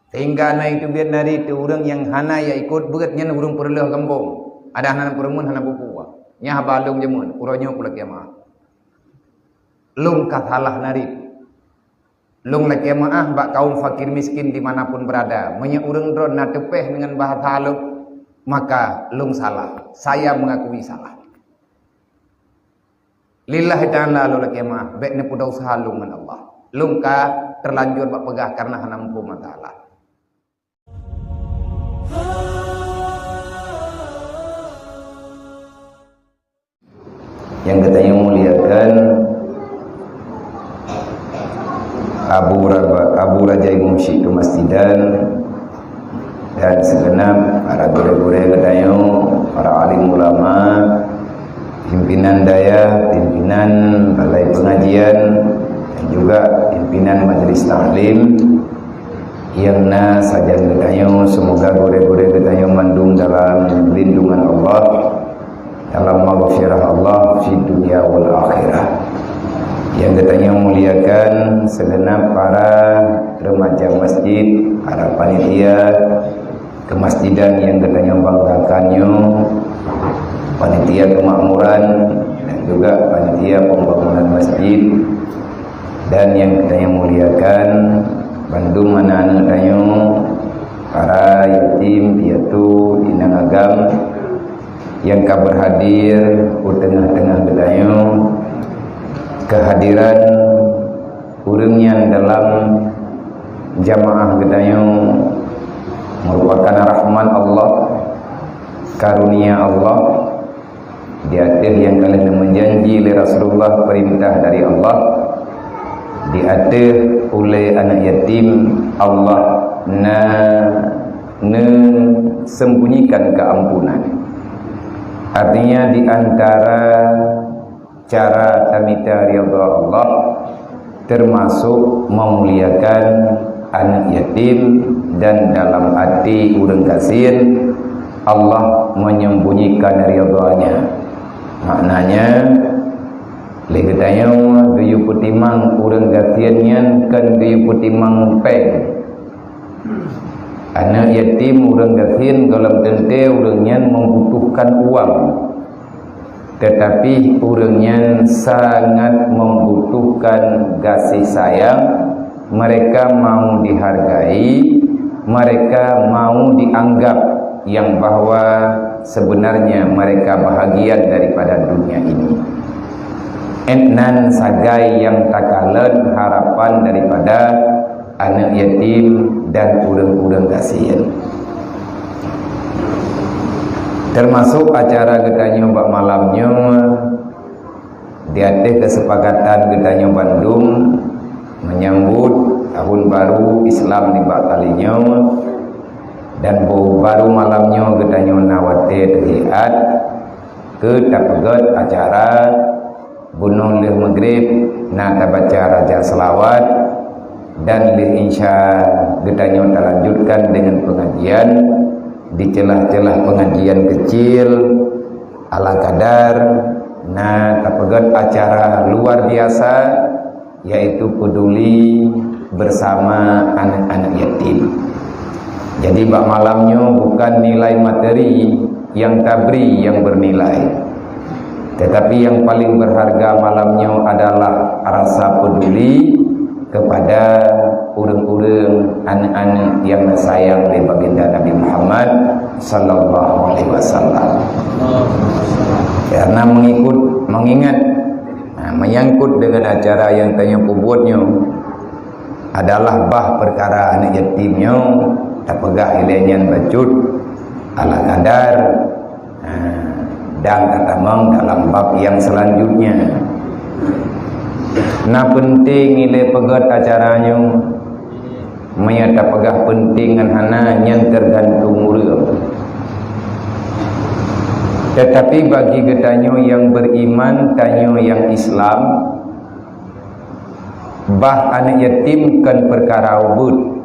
Sehingga anak itu biar dari itu orang yang hana ya ikut beratnya urang perlah kampung. Ada hana peremun hana buku. Nya balung jemun uronyo kula kiamah. Lung katalah nari. Lung la kiamah bak kaum fakir miskin dimanapun berada. Menya urang dron na tepeh dengan bahasa halus maka lung salah. Saya mengakui salah. Lillahi ta'ala lu la kiamah baik ne puda usaha lung dengan Allah. Lung ka terlanjur bak pegah karena hana mampu ta'ala. Yang katanya muliakan Abu Raja Mursyid Masjidan dan segenap para guru-guru katanya, para alim ulama, pimpinan daya, pimpinan balai pengajian dan juga pimpinan majelis taklim yang sajan katanya, semoga guru-guru katanya mandung dalam lindungan Allah, dalam maghfirah Allah fi dunia wal akhirah. Yang katanya muliakan segenap para remaja masjid, para panitia kemasjidan yang katanya banggakannya, panitia kemakmuran dan juga panitia pembangunan masjid, dan yang katanya muliakan bandung anak-anak katanya para yatim piatu inang agam yang kabar hadir di tengah-tengah katanya kehadiran urangnya dalam jamaah katanya merupakan rahmat Allah, karunia Allah di akhir yang kalian menjanji oleh Rasulullah, perintah dari Allah di akhir oleh anak yatim Allah sembunyikan keampunan. Artinya di antara cara tamita ridha Allah termasuk memuliakan anak yatim, dan dalam hati urang kasihin Allah menyembunyikan ridhanya. Maknanya legetanya geyu putimang urang kasihinnya kan geyu putimang peng. Anak yatim urang kasihin dalam tente urangnya membutuhkan uang, tetapi urangnya sangat membutuhkan kasih sayang. Mereka mau dihargai, mereka mau dianggap yang bahwa sebenarnya mereka bahagia daripada dunia ini. Entnan sagai yang takalan harapan daripada anak yatim dan urang-urang kasihan. Termasuk acara getanya mbak malamnya di atas kesepakatan getanya Bandung menyambut tahun baru Islam di Bakalinya, dan baru malamnya getanya nawate terhiat ke tapegat acara bunuh leh maghrib nak baca raja selawat, dan leh insya getanya terlanjutkan dengan pengajian di celah-celah pengajian kecil ala kadar. Nah, tapegat acara luar biasa yaitu peduli bersama anak-anak yatim. Jadi bak malamnya bukan nilai materi yang tabri yang bernilai, tetapi yang paling berharga malamnya adalah rasa peduli kepada urang-urang anak-anak yang sayang di baginda Nabi Muhammad sallallahu alaihi wasallam. Karena mengingat menyangkut dengan acara yang tanya pembuatnya adalah bah perkara anak yatimnya tak pegah ilainya bacut ala kadar dan katamang dalam bab yang selanjutnya. Nah penting ilai pegat acaranya menyata pegah penting dengan hana yang tergantung urang. Tetapi bagi getanyo yang beriman, tanyo yang Islam, bah anak yatim kan perkara ubud,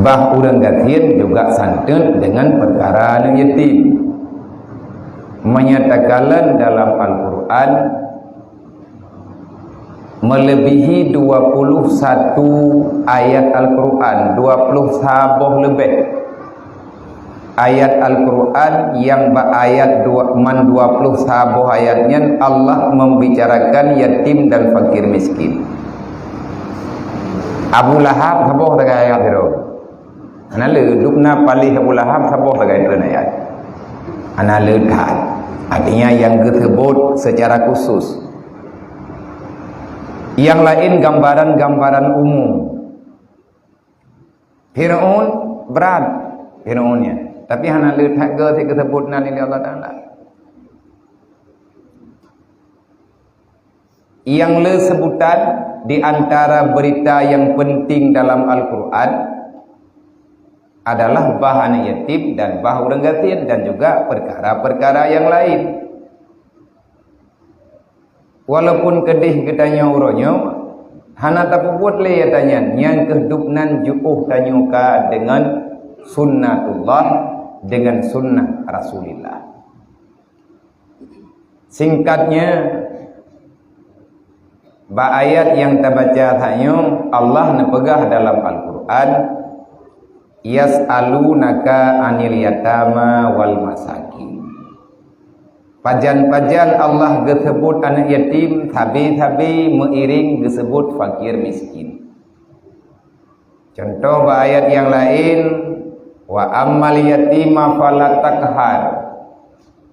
bah urang gatin juga santun dengan perkara anak yatim. Menyatakan dalam Al-Quran melebihi 21 ayat Al-Quran, 20 sabah lebih ayat Al-Quran yang berayat 20 sabah ayatnya Allah membicarakan yatim dan fakir miskin. Abu Lahab sabah dengan ayat itu. Ana ledukna palih Abu Lahab sabah dengan ayat. Ana ledat. Artinya yang disebut secara khusus. Yang lain gambaran-gambaran umum. Fir'aun berat Fir'aunnya. Tapi hana letak ke disebut nani Allah Taala. Yang le sebutan di antara berita yang penting dalam Al-Quran adalah bahan yatim dan bah orang gatin dan juga perkara-perkara yang lain. Walaupun kedih katanya uronyo, hana tak buat le tanya yang kehidupan juuh tanyuka dengan sunnatullah, dengan sunnah Rasulullah. Singkatnya, ayat yang terbaca tanya Allah nepegah dalam Al-Quran, yas'alunaka anil yatama wal masakin. Pajan-pajan Allah disebut anak yatim, tabi-tabi mengiring disebut fakir miskin. Contoh ayat yang lain, wa ammal yatima fala takhar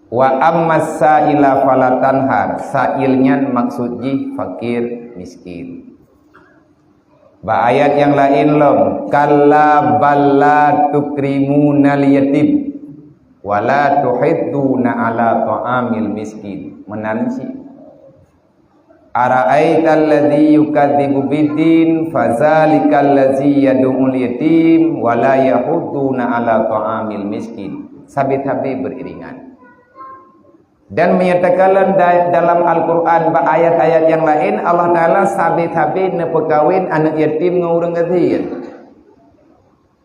wa ammas sa'ila fala tanhar. Sa'ilnya maksudnya fakir miskin. Ayat yang lain lom, kalla balla tukrimunal yatim wala tuhidduna ala ta'amil miskin. Menansi ara'aital ladzi yukadzibu biddin fazalikal ladzi yad'ul yatim wala yahudduna ala ta'amil miskin. Sabi-sabi beriringan. Dan menyatakan dalam Al-Quran ayat-ayat yang lain Allah Ta'ala sabi-sabi nepekawin anak yatim ngurang gatiin.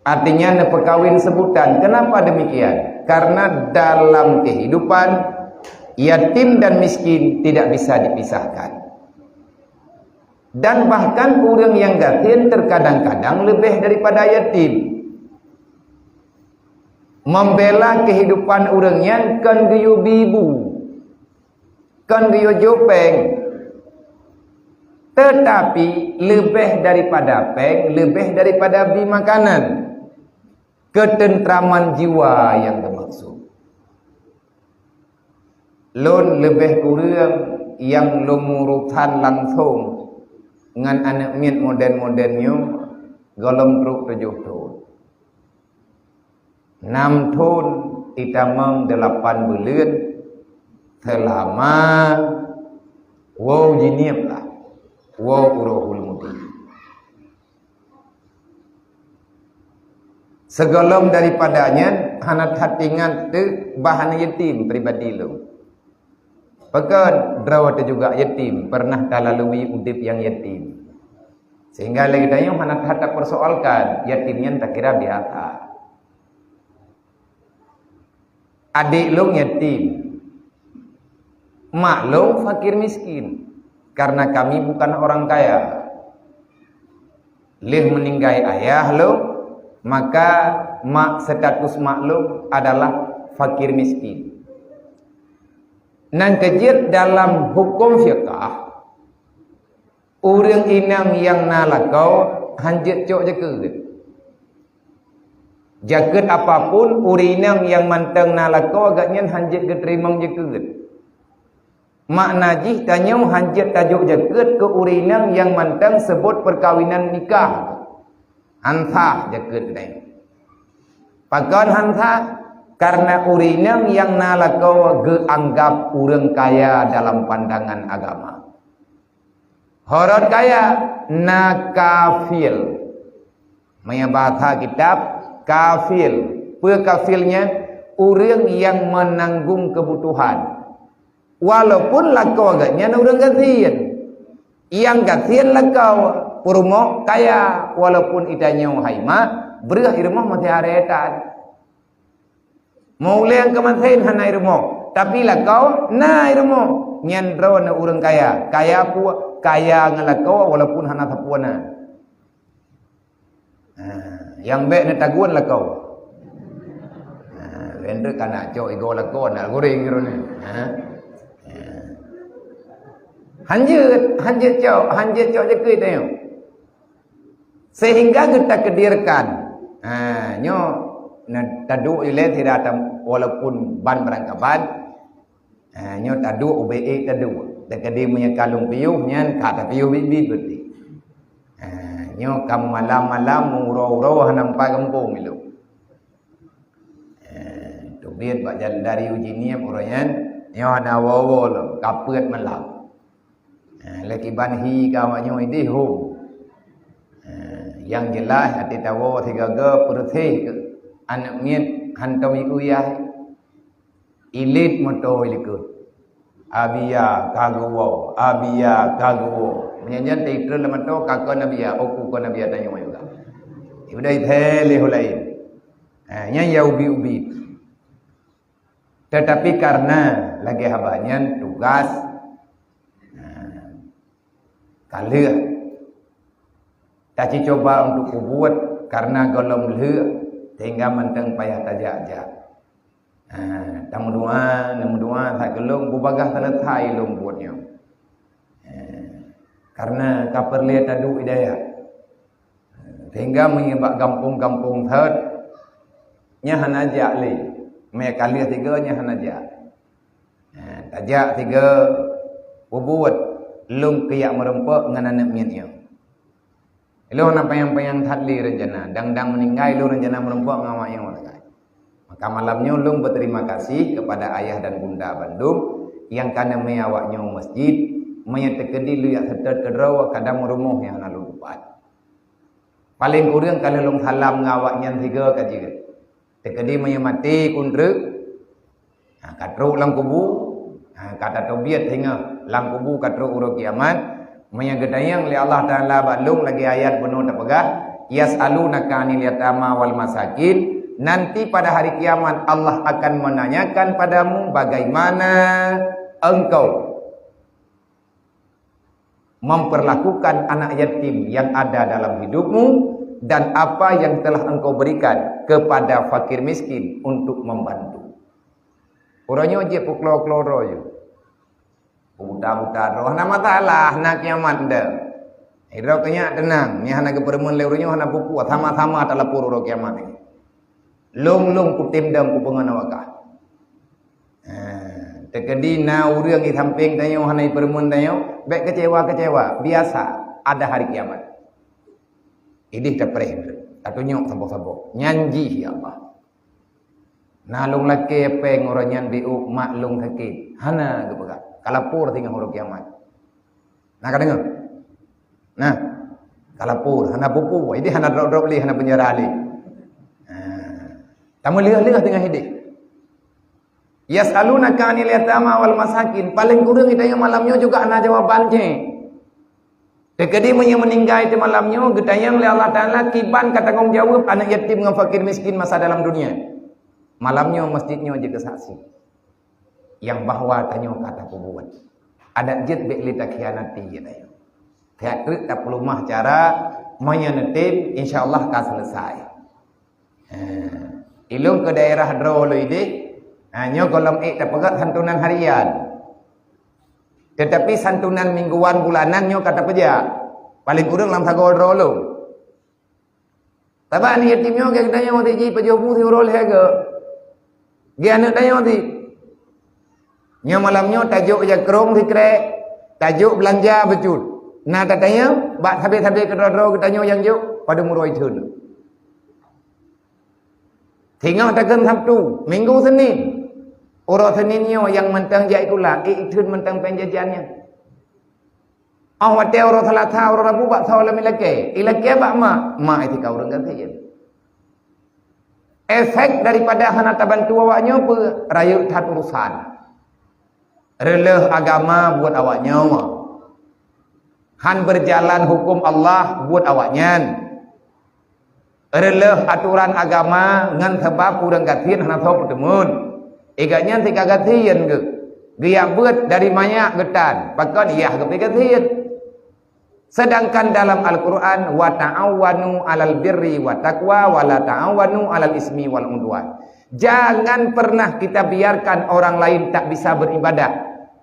Artinya nepekawin sebutan. Kenapa demikian? Karena dalam kehidupan yatim dan miskin tidak bisa dipisahkan. Dan bahkan orang yang gatin terkadang-kadang lebih daripada yatim. Membela kehidupan orangnya kan geyo bibu, kan geyo jopeng. Tetapi lebih daripada peng, lebih daripada beli makanan, ketentraman jiwa yang dimaksud. Lon lebih kurang yang lumurutan langsung dengan anak mian modern-modernnya golong truk 7 tahun. 6 tahun itamang 8 bulan selama wow jiniap lah, wow urohul mudi. Segolong daripadanya hanat hatingan tu bahan yatim pribadi lu. Pekan drawat juga yatim, pernah kalalui udip yang yatim. Sehingga lagi tanya hanat hatak persoalkan yatimnya tak kira biasa. Adik lu yatim, mak lu fakir miskin. Karena kami bukan orang kaya. Lih meninggai ayah lu, maka mak status mak lu adalah fakir miskin. Nan kejir dalam hukum fiqah, orang inang yang nalakau hanjit cok jaket. Jaket apapun urinang yang manteng nalakau agaknya hanjit keterimang jaket. Mak najih tanya hanjit tajuk jaket ke urinang yang manteng sebut perkawinan nikah. Hantah jaket ni. Pakan hantah karena urinang yang nalakau geanggap orang kaya dalam pandangan agama. Horot kaya nakafil. Maya bahasa kitab kafil. Apa kafilnya? Orang yang menanggung kebutuhan. Walaupun lakau agaknya orang gatiin. Yang gatiin lakau purmo kaya. Walaupun itanya haima berah irmah mati haretan. Maulai yang kemasin hana irmah. Tapi lah kau nai rumah nyendro na urang kaya. Kaya pu kaya ngelakau walaupun hana tapuana. Yang baik na taguan lah kau. Render kana cok ego lakon nak goreng gitu ni. Hanjut cok je tengok. Sehingga kita kedirkan. Nyo tadu ile tidak walaupun ban berangkapan. Nyo tadu UBE tadu. Dekat dia punya kalung piuh nyan kata piuh bibit berarti. Nyo kam malam-malam murau-urau nampak kampung itu. Tu biat bak jalan dari uji niat orangnya nyo ana wawo lo kapeut malam. Laki banhi kawanyo ini hum. Yang jelas hati tawo tiga ge pertheh anak miet hantawi uyah ilit moto ilikut. Abia kaguwo menyanyi titre lemanto kakak nabiya oku ko nabiya tanyo juga udah ithele hulai nya ya ubi tetapi karena lagi habanya tugas kalia tak coba untuk buat karena golong leh sehingga menteng payah tajak-jak nombor dua tak gelung bubagah selesai lung buatnya. Karena kaperlihat adu hidayah. Sehingga menyebab kampung-kampung third nya hanajak li. Me kali tiga nya hanajak. Tajak tiga buat lung kiyak merempok dengan anak miatnya. Ilo na payang-payang hadli rencana, dang-dang meninggal lo rencana merempok ngamak yang orang. Maka malamnya ulung berterima kasih kepada ayah dan bunda Bandung yang karena meyawaknya masjid, menyetekedi lu yang setet kedraw kadang rumah yang lalu lupa. Paling kurang kalau ulung salam ngawaknya tiga kaji. Tekedi menyemati kundruk, katruk lang kubu, kata tobiat hingga lang kubu katruk uruk kiamat, menyegedayang li Allah Taala Bandung lagi ayat penuh terpegah, yas'alunaka 'anil yatama wal masakin. Nanti pada hari kiamat Allah akan menanyakan padamu bagaimana engkau memperlakukan anak yatim yang ada dalam hidupmu dan apa yang telah engkau berikan kepada fakir miskin untuk membantu. Orangnya je puklor-kloro je. Buta-buta roh nama talah nak kiamat dah. Iroknya tenang, ni hana kepermun leurunya hana pupu sama-sama adalah puru ro kiamat ni. Long ku timdam ku penganawakah. Tekedi na urang di samping tanyo hanai permun tanyo, baik kecewa biasa ada hari kiamat. Ini terperih. Tatunya sabo-sabo. Nyanji ya Allah. Nalung laki peng orang yang biu maklung sakit. Hana kepegat. Kalapur tinggal huruf kiamat. Nah kan dengar? Nah, kalapur hana pupu. Ini hana drop li hana penjara li. Kamu lihat tengah hidup. Yas'alunaka 'anil yatama wal masakin. Paling kurang kita yang malamnya juga ana jawabannya. Dekedi yang meninggal itu malamnya gedayang oleh Allah Taala kiban kata tanggung jawab anak yatim dengan fakir miskin masa dalam dunia. Malamnya masjidnya jadi saksi. Yang bahwa tanya kata kubuat. Ada jet bek lita khianati ya. Teatrik tak perlu mah cara menyenetim insyaallah akan selesai. Ilung ke daerah Drolo ini hanya kolom tak pegat santunan harian. Tetapi santunan mingguan bulanannya kata pejak. Paling kurang dalam sagol Drolo. Tapi ni yatimnya ke tanya waktu ji pejobu si rol hega. Dia anak tanya waktu. Nya malamnya tajuk jakrong si krek. Tajuk belanja becut. Nah katanya bak habis-habis ke Drolo katanya yang juk pada muroi thun. Tinggal takkan Sabtu, Minggu Senin. Orang Seninnya yang mentang jai itulah, ikut mentang penjajannya. Awak orang Selasa, orang Rabu bak salam ilake. Ilake bak mak itu kau orang kata. Efek daripada hanata bantu awaknya apa? Rayut hat urusan. Releh agama buat awaknya. Han berjalan hukum Allah buat awaknya. Releh aturan agama ngan sebab kurang gatin hana so pertemuan. Igaknya tika gatian ke. Dia buat dari banyak getan. Bahkan ia ke gatian. Sedangkan dalam Al-Quran wa ta'awanu 'alal birri wa taqwa wa la ta'awanu 'alal ismi wal udwan. Jangan pernah kita biarkan orang lain tak bisa beribadah.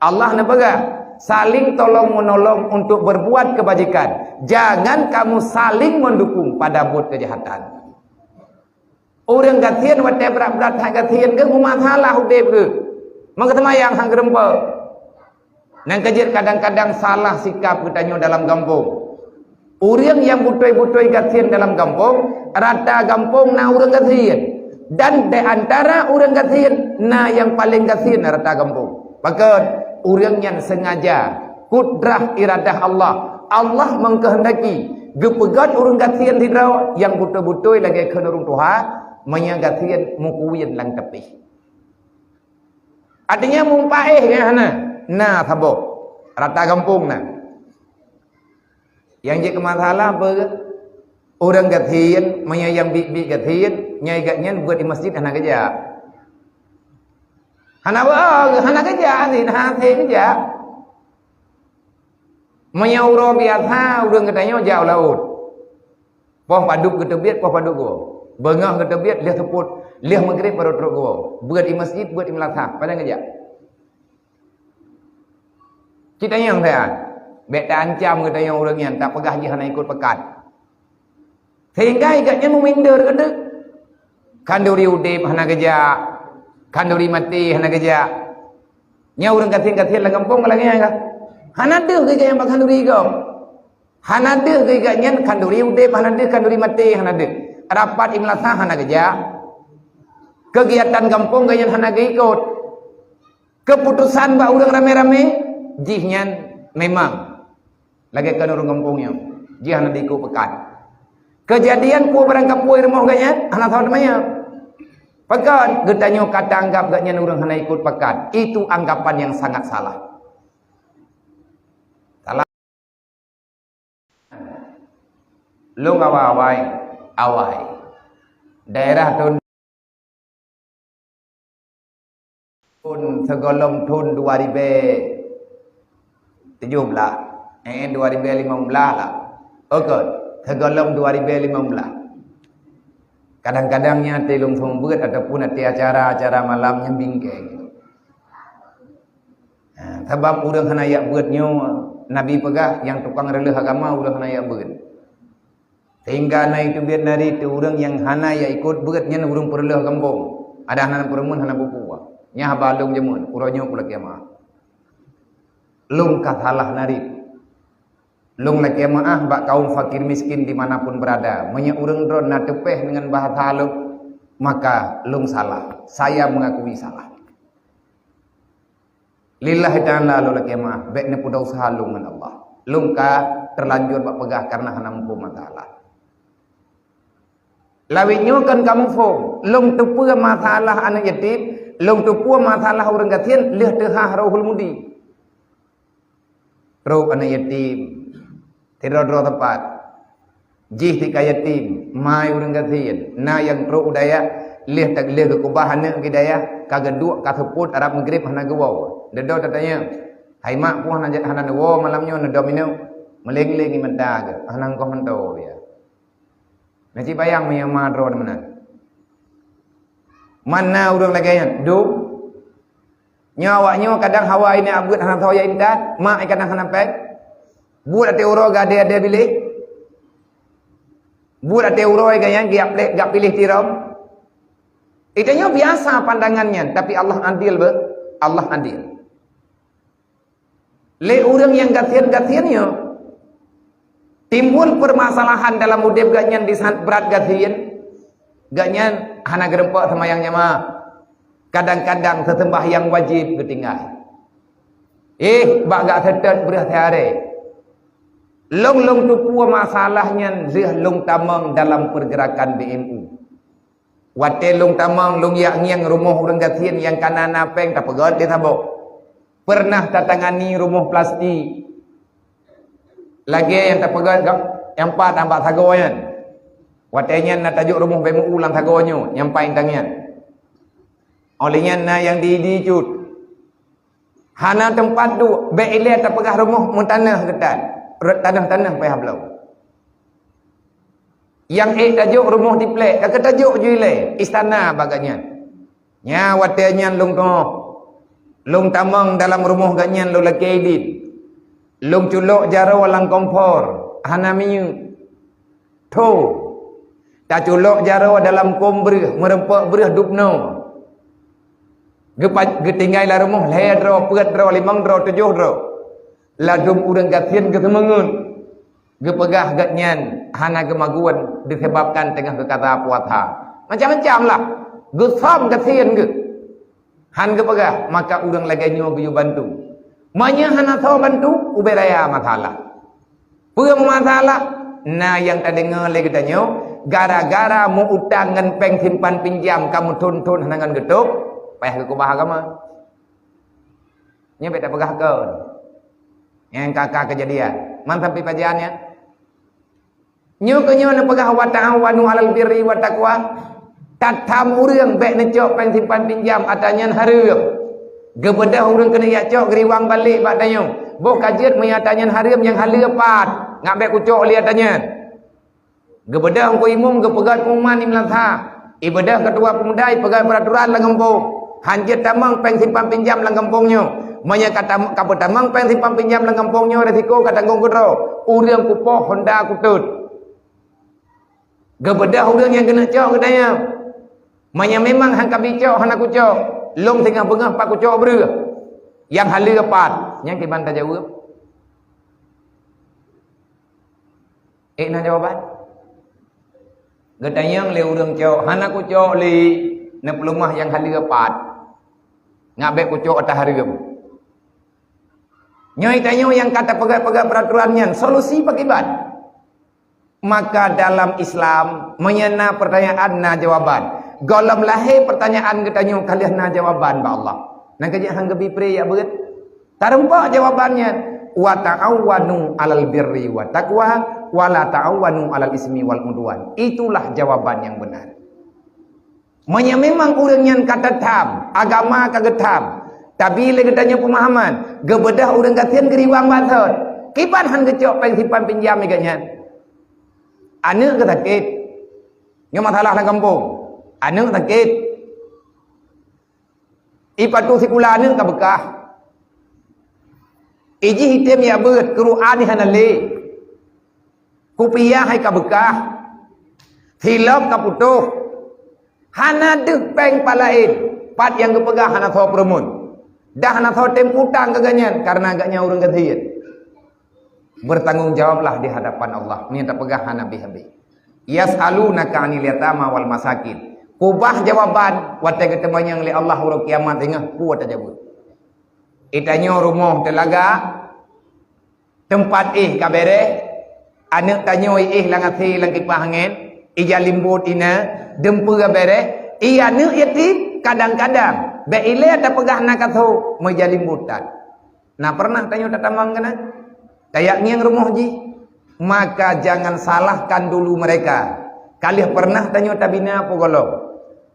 Allah nabaga saling tolong menolong untuk berbuat kebajikan. Jangan kamu saling mendukung pada buat kejahatan. Orang gatian wate berat-berat hak gatian ke rumah salah udep ke. Maka temayang hang gerempa. Nang kejir kadang-kadang salah sikap katanya dalam kampung. Orang yang butoi-butoi gatian dalam kampung, rata kampung na orang gatian. Dan di antara orang gatian, na yang paling gatian rata kampung. Bahkan orang yang sengaja kudrah iradah Allah. Allah mengkehendaki gepegat orang gatian tidak yang butoi-butoi lagi kena orang Tuhan. Menyagatian mukuin lang tepi. Artinya mumpaeh ya na thabo rata kampung na. Yang jadi masalah apa? Orang gatian menyayang bik gatian nyai gatnya buat di masjid hana kerja. Hana kerja ni hana kerja. Menyauro biasa orang katanya jauh laut. Poh paduk ketebit poh paduk go. Bengah ke tebiat, lihat teput, lihat maghrib baru teruk gua. Buat di masjid, buat di melatah. Padahal kerja. Kita yang saya, beta ancam kita yang orang yang tak pegah je hana ikut pekat. Sehingga ikatnya meminder kata. Kanduri udip hana kerja, kanduri mati hana kerja. Nya orang katin-katin lah kampung lagi kan? Hana deh kerja yang kanduri kau. Hana deh kerjanya kanduri udip, hana deh kanduri mati hana deh. Rapat imlasah hana kerja. Kegiatan kampung gaya hana ikut. Keputusan ba orang rame-rame jihnya memang lagi kan orang kampungnya. Jih hana diikut pekat. Kejadian ku barang kampung rumah gaya hana tahu namanya. Pekat getanya kata anggap gaya orang hana ikut pekat. Itu anggapan yang sangat salah. Salah. Lu ngawai awai daerah tun segolong tun 2017 2015 lah. Okey, segolong 2015. Kadang-kadangnya telung sumber ataupun ada acara-acara malam yang bingkai. Sebab urang hana yak beutnya Nabi pegah yang tukang releh agama urang hana yak beut. Sehingga naik tu biar nari tu orang yang hana ya ikut beratnya urang perlah kampung. Ada hana peremun hana bupua. Nya balung jemun uronyo pula kiamah. Lung kathalah nari. Lung la kiamah bak kaum fakir miskin dimanapun berada. Menya urang dron na tepeh dengan bahasa lung maka lung salah. Saya mengakui salah. Lillahi ta'ala lu la kiamah baiknya puda usaha lung dengan Allah. Lung ka terlanjur bak pegah karena hana mampu masalah. Lawinyo kan kamu fo, long tupu masalah anak yatim, long tupu masalah orang gatian, leh tehah rohul mudi. Roh anak yatim, tidak tepat. Jih tika yatim, mai orang gatian, na yang roh udaya, leh tak leh kekubahan gidaya, kageduk kaseput Arab Maghrib hana gewau. Dedo tatanya, hai mak puan hana gewau malamnya na domino, meleng-lengi mendaga, hana kau mentau ya. Nasi bayang yang madro mana? Mana urang lagi yang duk? Nyawaknya kadang hawa ini abut hana tahu ya indat, mak kadang hana pek. Buat ate uro gade ada pilih. Buat ate uro gaya gak pilih tiram. Itunya biasa pandangannya, tapi Allah adil be. Allah adil. Le urang yang gatian-gatiannya timbul permasalahan dalam udip ganyan di saat berat gatian. Ganyan hana gerempak semayang nyama. Kadang-kadang sesembah yang wajib ketinggal. Bak gak setet berhati-hari. Long-long tu pua masalahnya zih long tamang dalam pergerakan BNU. Wate long tamang long yak ngiang rumah orang gatian yang kanan apeng tak pegat dia sabok. Pernah tatangani rumah plastik. Lagi yang tak pegat yang empat nampak sagoyan. Watenya nak tajuk rumah BMU ulang sagonya yang paling tangian. Olehnya na yang dijut. Hana tempat tu beile tak pegah rumah mun tanah ketat. Tanah-tanah payah belau. Yang tajuk rumah di plek, kata tajuk je ile istana baganya. Nya watenya long ko. Long tamang dalam rumah ganyan lo laki edit. Long culok jaro lang kompor. Hana minyu. To. Tak culok jaro dalam kom berih, merempak berih dupno. Getinggai la rumah le dro peut dro 5 dro 7 dro. Ladum urang gatien ke temengun. Gepegah gatnyan hana gemaguan disebabkan tengah kekata puatha. Macam-macam lah. Gusam gatien ke. Han gepegah maka urang laganyo biu bantu. Manya hana tho bantu uberaya masalah. Puang masalah na yang tak dengar lagi tanyo gara-gara mu utang ngan peng simpan pinjam kamu tun-tun hanangan getuk payah ke kubah agama. Nya beta pegah keun. Yang kakak kejadian. Man sampai pajannya. Nyo kenyo na pegah wa ta'awanu 'alal birri wa taqwa. Tatam urang bek necok peng simpan pinjam atanyan hareup. Gebedah urang kena ya cok geriwang balik bak tanyo. Boh kajet menyatanyan hareup yang haleupat. Ngak bek kucok li atanyan. Gebedah ko imum gepegat pengumuman imlatha. Ibadah ketua pemuda pegang peraturan lang kampung. Hanjet tamang peng simpan pinjam lang kampungnya. Manya kata kapetamang peng simpan pinjam lang kampungnya resiko katanggung kudro. Urang kupoh Honda kutut. Gebedah urang yang kena cok katanya. Manya memang hang kabicok hana kucok. Long tengah bengah pak kucok bereu. Yang haleupat yang kiban ta jawab. Nak jawapan? Getanyang le urang cok hana kucok li na pelumah yang haleupat. Ngabek kucok atas hareup. Nyoi tanyo yang kata pegat-pegat peraturannya solusi pakiban. Maka dalam Islam menyena pertanyaan na jawaban. Golam lahir pertanyaan getanyo kalian na jawaban ba Allah. Nang kejak hang gebi pre ya beut. Tarempak jawabannya wa ta'awanu 'alal birri wa taqwa wa la ta'awanu 'alal ismi wal udwan. Itulah jawaban yang benar. Manya memang urang yang kata tam, agama kagak tam. Tapi le getanyo pemahaman, gebedah urang gatien geriwang bathot. Kipan han gecok peng simpan pinjam iganya. Ane ke sakit. Nyo masalah lang kampung. Ane sakit. Ipatu sikula ane ka bekah. Iji hitem ya beut Quran ni hanale. Kupiah hai ka bekah. Hilap ka putuh. Hana dek peng palain. Pat yang kepegah hana tho permun. Dah hana tho temputang keganyan karena agaknya urang gatien. Bertanggungjawablah di hadapan Allah. Ni tak pegah hana bihabi. Yas'alunaka 'anil yatama wal masakin. Kubah jawaban wate ketemu yang li Allah huruf kiamat tengah kuat aja bu. Itanyo rumah telaga tempat kabere anak tanyo langati lang kipah angin ija limbut ina dempu kabere iya anak yatim kadang-kadang be ile ada pegah nak katho mau jalimbutan. Nah pernah tanyo tatamang kana kayaknya yang rumah ji maka jangan salahkan dulu mereka. Kalian pernah tanyo tabina apa golong?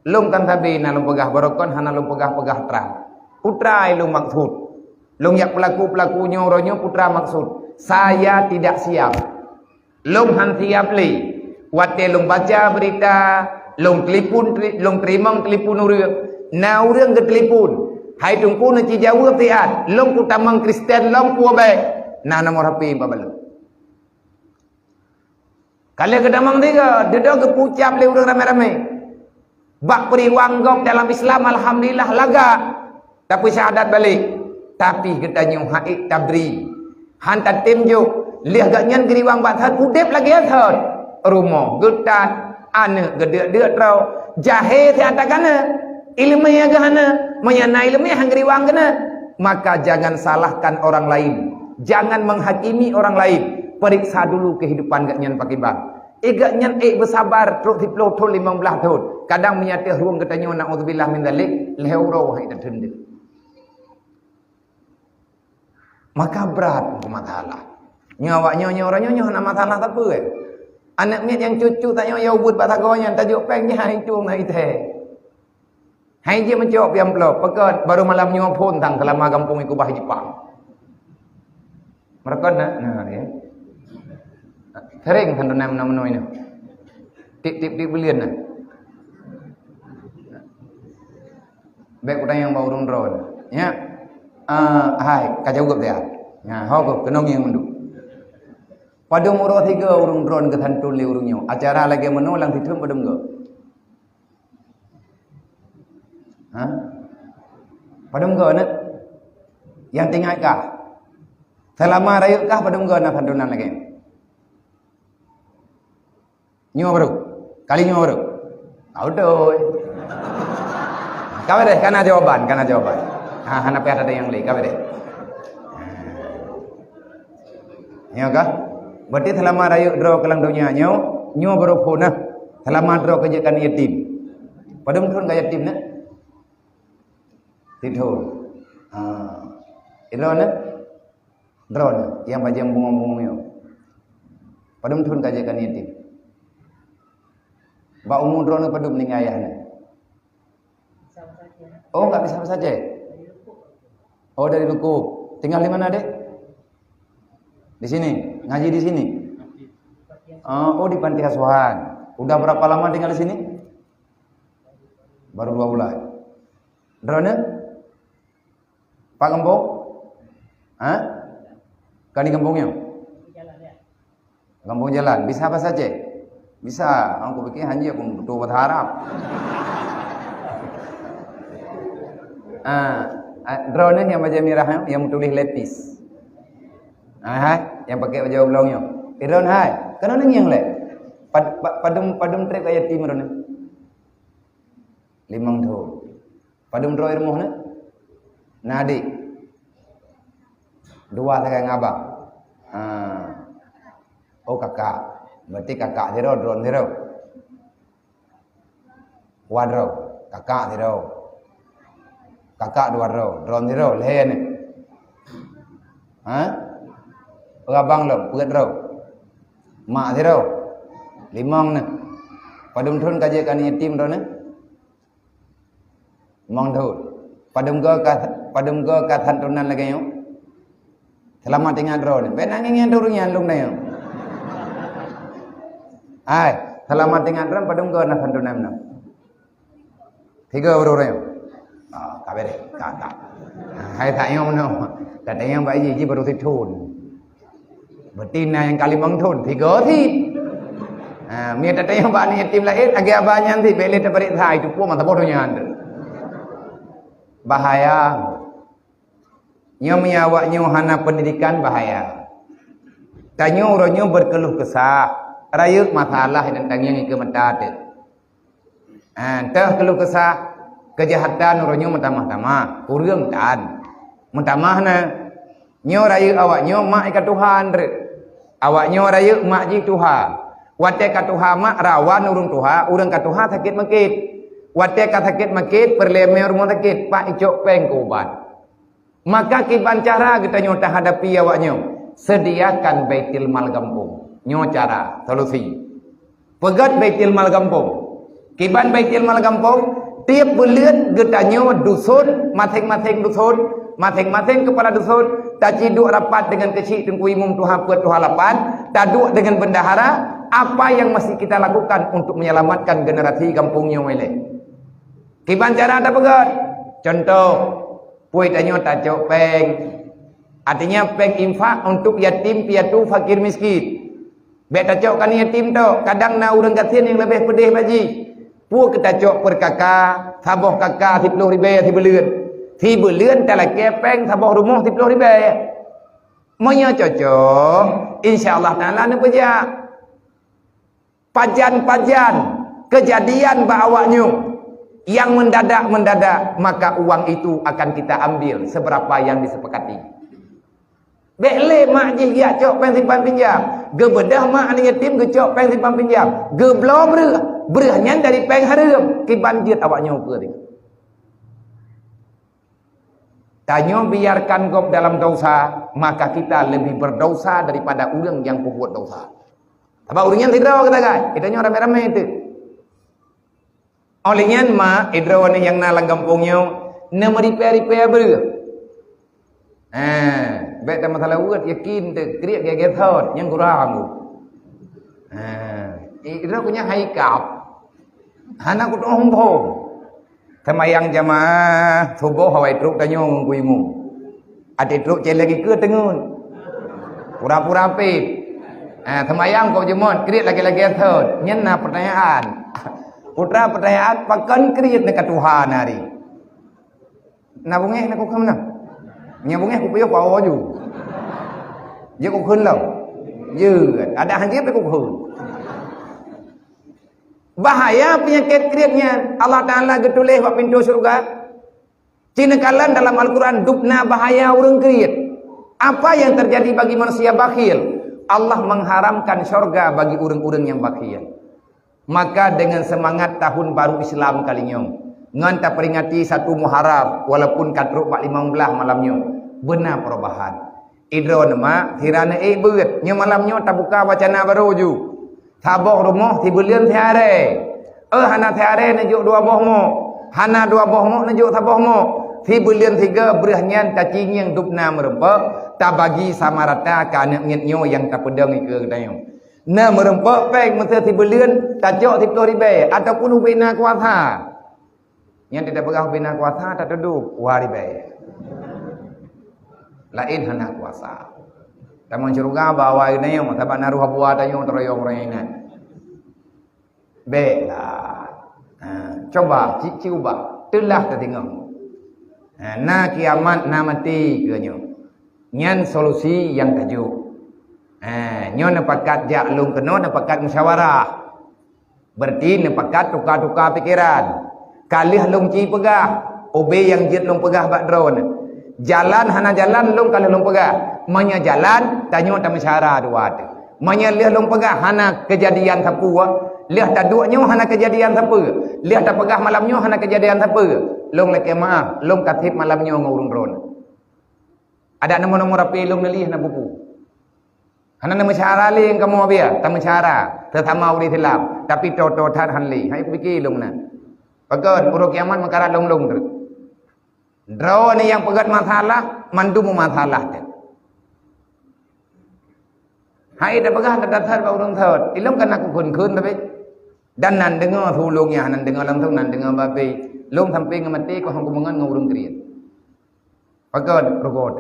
Lung kan tabina lung pegah barokon hana lung pegah-pegah terang. Putra lung maksud. Lung yak pelaku-pelakunya oronyo putra maksud. Saya tidak siap. Lung han siap li. Wate lung baca berita, lung telefon, lung terima telefon urang. Na urang ke telefon. Hai tungku na ci jawab tiat. Lung kutamang Kristen long puo baik. Na nomor HP babalo. Kalau kedamang tiga, dia ke pucap le urang rame-rame. Bak periwang gok dalam Islam alhamdulillah laga. Tapi syahadat balik. Tapi ketanya haik tabri. Hantar timjuk. Lihat gaknyan geriwang bathat udep lagi athot. Rumah getat anak gede-gede trau. Jahe ti atakana. Ilmu yang gahana. Menyana ilmu yang geriwang kana. Maka jangan salahkan orang lain. Jangan menghakimi orang lain. Periksa dulu kehidupan gaknyan pakai bang. Gaknyan bersabar terus 10 tahun 15 tahun. Kadang menyatih ruang katanya naudzubillah min dzalik leuro hai tertende. Maka berat masalah. Nyawaknya orangnya nak masalah tak apa. Anaknya yang cucu tanya ya ubud batagonya tajuk pengnya itu na ite. Hai je mencok piam pelo, pekat baru malam nyo pun tang selama kampung iku bah Jepang. Mereka nah ya. Sering kan nama ini. Tip belian nah. Baik orang yang bawa urung drone. Ya. Hai, kacau gap dia. Ya, hok kenong yang mendu. Pada umur 3 urung drone ke thantul li urungnya. Acara lagi menulang titum padum go. Ha? Padum go nak. Yang tinggal kah? Selama rayut kah padum go nak thantunan lagi. Nyo baru. Kali nyo baru. Auto. Kau deh, karena jawaban. Hana ada yang lain, kau deh. Ya kah? Berarti selama rayu draw kelang dunia nyo baru pun nah. Selama draw kejakan yatim. Padahal pun gak yatim nah. Tidur. Itu nah. Draw nah. Yang bajang bunga-bunga nyo. Padahal pun kejakan yatim. Ba umur draw nah padahal meninggal ayahnya. Oh, enggak bisa saja. Oh, dari Luku. Tinggal di mana, Dek? Di sini. Ngaji di sini. Oh, di panti asuhan. Udah berapa lama tinggal di sini? Baru 2 bulan. Drone? Pak Kampung? Hah? Kan di kampungnya? Kampung jalan. Bisa apa saja? Bisa. Aku pikir hanya aku betul berharap. Drone yang macam merah yang tulis lepis. Yang pakai baju blongnya. Drone hai. Kenapa ni yang le? Padum trip kayak tim drone. 5 tahun. Padum draw rumah na? Nadi. 2 sekarang ngabang. Oh kakak. Berarti kakak zero drone zero. Wadro. Kakak zero. Kakak 2 row, drone 0, leher ni. Abang lo, pegat row. Mak 0, 5 ni. Padum thun kajikan yatim ro ni. 5 tahun. Padum go ka thantunan lagi yo. Selama tinggal ro ni. Benang ingin turunnya lung na yo. Selama tinggal ro padum go na thantunan na. 3 euro yo. Kabeh kakak. Hai tak yang mana? Kata yang baik je baru setahun. Betina yang kali mangthun 3 ti. Mia tata yang ba ni yatim lain agak abanya nanti bele terperik thai itu pun mata bodohnya anda. Bahaya. Nyo miawak nyo hana pendidikan bahaya. Tanyo uronyo berkeluh kesah. Rayuk masalah dan tanya ke mata tu. Teh keluh kesah kejahatan uronyo mentama-tama urang tan mentamah na nyo rayu awak nyo mak ka Tuhan re awak nyo rayu mak ji Tuhan wate ka Tuhan mak rawan urang Tuhan urang ka Tuhan sakit makit wate ka sakit makit perleme rumah sakit pak icok peng ubat maka kiban cara kita nyo tak hadapi awak nyo sediakan baitil mal kampung nyo cara solusi pegat baitil mal kampung kiban baitil mal kampung tiap bulan getanyo dusun masing-masing kepala dusun tak ciduk rapat dengan kecil tengku imum Tuhan puat Tuhan lapan tak duk dengan bendahara apa yang mesti kita lakukan untuk menyelamatkan generasi kampungnya wele kiban cara ada pegat contoh puai tanyo tak cok peng artinya peng infak untuk yatim piatu fakir miskin bet tak cok kan yatim tu kadang na urang kasihan yang lebih pedih baji Pua kita cok per kakak, saboh kakak 10 ribu ti beluan tak lagi peng saboh rumah 10 ribu. Monya cocok, insyaallah taala ni pejak. Pajan kejadian bawaknya yang mendadak maka uang itu akan kita ambil seberapa yang disepakati. Bele mak ji dia cok peng simpan pinjam. Ge bedah mak ni yatim ge cok peng simpan pinjam. Ge belum berahnya dari peng haram kiban jit awaknya apa ni. Tanyo biarkan gop dalam dosa, maka kita lebih berdosa daripada orang yang berbuat dosa. Sebab orang yang tidak kata kan, kita nyo rame-rame itu. Olehnya ma idro ni yang nalang kampungnya na repair ber. Bet ta masalah word yakin te kriat ge thot yang kurang. Idro punya haikap. Hana ku dong pom. Tamayang jamaah subuh hawai truk tanyong kuimu. Ade truk cel lagi ke tengun. Pura-pura pit. Tamayang kau jemon kriat lagi-lagi thot. Nyena pertanyaan. Putra pertanyaan pakan kriat dekat Tuhan hari. Nabungeh nak ku kemana? Nyabungeh ku piyo pau ju. Je ku khun lau. Je ada hanjip ku khun. Bahaya penyakit kriatnya. Allah Taala getuleh buat pintu surga. Cinakalan dalam Al-Quran dubna bahaya urang kriat. Apa yang terjadi bagi manusia bakhil? Allah mengharamkan syurga bagi urang-urang yang bakhil. Maka dengan semangat tahun baru Islam kalinya, ngan tak peringati 1 Muharram walaupun katruk 15 malamnya, benar perubahan. Idro nama tirana beut nya malamnya tak buka wacana baru ju. Tabok rumah tibulian tiare. Hana tiare najuk 2 boh mo. Hana 2 boh mo najuk taboh mo. Tibulian 3 berahnya cacing yang dupna merempak tak bagi sama rata ke anak ngitnyo yang tak pedang ke dayo. Na merempak peng masa tibulian tajok 10 ribu ataupun ubina kuasa. Yang tidak pegang ubina kuasa tak duduk waribai. Lain hana kuasa. Taman syurga bawa ini yang tabat naruh buat ayo teroyong royangan. Baiklah. Coba cuba telah tertengok. Na kiamat na mati kenyo. Nyan solusi yang tajuk. Nyo nepakat jak lung keno nepakat musyawarah. Berarti nepakat tukar-tukar pikiran. Kalih lung ci pegah, obe yang jit lung pegah bak drone. Jalan hana jalan lung kalih lung pegah. Manya jalan tanyo ta musyawarah dua tu. Manya lih lung pegah hana kejadian sapu. Lih ta duaknyo hana kejadian sapu. Lih ta pegah malamnyo hana kejadian sapu. Lung leke maaf, lung katip malamnyo ngurung drone. Ada nombor-nombor rapi lung nelih na buku. Hana nama cara li kamu biar, tamu cara, terutama uri hilam, tapi toto tar hanli, hai fikir lung na. Pakat uruk kiamat makarat lung tu. Draw ni yang pegat masalah, mandu mu masalah tu. Hai dah pegat tak datar ba urung thot. Ilung kan aku kun tapi dan nan dengar hulungnya, nan dengar langsung nan dengar babi. Lung sampai ngamati ko hang kumangan ngurung kriat. Pakat rugot.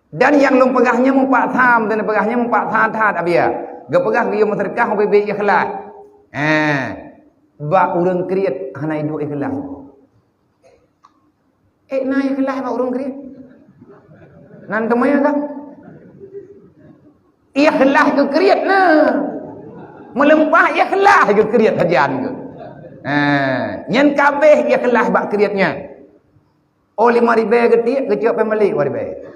Dan yang lung pegahnya mempak tham dan pegahnya mempak that abia. Ga pegah dia masyarakat bebek ikhlas. Ba urang kriat hana hidup ikhlas. Na ikhlas ba urang kriat. Nan temaya ka? Ikhlas ke kriat na. Melempah ikhlas ke kriat hajan ke. Nyen kabeh ikhlas ba kriatnya. Oh 5,000 getik kecok pembeli waribai.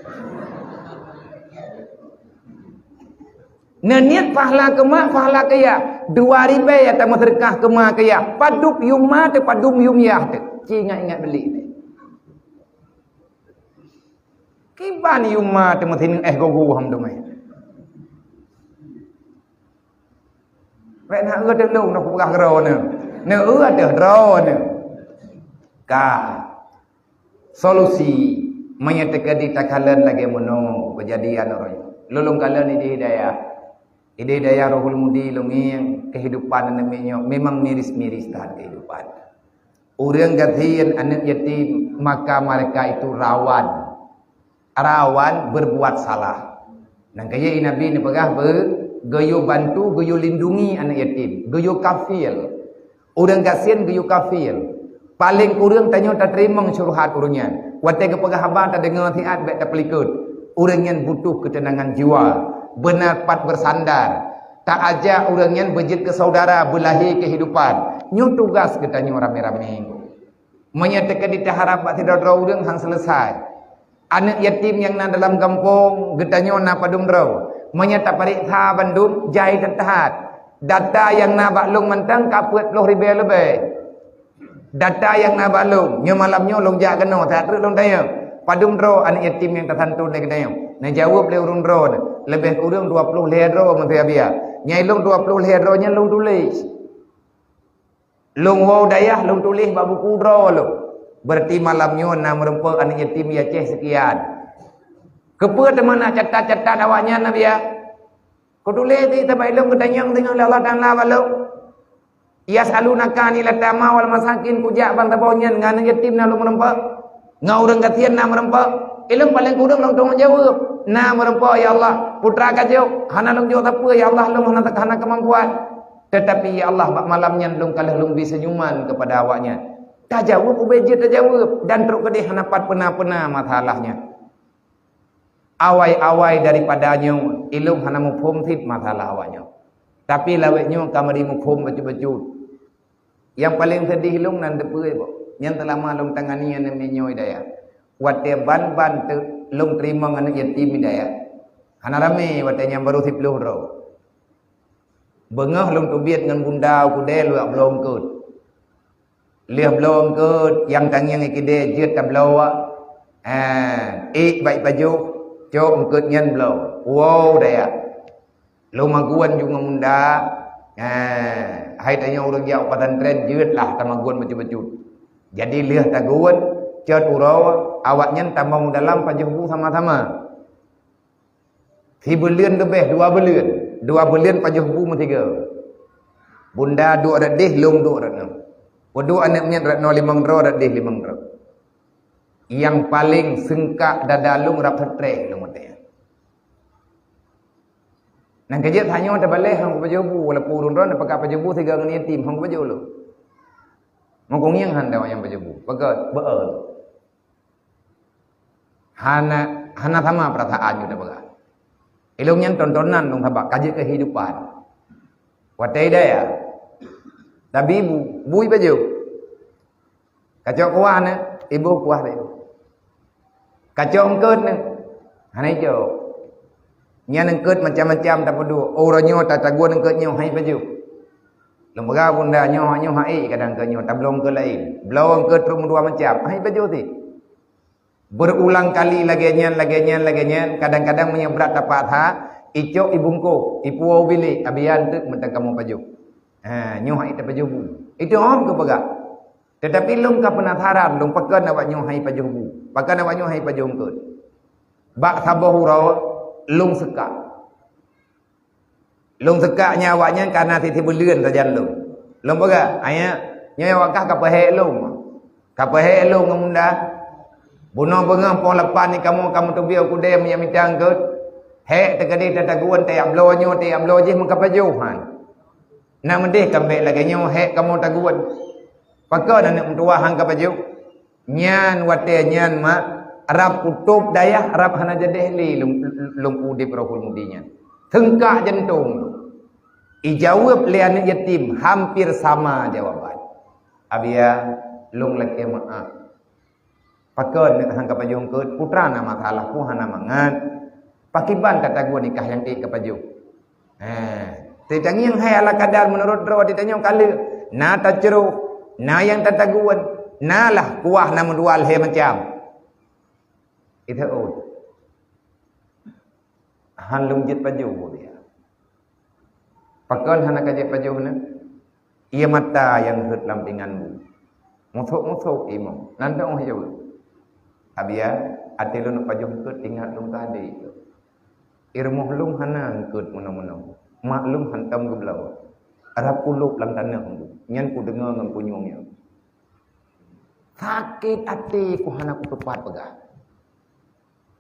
Niat pahala kemak pahala kaya 2,000 ya tak sedekah kemak kaya padup yuma te padum yumyah te ingat beli ni kiban yuma te muthin gogu ham domai vậy na ưa được lâu nó cũng gak ro ne ưa được ro ne ka solusi menyatakan di takalan lagi mono kejadian orang lulung kalian ini hidayah. Ide daya rohul mudi lunging kehidupan namanya memang miris-miris tahan kehidupan. Orang gatian anak yatim maka mereka itu rawan berbuat salah. Dan kaya Nabi ni pegah geyo bantu, geyo lindungi anak yatim, geyo kafil. Orang kasihan geyo kafil. Paling kurang tanya tak terima syuruhat urangnya. Watai ke pegah abang tak dengar tiat baik tak pelikut. Orang yang butuh ketenangan jiwa. Benar pat bersandar tak aja orang yang berjit ke saudara belahi kehidupan nyu tugas kita nyu rame-rame menyatakan ditaharap tidak orang hang selesai anak yatim yang na dalam kampung kita nyu na padung draw menyata parikha bandung jai tertahat data yang na baklung mentang kaput 10,000 lebih data yang na baklung nyu malamnya long jak kena tak long tanya padung draw anak yatim yang tertentu ni kita nyu na jawab le urung draw lebih kurang 20 ledro menteri abia Nyai long 20 hero nya long tulis. Long wow dayah long tulis bab buku draw lo. Berarti malamnya nak merempak anak yatim ya Aceh sekian. Kepa teman nak catat-catat awaknya Nabi ya. Kau tulis di tabai long ketanyang dengan Allah Taala walau. Yasalunaka anil yatama wal masakin kujak bang tabonyan ngan yatim na long merempak. Ngau urang katian na merempak. Ilmu paling kurang long tong jawab. Na merempak ya Allah. Putra kajau hana long jawab apa ya Allah long hana kemampuan. Tetapi ya Allah bak malamnya long kalah long bisa senyuman kepada awaknya. Tak jawab ubejit tak jawab dan teruk kedih hanapat pena-pena masalahnya. Awai-awai daripadanya ilmu hana mufhum tit masalah awaknya. Tapi laweknya kamari mufhum baju-baju. Yang paling sedih long nan depe yang telah malung tangani yang namanya hidayah. Wate ban-ban long terima anak yatim hidayah. Hana rame watenya baru 10 ro. Bengah long tubiat dengan bunda kude lu belum kut. Liah belum kut yang tangiang ikide jet tablawa. Baik baju cok kut nyan belum. Wow daya. Lu maguan juga munda. Hai tanya orang jauh padan tren jet lah tamaguan baju-baju. Jadi liah taguan cat urau awaknya tambah dalam pajuhu sama-sama. 3 bulan lebih 2 bulan. 2 bulan pajuhu mu 3. Bunda 2 radih long 2 radih. Wadu anaknya ratno 5 ro radih 5 ro. Yang paling sengkak dadalung rapat tre long mate. Nang kejat tanya ada balai hang pajuhu wala purun ron pakai pajuhu 3 ngan yatim hang pajuhu lu. Mongkong yang handa yang pajuhu. Pakai beul. Hana sama perasaan juga baga. Ilmunya tontonan dong habak kaji kehidupan. Watai daya. Tapi bui baju. Kacau kuah ne, ibu kuah deh. Kacau engkut ne, hana hijau. Nya engkut macam-macam tak pedu. Orangnya tak taguan engkutnya hai baju. Lembaga bunda nyo hai kadang kenyo tak belum ke lain. Belum engkut rum 2 macam. Hai baju ti. Berulang kali lagi nyan, kadang-kadang menyebrat tapak ha, icok ibungko, ipuau bilik, abian tu mentang kamu baju. Nyohai ta baju bu. Itu om ke pegak. Tetapi lum ka penasaran, lum pakan awak nyohai baju bu. Pakan awak nyohai baju engkut. Bak sabahu raw lum sekak. Lum sekaknya awaknya karena titi bulian saja lum. Lum pegak, aya nyoy awak ka pahe lum. Ka pahe lum ngamunda. Bunuh bengang pon lepan ni kamu tu biar kuda yang mitang ke. Hek terkadi tataguan tiap blonyo je mengkapajuhan. Nak mendih kambek lagi nyo hek kamu taguan. Pakar nak mentua hang kapaju. Nyan wate nyan mak Arab kutub dayah Arab hana jadeh li lum udip rohul mudinya. Tengkak jantung. Ijawab lian yatim hampir sama jawaban. Abia lung laki maaf. Pakar nak hang kapajung ke putra nama masalah ku hana mangat. Pakiban kata gua nikah yang ti kapaju. Tetangi yang hai ala kadar menurut ro ditanya kali na tajru na yang tataguan nalah kuah na mendual he macam. Itu han lum jit paju dia. Pakar hana kajek paju na. Ia mata yang hut lam tinganmu. Muthuk imam. Nanda oh jawab. Abia ati lu nak pajuh kut ingat lum tadi. Irmuh lum hana kut menang-menang. Maklum hantam ke belau. Arab kulub lam tanah tu. Nyan ku dengar ngam punyungnya. Sakit hati ku hana ku tepat pegah.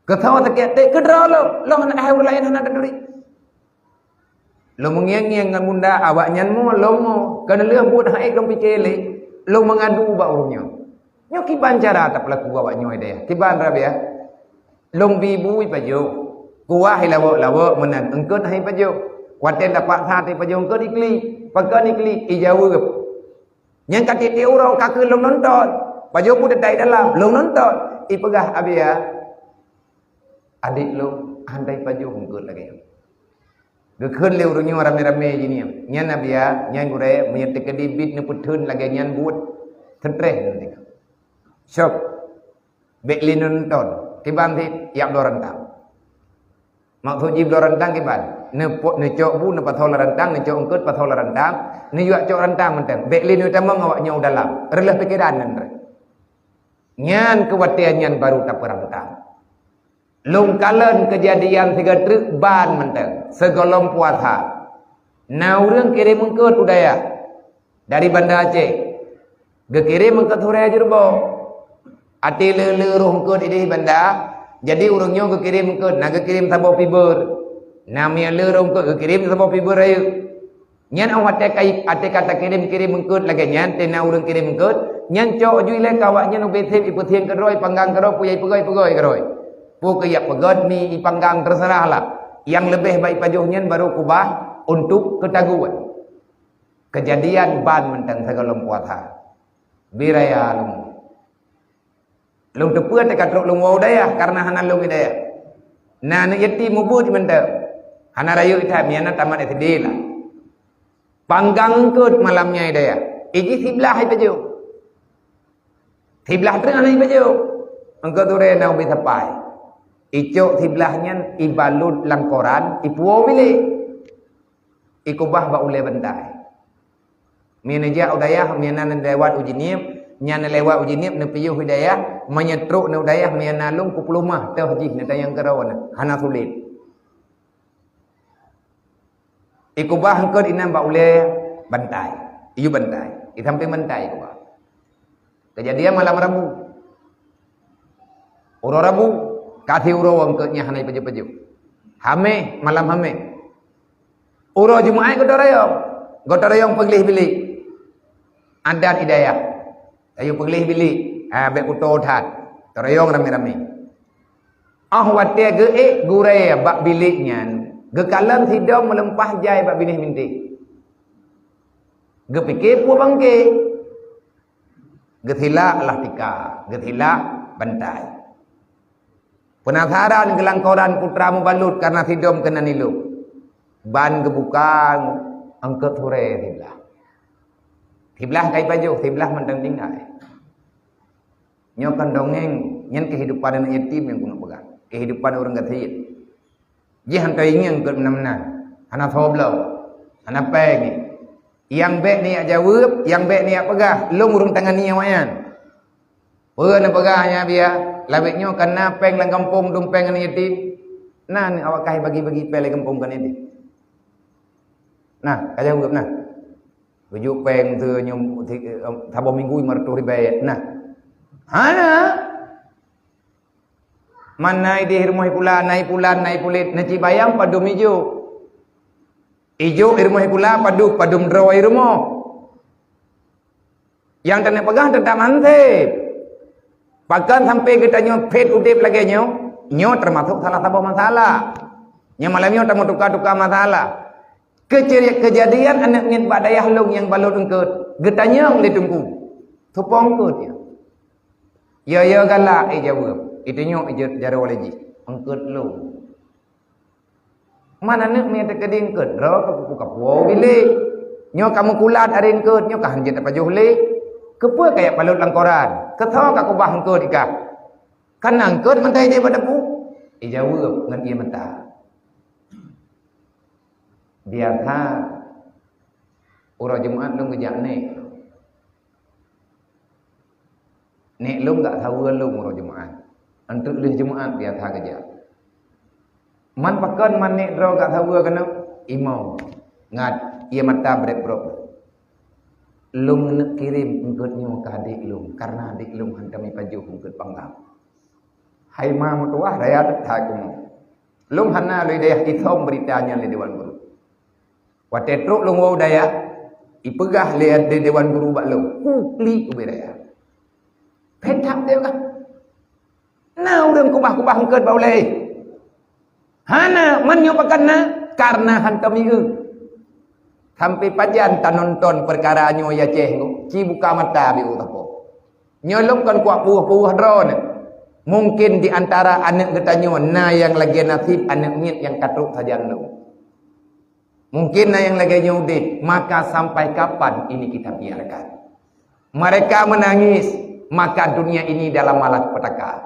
Ketawa sakit hati kedra lo hana hai lain hana daduri. Lo mengiang-ngiang ngan bunda awak nyan mo lo mo kana leuh buat hai dong pikele. Lo mengadu ba urungnya. Nyo kiban cara tak pelaku awak nyo dia. Kiban rabia. Long bibui paju. Kuah lawa menan engkut hai paju. Waten dapat hati paju engkut ikli. Pakan ikli ijawab. Yang kaki tiurau kaki long nonton. Paju pun detai dalam long nonton. Ipegah abia. Adik long andai paju engkut lagi. Gekun leu runyo rame-rame gini. Nyan abia, nyan gure menyetek kedibit ni putun lagi nyan buat. Tertreh nanti. Syok Beklin nonton Kiban ti Yap do rentang Maksud jib do rentang kiban ne cok bu ne patol rantang, ne cok engkut patol rantang, ne yuak cok rantang menten. Bekli ne tamang awak nyau dalam. Relah pikiran nan. Nyan kewatian nyan baru tak perantang. Lung kalen kejadian tiga truk ban menten. Segolong puasa. Nah urang kirim engkut udaya dari Banda Aceh. Gekirim engkut Hurai Jerbo. Ati le roh engkut di Banda. Jadi urangnya gekirim engkut, nah gekirim tabo fiber. Namanya le roh engkut gekirim tabo fiber ayo. Nyan awak ate kata kirim engkut lagi nyan tena urang kirim engkut. Nyan cok jui le kawaknya nu betep ipu tiang keroi panggang keroi puyai pegoi keroi. Pu kayak pegot mi ipanggang terserahlah. Yang lebih baik pajuhnya baru kubah untuk ketaguan. Kejadian ban mentang segalom puasa. Biraya lung tepuan dekat lung wau daya karena hana lung daya. Nah ne yati mubut mentang. Hana rayu ita miana tamat etidela. Panggang kut malamnya daya. Iji siblah hai paju. Siblah tengah hai paju. Engkau tu re nau bisapai. Icok siblahnya ibalut langkoran ipuo bili ikubah ba ule bentai mina ja udayah mina lewat uji niep nyana lewat uji niep ne piyuh hidayah menyetruk ne udayah mina lung ku plumah teh haji ne tayang karawan hana sulit ikubah hangkut inam ba ule bentai iyu bentai itampi bentai ikubah kejadian malam Rabu uro Rabu kasih uro angkutnya hanai paju-paju. Hame malam hame. Uro Jumaat gotorayong peglih bilik. Adat hidayah. Ayo peglih bilik. Bek kuto that. Torayong rame-rame. Wate ge gure bak biliknya. Ge kalam sidom melempah jai bak binih minti. Ge pikir pu bangke. Ge thila lah tika. Ge thila bantai. Penasaran gelangkoran putra mubalut karena sidom kena nilu. Ban kebukaan angkat sore tiblah. Tiblah kai baju, tiblah mentang tinggal. Nyokan dongeng, nyen kehidupan anak yatim yang kuno pegang. Kehidupan orang gathit. Jihan kai ingin angkat menang-menang. Anak soblau, anak pegi. Yang bek ni jawab, yang bek ni pegah. Long urung tangan ni awayan. Pernah pegahnya biar. Labiknya kena peng lang kampung dumpeng kan yatim. Nah ni awak kai bagi-bagi pel kampung kan yatim. Nah, kaya urip nah. Bujuk peng tu nyum thabo minggu martu ribayat. Nah. Hana. Manai di rumah pula, nai pulit, naci bayang padum ijo. Ijo rumah pula padum drawai rumah. Yang tanah pegang tetap mantep. Bahkan sampai kita pet udip lagi nyo termasuk salah satu masalah. Yang malamnya tamu tukar-tukar masalah. Kejadian anak ngin badayah long yang balut engkut. Getanya oleh tunggu. Tupong kut ya. Ya galak jawab. Itu nyo jara walaji. Engkut long. Mana nak minta keding kut? Ro kapu bilik. Nyo kamu kulat arin kut. Nyo kahan jeta pajuh le. Kepa kayak balut langkoran. Ketau ka kubah engkut ikah. Kan engkut mentai dia pada pu. Jawab ngan ia mentah. Biarha orang Jumaat lung kejak nek lung tak tahu lung orang Jumaat untuk lung Jumaat biarha kejak man pakan man nek ro tak tahu kena imau ngat ia mata brek-brok lung nak kirim engkut nyo ka adik lung karena adik lung hantami paju engkut panggang hai ma mutuah raya tak kum lung hana lui daya isom beritanya le dewan guru wate truk lung wau daya ipegah lihat di dewan guru bak lung kukli ubiraya petak dia kan nah urang kubah-kubah engkut bau le hana man nyo pakanna karena hantami sampai pajan tak nonton perkara nyo ya ceh ci buka mata bi utapo nyolong kan kuat puah-puah drone mungkin di antara anak getanyo na yang lagi nasib anak nyit yang katruk saja lu mungkin na yang lagi nyudit maka sampai kapan ini kita biarkan mereka menangis maka dunia ini dalam malapetaka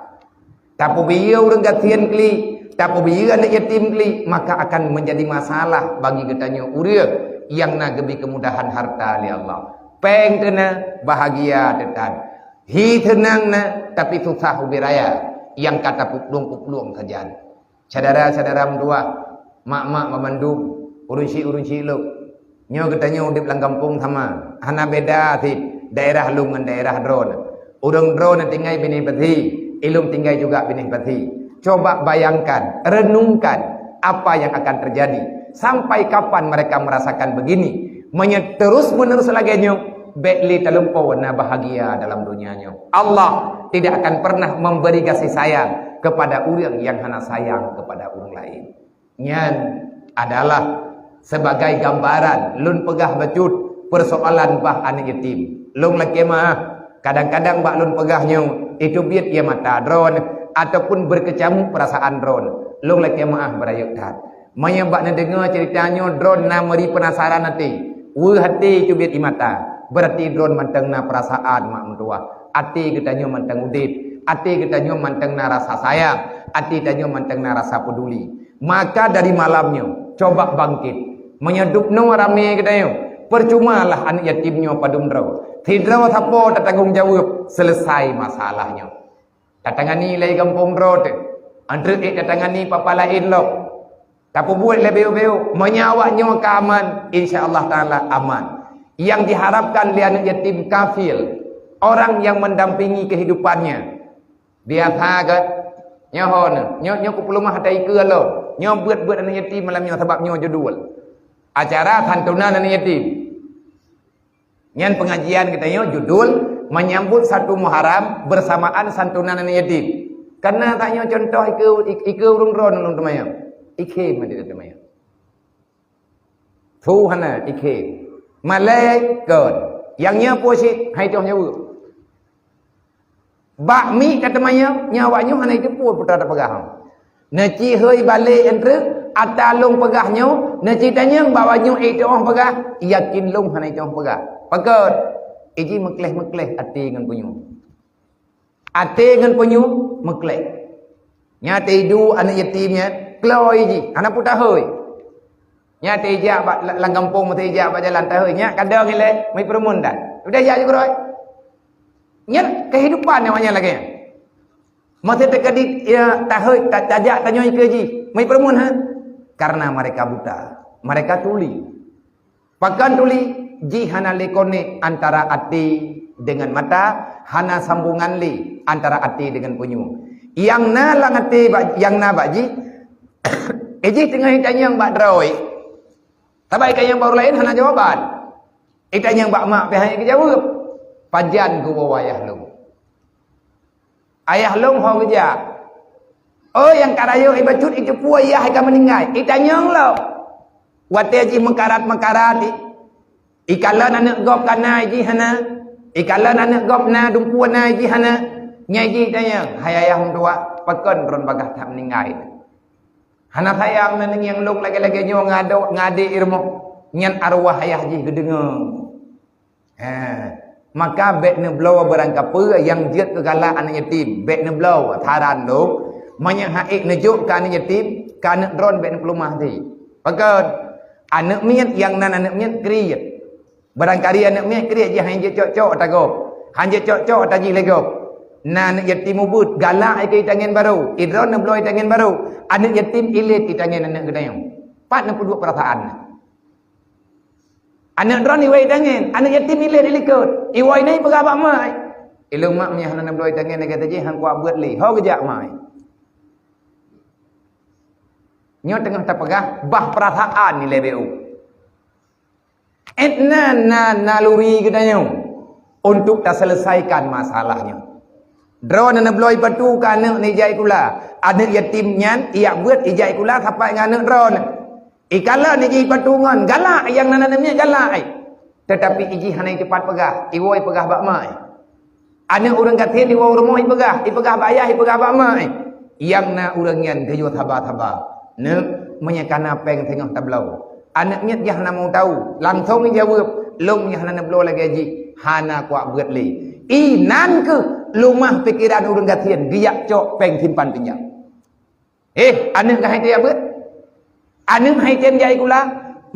tapi beliau urang gatian kli Tapi bila anak yatim keli, maka akan menjadi masalah bagi katanya uria yang nak gebi kemudahan harta li Allah. Peng kena bahagia tetan. Hi tenang na tapi susah ubiraya. Yang kata puplung-puplung kerjaan. Saudara-saudara mendua, mak-mak memandum, urunsi lu. Nyo katanya udip lang kampung sama. Hana beda ti daerah lu dengan daerah drone. Urang drone tinggal bini peti, ilum tinggal juga bini peti. Coba bayangkan, renungkan apa yang akan terjadi. Sampai kapan mereka merasakan begini? Terus menerus lagi nyo. Betli terlumpau na bahagia dalam dunianya. Allah tidak akan pernah memberi kasih sayang kepada orang yang hanya sayang kepada orang lain. Nyan adalah sebagai gambaran lun pegah becut persoalan bah anak yatim. Lung laki mah kadang-kadang bak lun pegahnya itu biar ia mata drone ataupun berkecamuk perasaan drone. Lung laki mah berayuk tat. Menyebab nak dengar ceritanya drone na meri penasaran nanti. Hati itu biar imata. Berarti drone manteng na perasaan mak mentua. Ati katanya manteng udip. Ati katanya manteng na rasa sayang. Ati katanya manteng na rasa peduli. Maka dari malamnya coba bangkit. Menyedup no rame katanya. Percumalah anak yatimnya padum draw. Tidraw siapa tak tanggung jawab. Selesai masalahnya. Datangani lagi kampung draw tu. Antara datangani papa lain lo. Tapi buat lebih-lebih. Menyawaknya keaman. InsyaAllah ta'ala aman. Yang diharapkan dia anak yatim kafil, orang yang mendampingi kehidupannya. Biasa kan? Nyo kupulumah ada ika lo. Nyo buat anak yatim malamnya sebab nyo judul. Acara santunan anak yatim. Nyan pengajian kita nyo judul menyambut 1 Muharram bersamaan santunan anak yatim. Karena tak nyo contoh ika urung ron ulung temaya. Ike mandi temaya. Tuhana ike. Malay gon yang nya posit hai tong nyawa bakmi kata maya nyawanya hanai tu pun putra pegah naci hei balik entre atalung pegahnya naci tanya bawanya itu orang pegah yakin lung hanai tu pegah pakat iji mekleh ati ngan punyu mekleh nya tidu anak yatimnya kloi ji anak putra hei nya tejak lang kampung mesti tejak ba jalan tahu nya kadang ile mai perumun dah udah ya juga roi nya kehidupan namanya lagi mesti terkadit ya tahu tajak tanya ke ji mai perumun ha karena mereka buta mereka tuli pakan tuli ji hana lekone antara ati dengan mata hana sambungan li antara ati dengan punyu yang na lang ati yang na baji eji tengah tanya yang bak droi. Tapi yang baru lain hanya jawaban. Itu yang bak mak pihak yang jawab. Pajan ku bawa ayah long. Ayah long ho kerja. Oh yang karayo ibacut itu pu ayah yang meninggal. Itu yang lo. Wate ji mengkarat. Ikalan anak gop kana ji hana. Ikalan anak gop na dumpu na ji hana. Nyai ji tanya. Hai ayah hong tua. Pakon ron bagah tak meninggal. Hana sayang nang yang long lagi-lagi nyo ngade irmo nyan arwah ayah ji gedengeng. Maka bet ne blow barangkapa yang jiat kegala anak yatim, bet ne blow tharan lo, manya haik nejuk ka anak yatim, ka anak dron bet ne pelumah ti. Pakon anak miat yang nan anak miat kriat. Barangkali anak miat kriat je hanje cocok tago. Hanje cocok taji lego. Anak yatim ubud galak ke tangan baru idron nak bloy tangan baru anak yatim ilit ke tangan anak gedayang 42 perasaan anak dron iwai tangan anak yatim ilit ilikut iwai nai pegabak mai ilung mak nya nak bloy tangan nak kata je hang kuat buat li ho kejak mai nyo tengah terpegah bah perasaan ni lebeu etna naluri gedayang untuk tak selesaikan masalahnya. Drone na bloy patu ka anak ni jai kula. Anak yatim nyan ia buat ijai kula sampai dengan anak drone. Ikala ni ji patu ngon galak yang nanamnya galak. Tetapi iji hanai cepat pegah. Iwoi pegah bak mai. Anak orang katin iwoi rumah pegah bak ayah pegah bak mai. Yang na urang nyan geyo thaba-thaba. Ne menyekana peng tengah tablau. Anaknya dia hana mau tahu. Langsung ni jawab, long nya hana blo lagi ji. Hana kuat buat li. Inan ke lumah pikiran urang gatien giyak cok peng simpan pinjam. anak hai dia apa? Anak hai jai kula,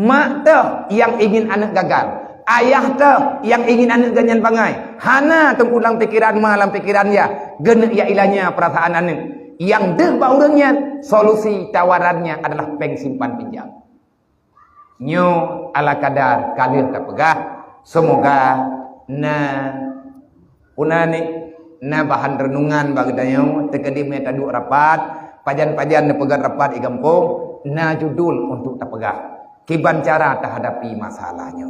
mak tu yang ingin anak gagal. Ayah tu yang ingin anak ganyan pangai. Hana tengkulang pikiran malam pikiran ya. Gena ya ilahnya perasaan anak. Yang deh baurangnya solusi tawarannya adalah peng simpan pinjam. Nyo ala kadar kalir tak pegah. Semoga na unani na bahan renungan bagdayo tekedi meta du rapat pajan-pajan ne pegat rapat i kampung na judul untuk tak pegah. Kiban cara tak hadapi masalahnya.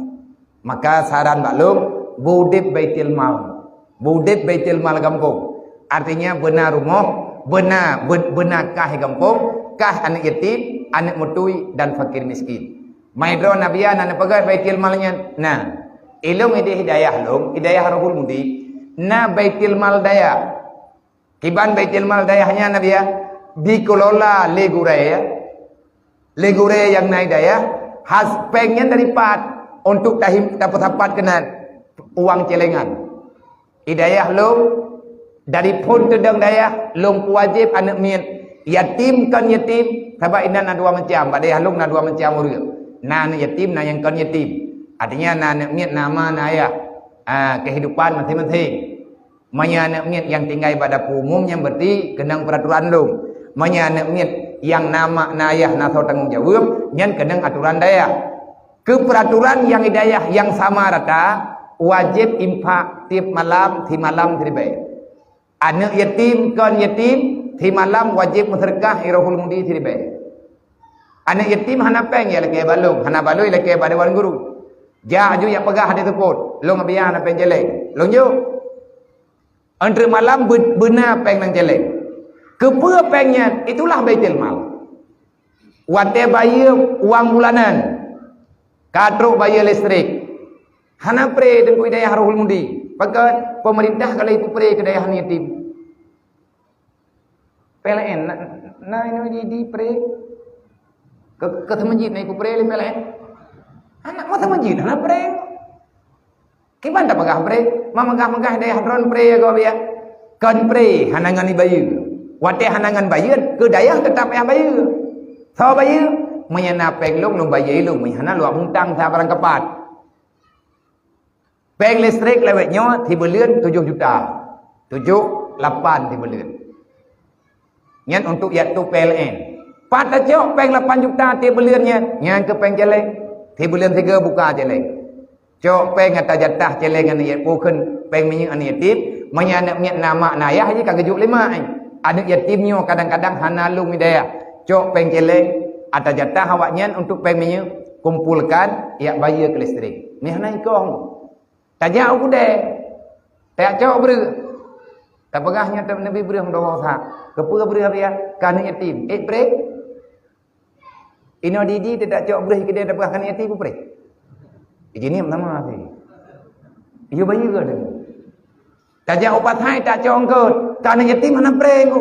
Maka saran maklum budit baitil mal. Budit baitil mal kampung. Artinya benar rumah, benar kah kampung, kah anak yatim, anak mutui dan fakir miskin. Maidro nabiyan anak pegat baitil malnya. Nah, ilung ide hidayah lung, hidayah rohul mudi. Na baitil mal daya. Kiban baitil mal dayahnya nabiya dikelola leguraya. Leguraya yang naik daya, has pengen daripat untuk dapat kenan uang celengan. Hidayah lung dari pun tedang daya lung wajib anak mien yatim kan yatim sebab ina na dua macam pada halung na dua macam urang na anak yatim na yang kan yatim artinya na anak mien nama na ayah kehidupan masing-masing manya anak mien yang tinggal pada umum yang berarti kenang peraturan lung manya anak mien yang nama na ayah na so tanggung jawab yang kenang aturan daya ke peraturan yang hidayah yang sama rata wajib infak tiap malam ti malam terbaik. Anak yatim kan yatim ti malam wajib mensedekah irahul mudi terbaik. Anak yatim hana peng ya leke balung, hana baloi leke pada wan guru. Ja aju ya pegah hadi teput, long biar hana peng jelek. Long jo. Entre malam benar peng nang jelek. Kepua pengnya itulah baitul mal. Wate bayar uang bulanan. Kadro bayar listrik. Hana pre dan hidayah rohul mudi. Pakat pemerintah kalau itu pre ke daya yatim. PLN na ini di pre ke masjid na iku pre le PLN. Anak mata masjid na pre. Kiban tak pegah pre? Mamagah-magah daya hadron pre go biya. Kan pre hanangan ni bayar. Wate hanangan bayar ke daya tetap yang bayar. So bayar menyana penglong bayar lu menyana lu hutang sa barang kepat. Peng listrik lewatnya tiba bulan 7 juta. 7-8 tiba bulan. Nyan untuk yaitu PLN. Pada cok peng 8 juta tiba bulannya. Nyan ke peng jelek. Tiba bulan 3 buka jelek. Cok peng atas jatah jelek an yat bukan peng minyak an yatim. Menyanak minyak nama nayah je kagak 5. Anak yatimnya kadang-kadang hanalung midaya. Cok peng jelek atas jatah awaknya untuk peng minyak kumpulkan ya bayar ke listrik. Ni hana ikong. Tak jauh kuda. Tak jauh ber. Tak pegahnya Nabi beri mendoa sah. Kepura beri apa ya? Kana yatim. Bre. Ino didi tidak jauh beri kedai tak pegah kana yatim bre. Ini pertama sih. Iyo bayi ke dah. Tak jauh pathai tak jauh kot. Kana yatim mana bre ko.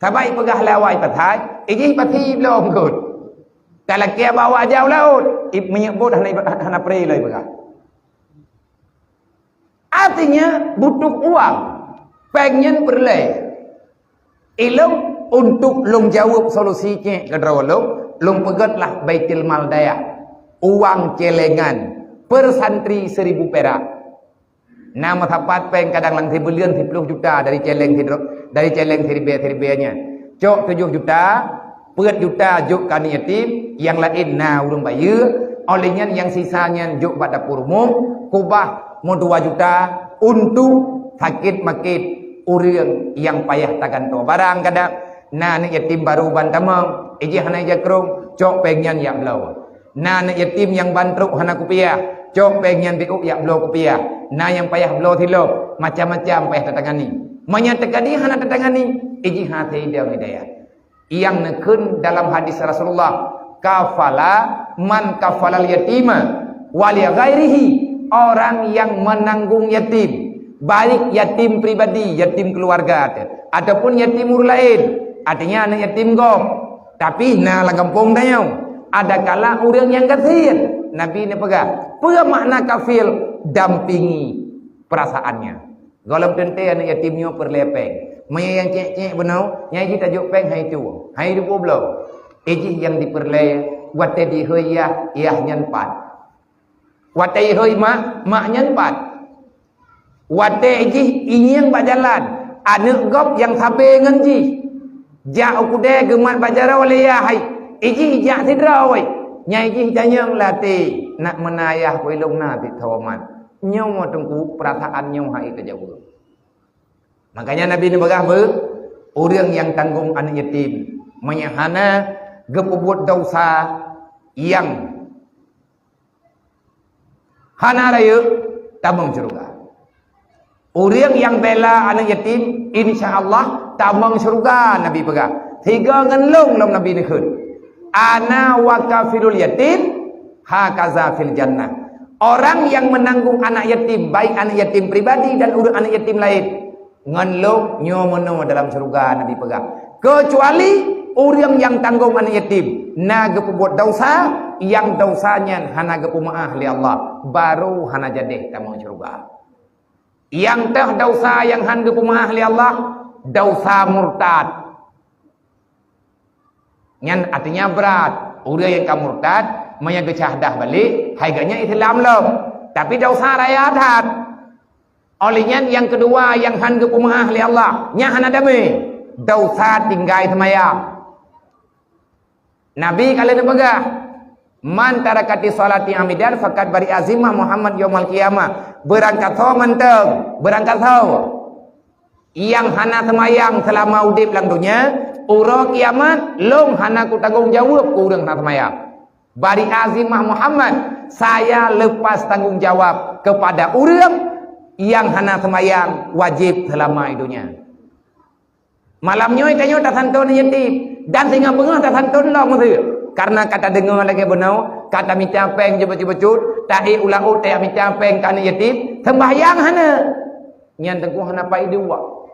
Tabai pegah lawai pathai. Ini pathi belum kot. Kalau kia bawa jauh laut. Menyebut hana bre lai pegah. Artinya butuh uang. Pengen berlay. Ilung untuk long jawab solusinya ke drawalung. Long pegatlah baitil mal daya. Uang celengan. Per santri 1000 perak. Nama tapat peng kadang lang 10 juta dari celeng nya. Cok 7 juta. Per juta juk kan yatim. Yang lain na urung bayar. Olehnya yang sisanya juk pada dapur umum. Kubah mau 2 juta untuk sakit makit urang yang payah takan tu barang kadang na anak yatim baru bantamang iji hana jakrung cok pengyan ya belau na anak yatim yang bantruk hana kupiah cok pengyan biuk ya belau kupiah na yang payah belau thilo macam-macam payah tatangani menyatakan hana tatangani iji hati dia hidayah yang nekun dalam hadis Rasulullah kafala man kafalal yatima wali ghairihi orang yang menanggung yatim, baik yatim pribadi, yatim keluarga, ataupun yatim orang lain, artinya anak yatim gom, tapi na la kampung dayau, ada kala orang yang kafir, Nabi ni pegah, apa makna kafir? Dampingi perasaannya. Kalau tente anak yatimnya perlepeng, Maya yang cek-cek benar, nyai kita tajuk peng hai tu. Hai tu belum. Ejih yang diperlay, wate di hoyah, nyan pat. Wate hoy mak nyan pat. Wate ejih inyang bajalan. Anak gop yang sabe ngenji. Ja ukude gemat bajara oleh ya hai. Ejih jak sidra oi. Nyai ejih tanyang lati nak menayah koilong na ti tawaman. Nyau mo tengku perasaan nyau hai ke jauh. Makanya Nabi ni berkata, orang yang tanggung anak yatim, menyahana gepubuat dosa yang hana raya tabung syurga. Orang yang bela anak yatim, insya-Allah tabung syurga. Nabi berkata, 3 ngelung dalam Nabi ni khun. Ana wa kafirul yatim hakaza fil jannah. Orang yang menanggung anak yatim, baik anak yatim pribadi dan urang anak yatim lain, nganlong nyomono dalam surga. Nabi pegang. Kecuali orang yang tanggung anak yatim, naga buat dosa yang dosanya hana gapu maaf li Allah, baru hana jadi tamu surga. Yang teh dosa yang hana gapu maaf li Allah, dosa murtad. Nyan artinya berat. Orang yang kamu murtad, maya gecahdah balik, harganya Islam loh. Tapi dosa raya adat. Olehnya yang kedua yang han gepumah ahli Allah, nya han adami dosa tinggai semayang. Nabi kalian begah, man tarakati salati amidan fakat bari azimah Muhammad yaumul qiyamah. Berangkat ho manteng, berangkat ho. Yang hana semayang selama udip lang dunia, uro kiamat long hana ku tanggung jawab ku urang hana semayang. Bari azimah Muhammad, saya lepas tanggung jawab kepada urang yang hana semayang wajib selama hidupnya. Malamnya ikanyo tak santun yatim dan sehingga bengah tak santun lah mesti. Karena kata dengar lagi benar, kata minta peng jebut-jebut, tahi ulang tak minta peng kana yatim, sembahyang hana. Nyan tengku hana pai dua.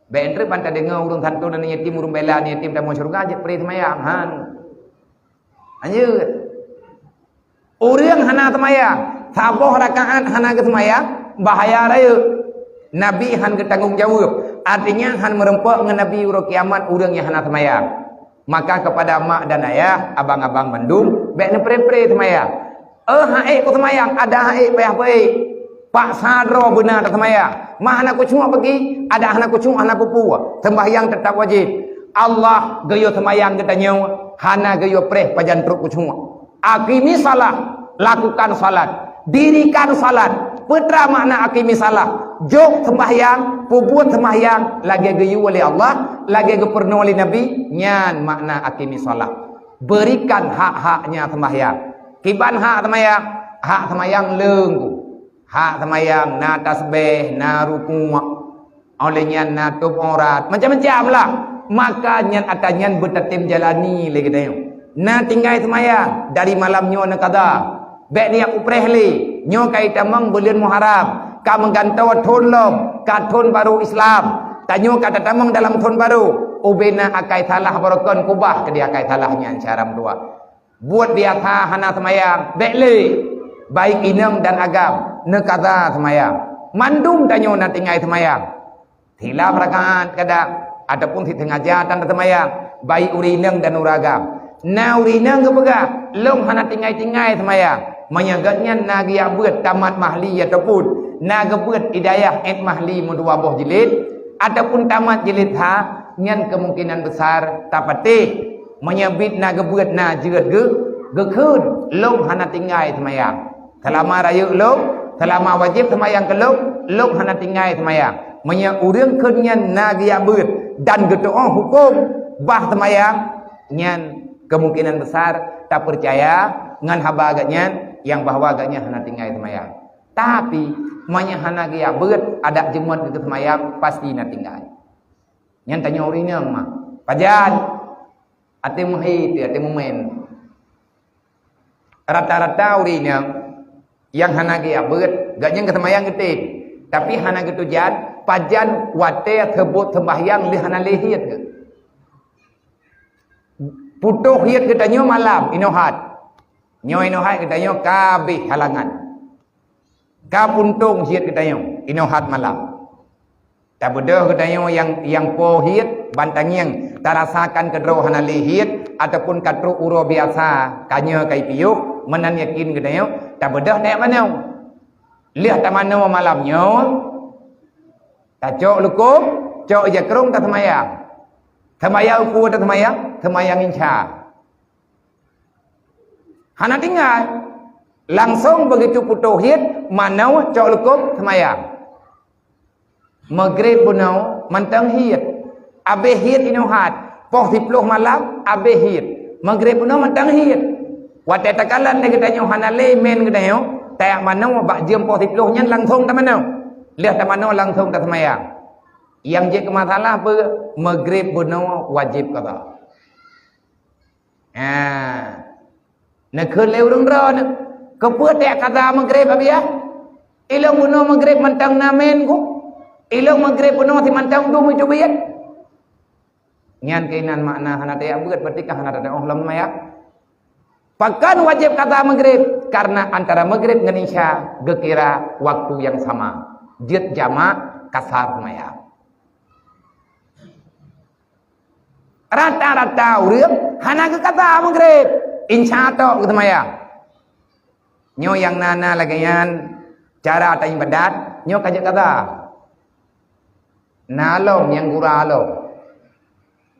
Bener pantai dengar urang santun dan yatim urang bela yatim dan mau syurga je pri semayang han. Anjir. Urang hana semayang, saboh rakaat hana ke semayang, bahaya raya. Nabi han bertanggung jawab. Artinya han merempak dengan Nabi uro kiamat urang yang hana semayang. Maka kepada mak dan ayah, abang-abang Bandung, baik ne pre-pre semayang. Haik ku semayang, ada haik payah baik. Pak sadro benar tak semayang. Mah anak ku cuma pergi, ada anak ku cuma anak pupu. Sembahyang tetap wajib. Allah gayo semayang katanya, hana gayo preh pajan truk ku cuma. Akimi salah, lakukan salat. Dirikan salat. Putra makna akimi salah. Jok sembahyang, pubuat sembahyang, lagi gayu oleh Allah, lagi geperno oleh Nabi, nyan makna akimi salat. Berikan hak-haknya sembahyang. Kiban hak sembahyang, hak sembahyang lenggu. Hak semayang na tasbih, na ruku', olehnya na tub aurat, macam-macam lah. Maka nyan atanyan bertertib jalani lagi dah. Na tinggal semayang dari malamnya na kada. Bek ni aku prehli, nyo kai tamang bulan Muharram, ka menggantau thon lom, ka thon baru Islam. Tanyo kata tamang dalam thon baru, ubena akai salah barakon kubah ke dia akai salahnya cara dua. Buat biasa hana semayang, bekli baik inam dan agam nekada semayang. Mandum tanyo na tinggal semayang. Hilaf rakaat kadang ataupun di tengah jatan semayang, baik urinang dan uragam. Na urinang ke pegah, long hana tinggal semayang. Menyagatnya nagi abut tamat mahli ataupun nagebut hidayah et mahli mudua boh jilid ataupun tamat jilid ha, nyan kemungkinan besar tapati menyebut nagebut na jeut gekun long hana tinggal semayang. Selama raya long, selama wajib semayang ke long hana tinggal semayang. Menya urang kenyan nagi abut dan gedoa hukum bah semayang, nyan kemungkinan besar tak percaya ngan haba agaknya yang bahwa agaknya hana tinggal semayang. Tapi manya hana gaya beut ada jemut itu semayang pasti na tinggal. Nyan tanya orinya mah. Pajan ate muhit ate mumen. Rata-rata orinya yang hana gaya beut gaknya ke semayang gede. Tapi hana gitu jan pajan wate sebut sembahyang li hana lehit ke. Putuh hiat katanya malam inohat. Nyo inohat katanya kabeh halangan. Ka puntung hiat katanya inohat malam. Tak bedah katanya yang pohit bantang yang tak rasakan kedro hana lihit ataupun kadro uro biasa kanya kai piuk menan yakin katanya tak bedah nek mana. Lihat tak mana malamnya. Tak cok lukum, cok jakrung tak semayang. Semayang ukur tak semayang, semayang insya. Hana tinggal langsung begitu putuh hit mana cok lukum semayang. Maghrib punau mantang hit. Abe hit inohat. Poh 10 malam abe hit. Maghrib punau mantang hit. Watai takalan dia katanya hana le men katanya. Tak mana bak jam poh 10 nyan langsung tak mana. Lihat tak mana langsung tak semayang. Yang je ke masalah apa? Maghrib punau wajib qada. Nak keleu rung ron. Kepuat tak qada maghrib abia. Ilang punau maghrib mantang namen ku. Ilang maghrib penuh si mantang du itu biat. Nyan kainan makna hana dia berat berarti hana ada Allah maya. Pakan wajib kata maghrib karena antara maghrib dengan isya gekira waktu yang sama. Jid jamak kasar maya. Rata-rata urip hana ke kata maghrib. Insya tok ke maya. Nyo yang nana lagayan cara ta ibadat nyo kajak kata. Nalong yang gura along.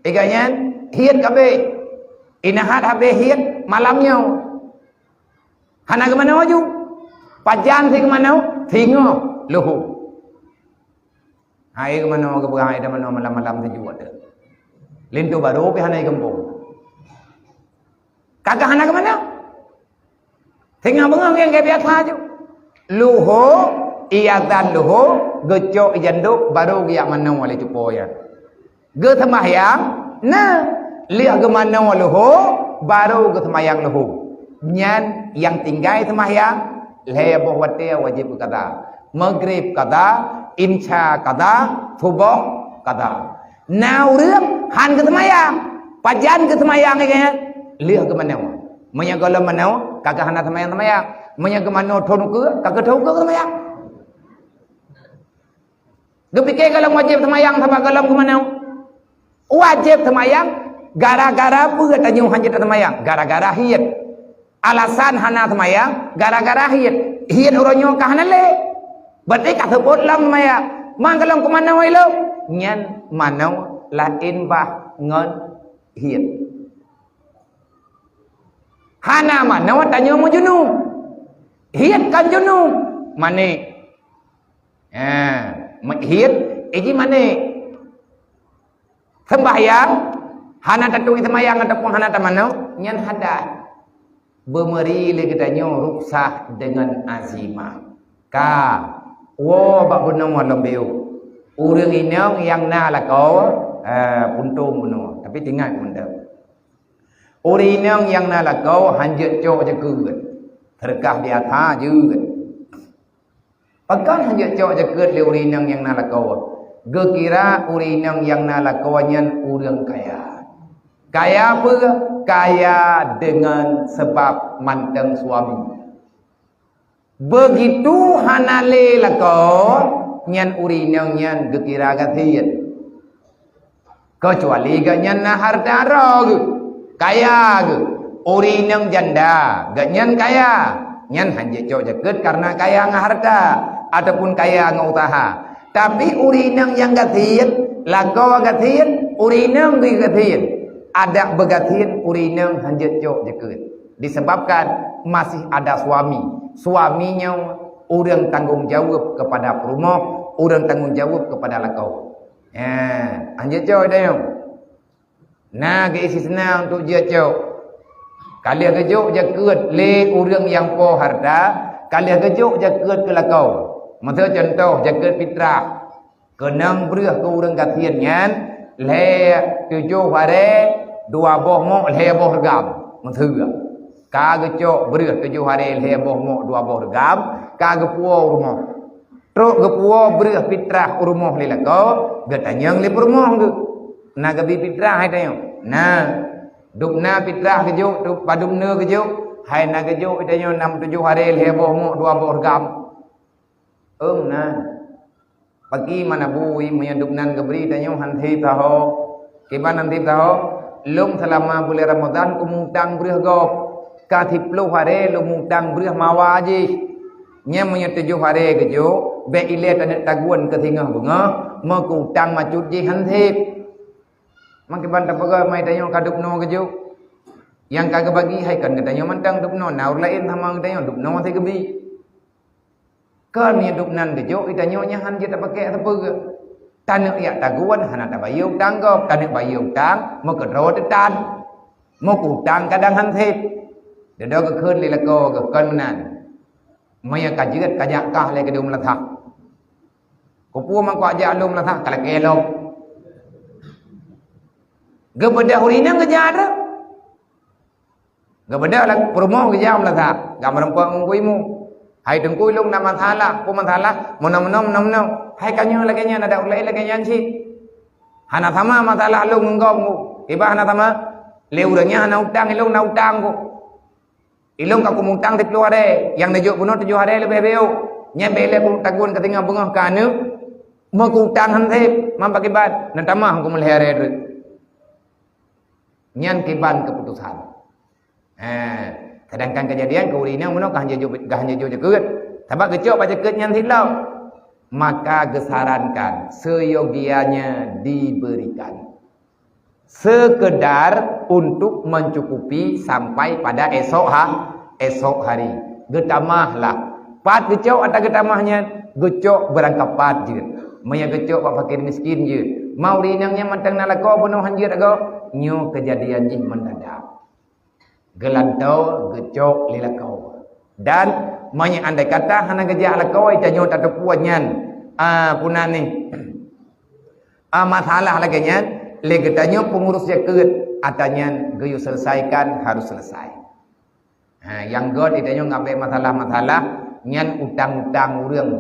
Ikanyan hiat kabe. Inahat habe hiat malamnya. Hana ke mana waju? Pajan si ke mana? Thingo luhu. Hai ke mana ke berang ada mana malam-malam tu juga. Lintu baru pi hana kampung. Kagak hana ke mana? Thingo bengang yang kayak biasa aja. Luhu iatan luhu gecok janduk baru giak mana wali cupo ya. Ge sembahyang nah lihat ke mana luhu baru ge sembahyang luhu. Nyan yang tinggal sembahyang leboh wate wajib qada. Maghrib qada, insya qada, subuh qada. Now rước han ke sembahyang, pajan ke sembahyang kayaknya. Lihat ke mana. Menya kalau mana kagak hana sembahyang. Menya ke mana thon ke kagak thon ke sembahyang. Gepikir kalau wajib semayang sama kalau ke mana? Wajib semayang gara-gara apa katanya hanya semayang? Gara-gara hiat. Alasan hana semayang gara-gara hiat. Hiat orangnya kah hana le? Berarti kah sebut lam semayang. Mang kalau ke mana wai lo? Nyan mana lain bah ngon hiat. Hana mana tanya mau junub. Hiat kan junub. Mana? Hiat ini mana sembahyang hana tatui sembahyang ataupun hana tamano nyan hada bermeri le katanya ruksah dengan azimah ka wo bak gunung lembeu urang inang yang na la kau puntung bunuh tapi tinggal bunda urang inang yang na la kau hanjut cok je keut terkah di atas juga. Pakan hanya cok jaket le urinang yang nalakau. Gekira urinang yang nalakau nyan urang kaya. Kaya apa? Kaya dengan sebab manteng suami. Begitu hanale lakau nyan urinang nyan gekira gatian. Kecuali gak nyan harta rog. Kaya ge. Urinang janda gak nyan kaya. Nyan hanya cok jaket karena kaya harta. Ataupun kaya ngutaha. Tapi urinang yang gatin, lakau gatin, urinang gi gatin. Ada begatin urinang hanjat jok jekut. Disebabkan masih ada suami. Suaminya orang tanggung jawab kepada rumah, orang tanggung jawab kepada lakau. Hanjat jok dah yang. Nah, ke isi senang untuk jat jok. Kalian ke jok jekut le orang yang po harta, kalian ke jok jekut ke lakau. Masa contoh jaket fitrah kenang berah ke urang katian nyan le 7 hari 2 boh mo le boh regam masa ka gecok berah 7 hari le boh mo 2 boh regam ka gepuo rumah truk gepuo berah fitrah rumah le lako gatanyang le rumah tu na gabi fitrah hai tayo na dukna fitrah gejuk tu padumna gejuk hai na gejuk tayo 6 7 hari le boh mo 2 boh regam na Pagi mana bui menyudup nan geberi tanyo hanthi taho. Kiban nanti taho lum selama bulan Ramadan kumutang berih gop. Katiplu hare lumutang berih mawaji. Nya menyetuju hare kejo be ile tanet taguan ke tingah bunga mengutang macut ji hanthi. Mangkiban tapaga mai tanyo kadup no kejo. Yang kagak bagi hai kan katanya mantang dupno naur lain sama katanya dupno masih gebi. Kan ni dupnan kejo itanya nyahan je tak pakai apa ke. Tanak ya taguan hana tak bayar utang kau, tanak bayar utang mau kedro tetan. Mau utang kadang hanset. Dedo ke keun le lako ke kan menan. Maya kajiat kajak kah le kedum lathak. Ko pu mang ko aja alum lathak kala kelok. Gebeda hurina ngejada. Gabada lah promo ke jam lah tak. Gambar empang kuimu. Hai tengkui long nama thala, ku manthala, monam. Hai kanyo lagi nya ada ulai lagi nya si. Hana sama masalah long ngom ku. Iba hana sama leuranya hana utang ilong na utang ku. Ilong ka kumutang di keluar de, yang nejo puno 7 hari lebih beu. Nya bele ku tagun ketinggal bengah kanu. Mau ku utang hante, mampa kibat, nantamah ku melihara de. Nyan kiban keputusan. Sedangkan kejadian keurina muno kah hanya jekut. Sebab kecok baca ket nyan hilau. Maka gesarankan seyogianya diberikan. Sekedar untuk mencukupi sampai pada esok hari. Getamahlah. Pat kecok atau getamahnya gecok berangkat pat je. Maya gecok pak fakir miskin je. Mau rinangnya mantang nalako penuh hanjir ago. Nyo kejadian jih mendadak. Gelantau gecok lilakau. Dan manya andai kata hana gejak lakau itanyo tak terpuatnyan. Punan ni. Masalah lagi nyan. Legetanyo pengurus jaket. Atanya geyu selesaikan harus selesai. Yang god itanyo ngambil masalah-masalah. Nyan utang-utang urang.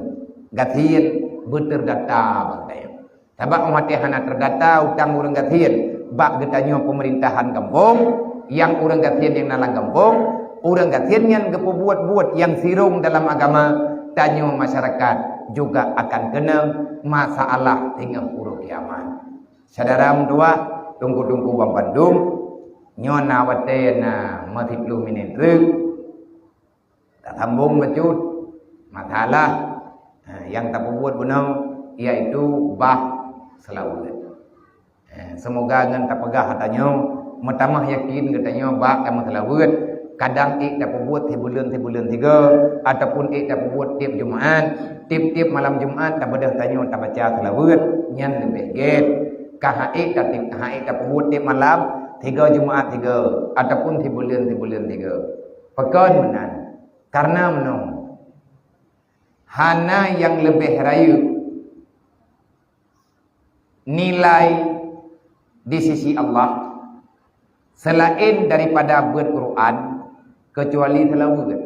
Gathien berterdata bangtayo. Sebab umat hana terdata utang urang gathien. Bak getanyo pemerintahan kampung. Yang orang gatian yang nalang kampung, orang gatian yang buat yang sirung dalam agama, tanyo masyarakat juga akan kena masalah hingga urut kiamat. Saudara mendua, tunggu-tunggu bang Bandung, nyona watena matiplu minendruk, tak sambung mecut, masalah yang tak buat benar, yaitu bah selawat. Semoga dengan tak pegah hatanyo, metamah yakin katanya bak yang selawat kadang tak buat bulan 3 ataupun tak buat tiap Jumaat tiap malam Jumaat tak bedah tanya tak baca selawat nyan lebih get kah tak buat tiap malam 3 Jumaat 3 ataupun bulan 3 pekan menan karena menung hana yang lebih rayu nilai di sisi Allah selain daripada berquran kecuali selawat.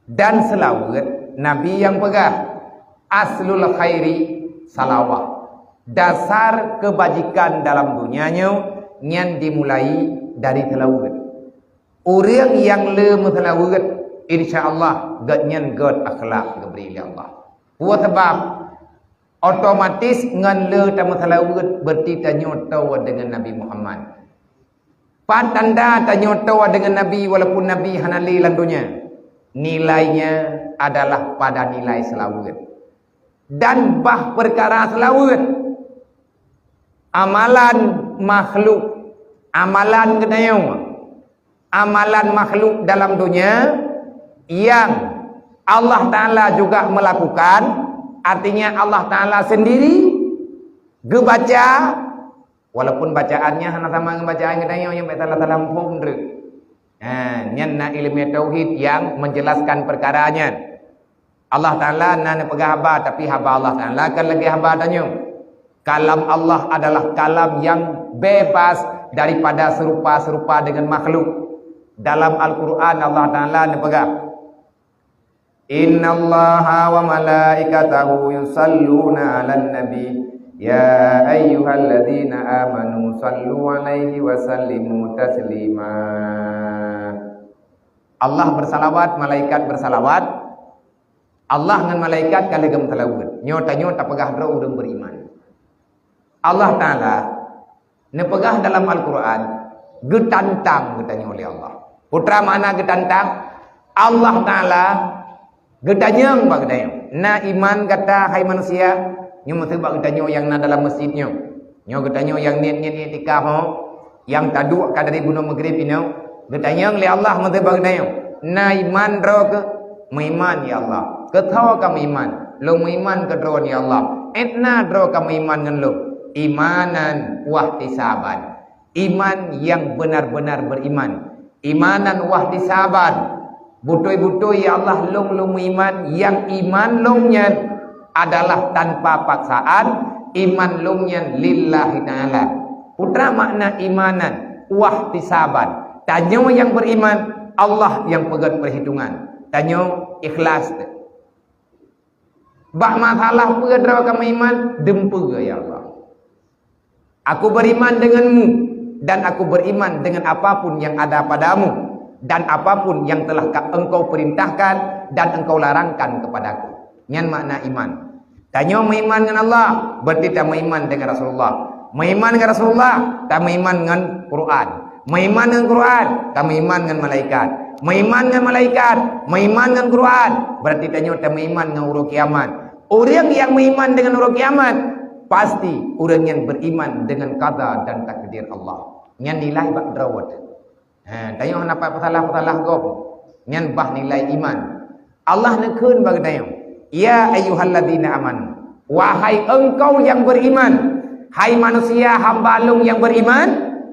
Dan selawat Nabi yang pegang aslul khairi salawat. Dasar kebajikan dalam dunianya yang dimulai dari selawat. Orang yang le selawat insya-Allah gatnyan gat akhlak diberi oleh Allah. Buat sebab otomatis ngan le ta selawat berarti tanyo tahu dengan Nabi Muhammad. Tanda tanya tahu dengan Nabi walaupun Nabi hanali landunya. Nilainya adalah pada nilai selawat. Dan bah perkara selawat. Amalan makhluk. Amalan kenayong. Amalan makhluk dalam dunia. Yang Allah Ta'ala juga melakukan. Artinya Allah Ta'ala sendiri. Gebaca. Walaupun bacaannya hanya sama dengan bacaan kita yang betul dalam hukum tu. Nyan ilmu tauhid yang menjelaskan perkaranya. Allah Taala nana pegah haba tapi haba Allah Taala kan lagi haba tanya. Kalam Allah adalah kalam yang bebas daripada serupa-serupa dengan makhluk. Dalam Al-Quran Allah Taala nana pegah. Innallaha wa malaikatahu yusalluna 'alan nabi. Ya ayyuhalladzina amanu sallu alaihi wa sallimu taslima. Allah bersalawat, malaikat bersalawat Allah dengan malaikat kalau gem talawut. Nyo tanyo tak pegah dro urang beriman. Allah Taala ne pegah dalam Al-Quran getantang getanya oleh Allah. Putra mana getantang? Allah Taala getanyang bagdayang. Na iman kata hai manusia, nyo mesti bag getanyo yang na dalam masjidnya. Nyo getanyo yang niat-niat itikaf ho, yang taduk ka dari gunung Maghrib ino, getanyang le Allah mesti bagdayang. Na iman dro ke meiman ya Allah. Ketawa kamu iman, lo iman ke dro ya Allah. Etna dro kamu iman ngan lo. Imanan wahtisaban. Iman yang benar-benar beriman. Imanan wahtisaban. Butoi-butoi ya Allah long iman. Yang iman longnya adalah tanpa paksaan. Iman longnya lillahi ta'ala. Putra makna imanan wahtisaban. Tanyo yang beriman, Allah yang pegang perhitungan. Tanyo ikhlas. Bak masalah pegadra kamu iman, dempe ya Allah. Aku beriman denganmu dan aku beriman dengan apapun yang ada padamu dan apapun yang telah engkau perintahkan dan engkau larangkan kepadaku. Nyan makna iman. Tanyo meiman dengan Allah, berarti tak meiman dengan Rasulullah. Meiman dengan Rasulullah, tak meiman dengan Quran. Meiman dengan Quran, tak meiman dengan malaikat. Meiman dengan malaikat, meiman dengan Quran, berarti tanyo tak meiman dengan urut kiamat. Orang yang meiman dengan urut kiamat pasti orang yang beriman dengan qada dan takdir Allah. Nyan nilai bak drawat. Tanyo napa pasalah gop. Nyan bah nilai iman. Allah nekeun bagi tanyo. Ya ayyuhalladzina amanu. Wahai engkau yang beriman. Hai manusia hamba long yang beriman,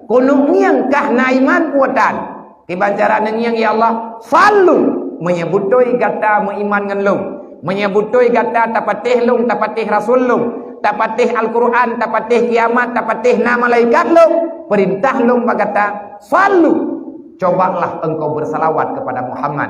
kuno ngiang kah na iman kuatan. Tibancara ngiang ya Allah, selalu menyebutoi kata meiman ngan long. Menyebutoi kata tapatih long, tapatih rasul long, tapatih Al-Quran, tapatih kiamat, tapatih nama malaikat long. Perintah long berkata, selalu cobalah engkau bersalawat kepada Muhammad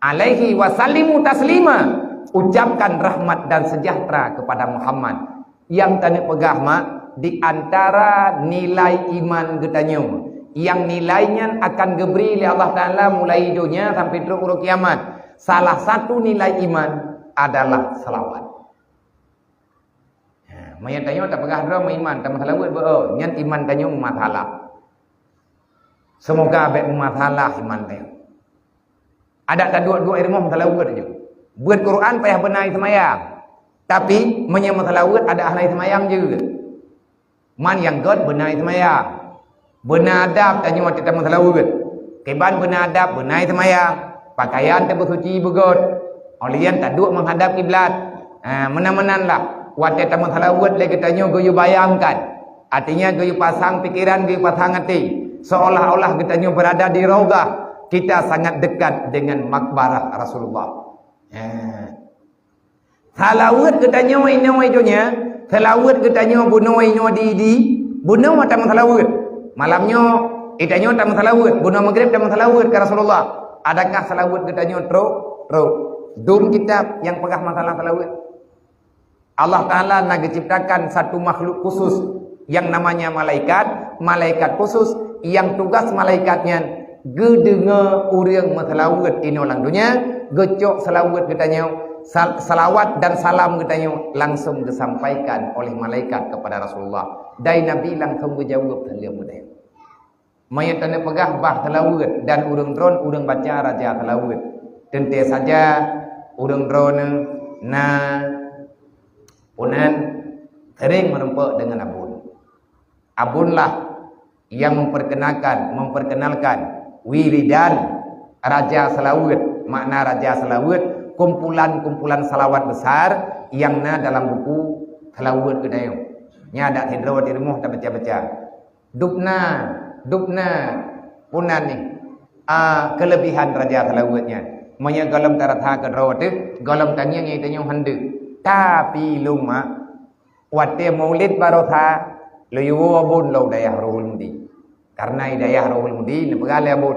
alaihi wasallimu taslima. Ucapkan rahmat dan sejahtera kepada Muhammad. Yang tadi pegah mak, di antara nilai iman getanyo yang nilainya akan geberi oleh Allah Ta'ala mulai dunia sampai terus urut kiamat. Salah satu nilai iman adalah salawat. Maya tanyo tak pegah dra iman tak salawat bo nyan iman tanyo masalah. Semoga abek masalah iman tanyo. Ada tak dua ilmu salawat je. Buat Quran payah benar semayang. Tapi menyang salawat ada ahli semayang juga. Man yang god benar semayang. Benar adab tanyo kita salawat. Keban benar adab benar semayang. Pakaian tak bersuci begot. Olian tak duk menghadap kiblat. Menan-menan lah. Waktu tamu salawat lagi tanya goyo bayangkan. Artinya goyo pasang pikiran, goyo pasang hati. Seolah-olah kita berada di raudhah. Kita sangat dekat dengan makbarah Rasulullah. Salawat kita nyawa inoidonya. Salawat kita nyawa bunuh ino di bunuh tamu salawat. Malamnya itanya tamu salawat. Bunuh maghrib tamu salawat ke Rasulullah. Adakah salawat kita nyawa teruk? Dum kitab yang pegah masalah salawat. Allah Ta'ala nak ciptakan satu makhluk khusus yang namanya malaikat. Malaikat khusus yang tugas malaikatnya gedenga urang masalawat ini orang dunia. Gecok salawat katanya, salawat dan salam katanya langsung disampaikan oleh malaikat kepada Rasulullah. Dari Nabi langsung berjawab dalam mudah. Mayat tanda pegah bah salawat dan urang drone urang baca raja salawat. Tentu saja urang drone na punan sering menempuh dengan abun. Abunlah yang memperkenalkan wiridan raja salawat. Makna raja salawat, kumpulan-kumpulan salawat besar yang na dalam buku salawat kedayo. Nya ada hidro di rumah tak baca-baca. Dupna punan ni kelebihan raja salawatnya. Maya galam taratha kedro tu, galam tanya yang itu handu. Tapi luma wate maulid barotha loyo abun lo dayah rohul mudi. Karena dayah rohul mudi ni pegale abun.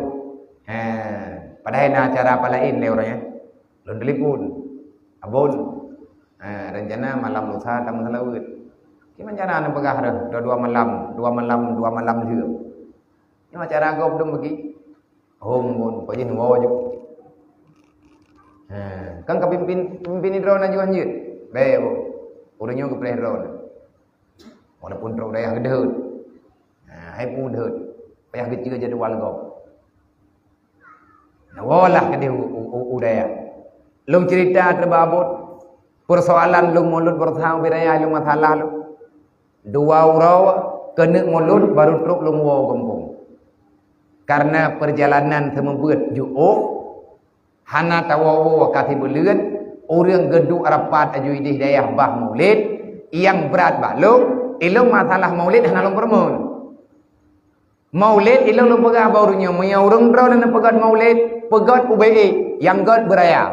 Padahal na acara apa lain le orangnya. Lon telepon. Abon. Rencana malam lusa tamu salawat. Gimana cara nak pegah dah dua malam juga. Ini acara gop dum bagi. Hom bon pajin wo je. Kan pimpin drone aja anjir. Baik, orangnya ke play drone. Walaupun drone daya gede. Hai pun deh. Payah kecil jadi walgop. Nah, walah ke dia udaya. Lung cerita terbabut. Persoalan lung mulut bertahun biraya lung masalah lu. Dua urau kena mulut baru truk lung wow kampung. Karena perjalanan semebut ju'uk hana tawawo kati belut orang geduk rapat aju idih dayah bah maulid yang berat balung ilung masalah maulid hana lung permun maulid ilung lung pegah barunya punya orang berau dan pegat maulid pegat UBE yang god beraya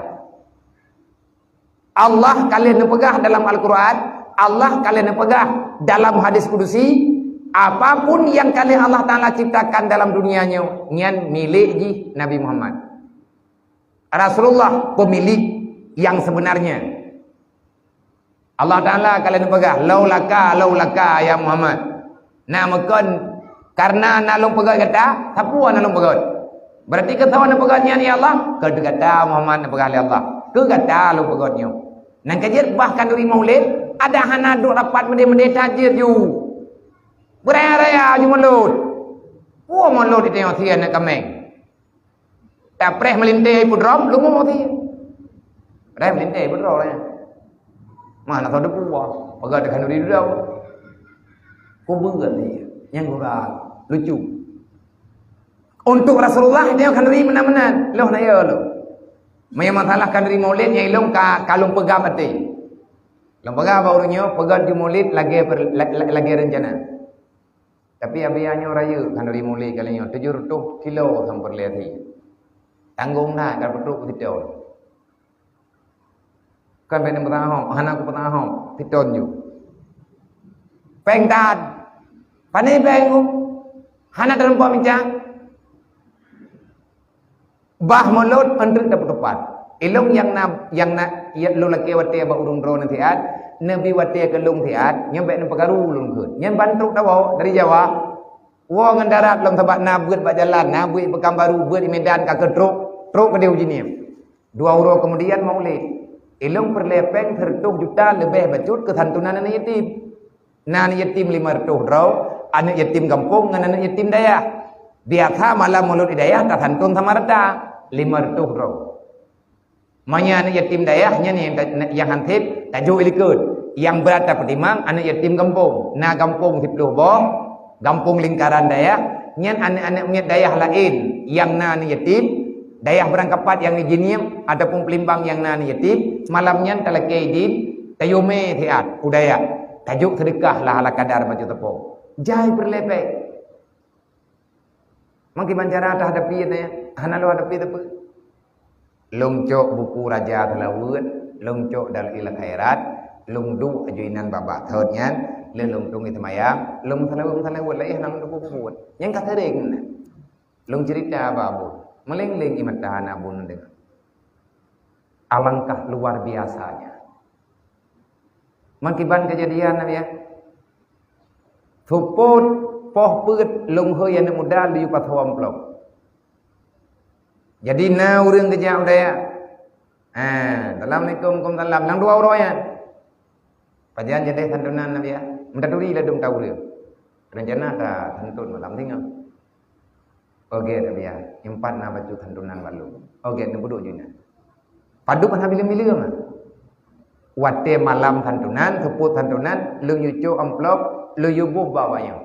Allah kalian pegah dalam Al-Quran Allah kalian pegah dalam hadis kudusi apapun yang kalian Allah Ta'ala ciptakan dalam dunianya nyan milik ji Nabi Muhammad Rasulullah pemilik yang sebenarnya Allah Ta'ala kalian pegah laulaka ya Muhammad namakan karena nalung pegat kata siapa nalung pegat berarti ketahuan pegatnya ni Allah kata Muhammad pegat Allah kata lu pegatnya nang kajir bahkan dari maulid ada hana duk rapat mende-mende tajir ju beraya-raya je mulut. Oh mulut di tengok tian nak kameng. Tak preh melintih pun drop, lu mau tian. Preh melintih pun drop lah. Mana tahu depu wah. Pagar dekat duri dah. Kau berat dia. Yang kurang lucu. Untuk Rasulullah dia kan duri mana-mana. Loh nak ya lo. Maya masalah kan duri maulid yang ilung kalung pegang mati. Long pegang barunya pegang di maulid lagi rencana. Tapi abiannya raya kan dari mulai kalinya 700 kilo sampai lagi. Tanggung dah kalau betul tidak. Kan benar pertama, anak aku pertama tidak ju. Pengtan, pandai pengu, anak dalam pemincang. Bah mulut untuk dapat tepat. Ilung yang lu laki wati abah urung drone nanti ad. Nabi wati kelung tiat nyampe nang pagaru lung keun nyen bantuk tawo dari Jawa wo ngan darat long tempat nabut bak jalan nabut bekam baru buat di Medan ka truk ke dia ujinya 2 euro kemudian maulid ilung perlepeng 100 juta lebih bacut ke santunan anak yatim nan yatim 500 draw anak yatim kampung ngan anak yatim daya biasa malam maulid daya ta santun sama rata 500 draw Manya anak yatim dayahnya ni yang hantip tajuk ilikut. Yang berat dapat imam anak yatim kampung. Na kampung 10 boh, kampung lingkaran dayah. Nyan anak-anak dayah lain yang na anak yatim, dayah berangkapat yang nijiniam ataupun pelimbang yang na anak yatim, malamnya talakai din tayume tiat udaya. Tajuk sedekah lah ala kadar baju tepung. Jai berlepek. Mungkin cara dah hadapi ya, hana lo hadapi tepu. Lungcok buku raja telawut, lungcok dal ilah khairat, lungdu ajuinan babak thotnyan, lungtung itu mayang, lung telawut lagi nang buku buat. Yang kata ring, lung cerita babu, meleng-leng imat tahan abun dengan. Alangkah luar biasanya. Makiban kejadian ya. Suput poh put lung hoy yang muda liu pathom plok. Jadi na urang kejam daya. Assalamualaikum salam. Nang 2 orang ya. Pajan jadi santunan nabi ya. Mendaduri lah dum tahu dia. Rencana ta santun malam tinggal. Oke nabi ya. 4 na baju santunan balu. Oke nu buduk juna. Padu pan habil-milih mah. Wate malam santunan, seput santunan, lu yucu amplop, lu yubu bawanya.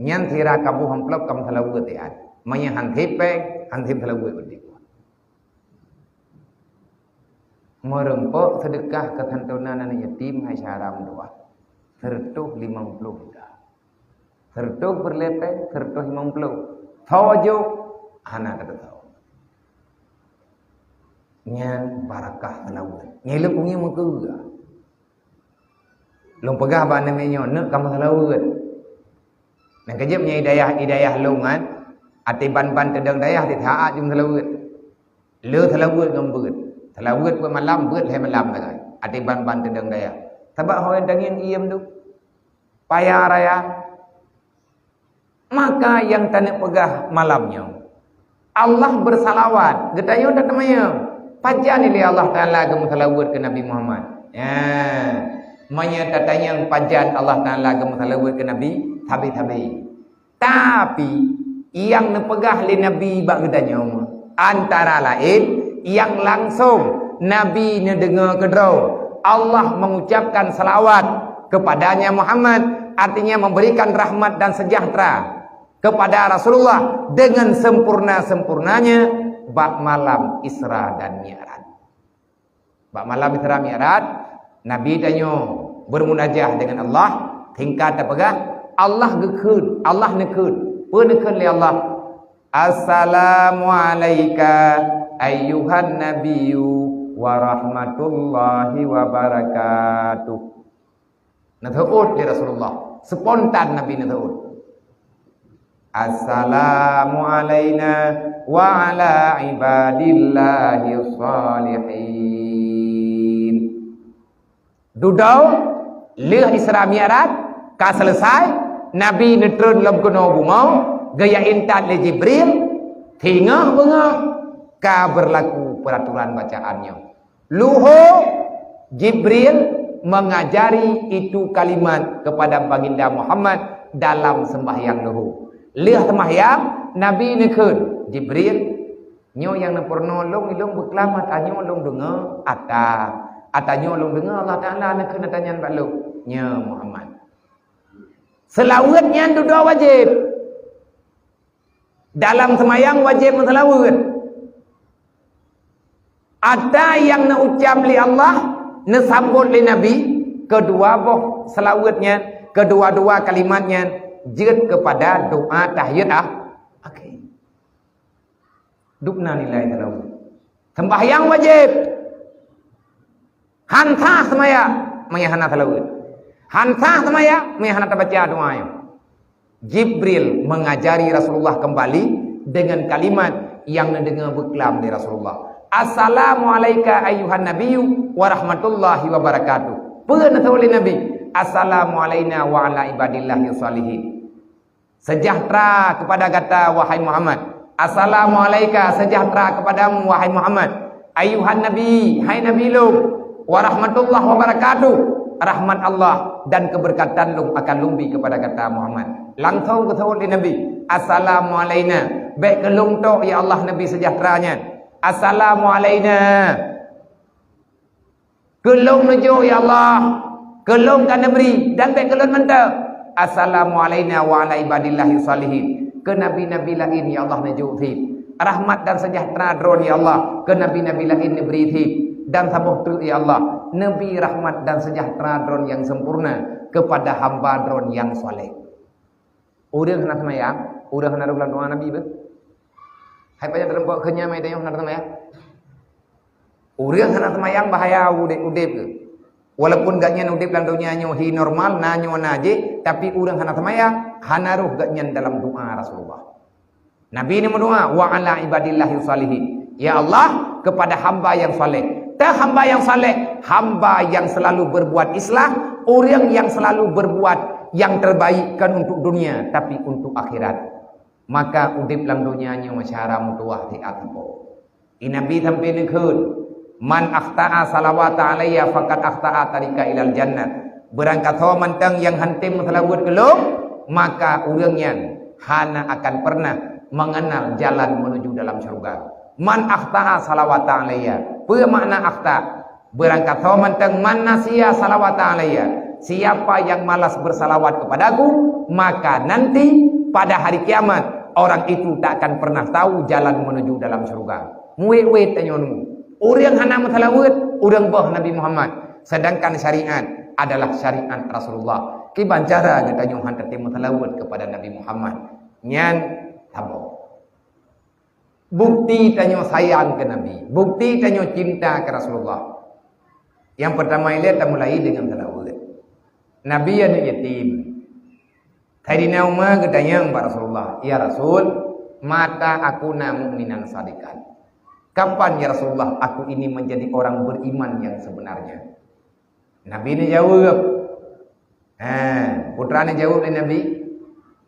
Nyan sira kabu amplop kam salawu tiat. Maya hantip salawu budi. Merempok sedekah ke santunan anak yatim hai syaram doa. Sertuh 50 dah. Sertuh berlepek, sertuh 50. Tawajo anak kata tahu. Nyan barakah salawu. Nyeluk punya muka. Long pegah ba namanya nak kamu salawu. Nang kejep nya hidayah lungan. Ati ban-ban tedang dayah di taat jum salawut. Le salawut ngambut. Salawut buat malam buat hai malam dah. Ati ban-ban tedang dayah. Sebab orang dangin iem tu. Payah raya. Maka yang tanak pegah malamnya. Allah bersalawat. Getayo dak namanya. Pajan oleh Allah Ta'ala ke mutalawud ke Nabi Muhammad. Manya tatanya pajan Allah Ta'ala ke mutalawud ke Nabi tabi-tabi. Tapi yang nepegah li Nabi bak gedanya antara lain yang langsung Nabi nedengar kedau Allah mengucapkan salawat kepadanya Muhammad, artinya memberikan rahmat dan sejahtera kepada Rasulullah dengan sempurna-sempurnanya bak malam Isra dan Mi'raj. Bak malam Isra Mi'raj Nabi tanya bermunajah dengan Allah tingkat apakah Allah gekun, Allah nekun, penekun li Allah. Assalamu alayka ayyuhan nabiyyu wa rahmatullahi wa barakatuh. Nathaud li Rasulullah, spontan Nabi nathaud. Assalamu alayna wa ala ibadillahi salihin. Dudau leh Isra Mi'raj ka selesai Nabi netrun lam kuno bungau gaya intan le Jibril tingah bengah ka berlaku peraturan bacaannya. Luho Jibril mengajari itu kalimat kepada baginda Muhammad dalam sembahyang luhu. Leh sembahyang Nabi nekun Jibril nyo yang nepurno long ilong berkelamat anyo long dengar atanyo long dengar Allah Taala nekun atanyan baluk nya Muhammad. Selawatnya dua wajib. Dalam sembahyang wajib menselawat. Ada yang nak ucap li Allah, nak sambut li Nabi, kedua boh selawatnya, kedua-dua kalimatnya jid kepada doa tahiyat akhir. Dukna nilai selawat. Sembahyang wajib. Hantah sembahyang, mengihana selawat. Hantah semaya mehana baca doa. Jibril mengajari Rasulullah kembali dengan kalimat yang mendengar berkelam dari Rasulullah. Assalamu alayka ayyuhan nabiyyu wa rahmatullahi wa barakatuh. Pernah oleh Nabi. Assalamu alayna wa ala ibadillahi salihin. Sejahtera kepada kata wahai Muhammad. Assalamu alayka, sejahtera kepadamu wahai Muhammad. Ayyuhan nabi, hai nabi lu. Wa rahmatullahi wa barakatuh. Rahmat Allah dan keberkatan lu akan lumbi kepada kata Muhammad. Langsung ketawud di Nabi. Assalamu alayna. Baik kelung tok ya Allah Nabi sejahteranya. Assalamu alayna. Kelung nuju ya Allah. Kelung kan Nabi dan baik kelung mentah. Assalamu alayna wa ala ibadillahi salihin. Ke nabi-nabi lain ya Allah nuju thib. Rahmat dan sejahtera dron ya Allah. Ke nabi-nabi lain diberi thib. Dan sabuh tu ya Allah. Nabi rahmat dan sejahtera dron yang sempurna kepada hamba dron yang soleh. Urang hendak sembahyang, urang hendak ulang doa Nabi be. Hai payah dalam buat kenyam ai tayong hendak sembahyang. Urang hendak sembahyang bahaya udip ke. Walaupun gak nyen udip dalam dunia nyo hi normal na nyo naje, tapi urang hendak sembahyang hanaruh gak nyen dalam doa Rasulullah. Nabi ini berdoa wa ala ibadillahi salihin. Ya Allah kepada hamba yang soleh. Hamba yang saleh, hamba yang selalu berbuat islah, orang yang selalu berbuat yang terbaikkan untuk dunia tapi untuk akhirat. Maka udip lang dunianya masyara mutuah di atpo. Nabi sampai nekun, man akhta'a salawata alayya faqad akhta'a tarika ilal jannah. Berangkat ho mantang yang hantim selawat kelong, maka orangnya hana akan pernah mengenal jalan menuju dalam surga. Man akhta'a salawata alayya. Apa makna akhta? Berangkat ho mantang man nasiya salawata alayya. Siapa yang malas bersalawat kepadaku, maka nanti pada hari kiamat orang itu tak akan pernah tahu jalan menuju dalam surga. Muwe tanyonu. Orang hana salawat, orang bah Nabi Muhammad. Sedangkan syariat adalah syariat Rasulullah. Kiban cara kita nyuhan tertemu salawat kepada Nabi Muhammad. Nyan tabo. Bukti tanyo sayang ke Nabi, bukti tanyo cinta ke Rasulullah. Yang pertama ini kita mulai dengan salawat. Nabi ada yatim. Sayyidina Umar katanya kepada Rasulullah, ya Rasul, mata aku na mukminan sadikan. Kapan ya Rasulullah aku ini menjadi orang beriman yang sebenarnya? Nabi ini jawab. Putranya jawab Nabi.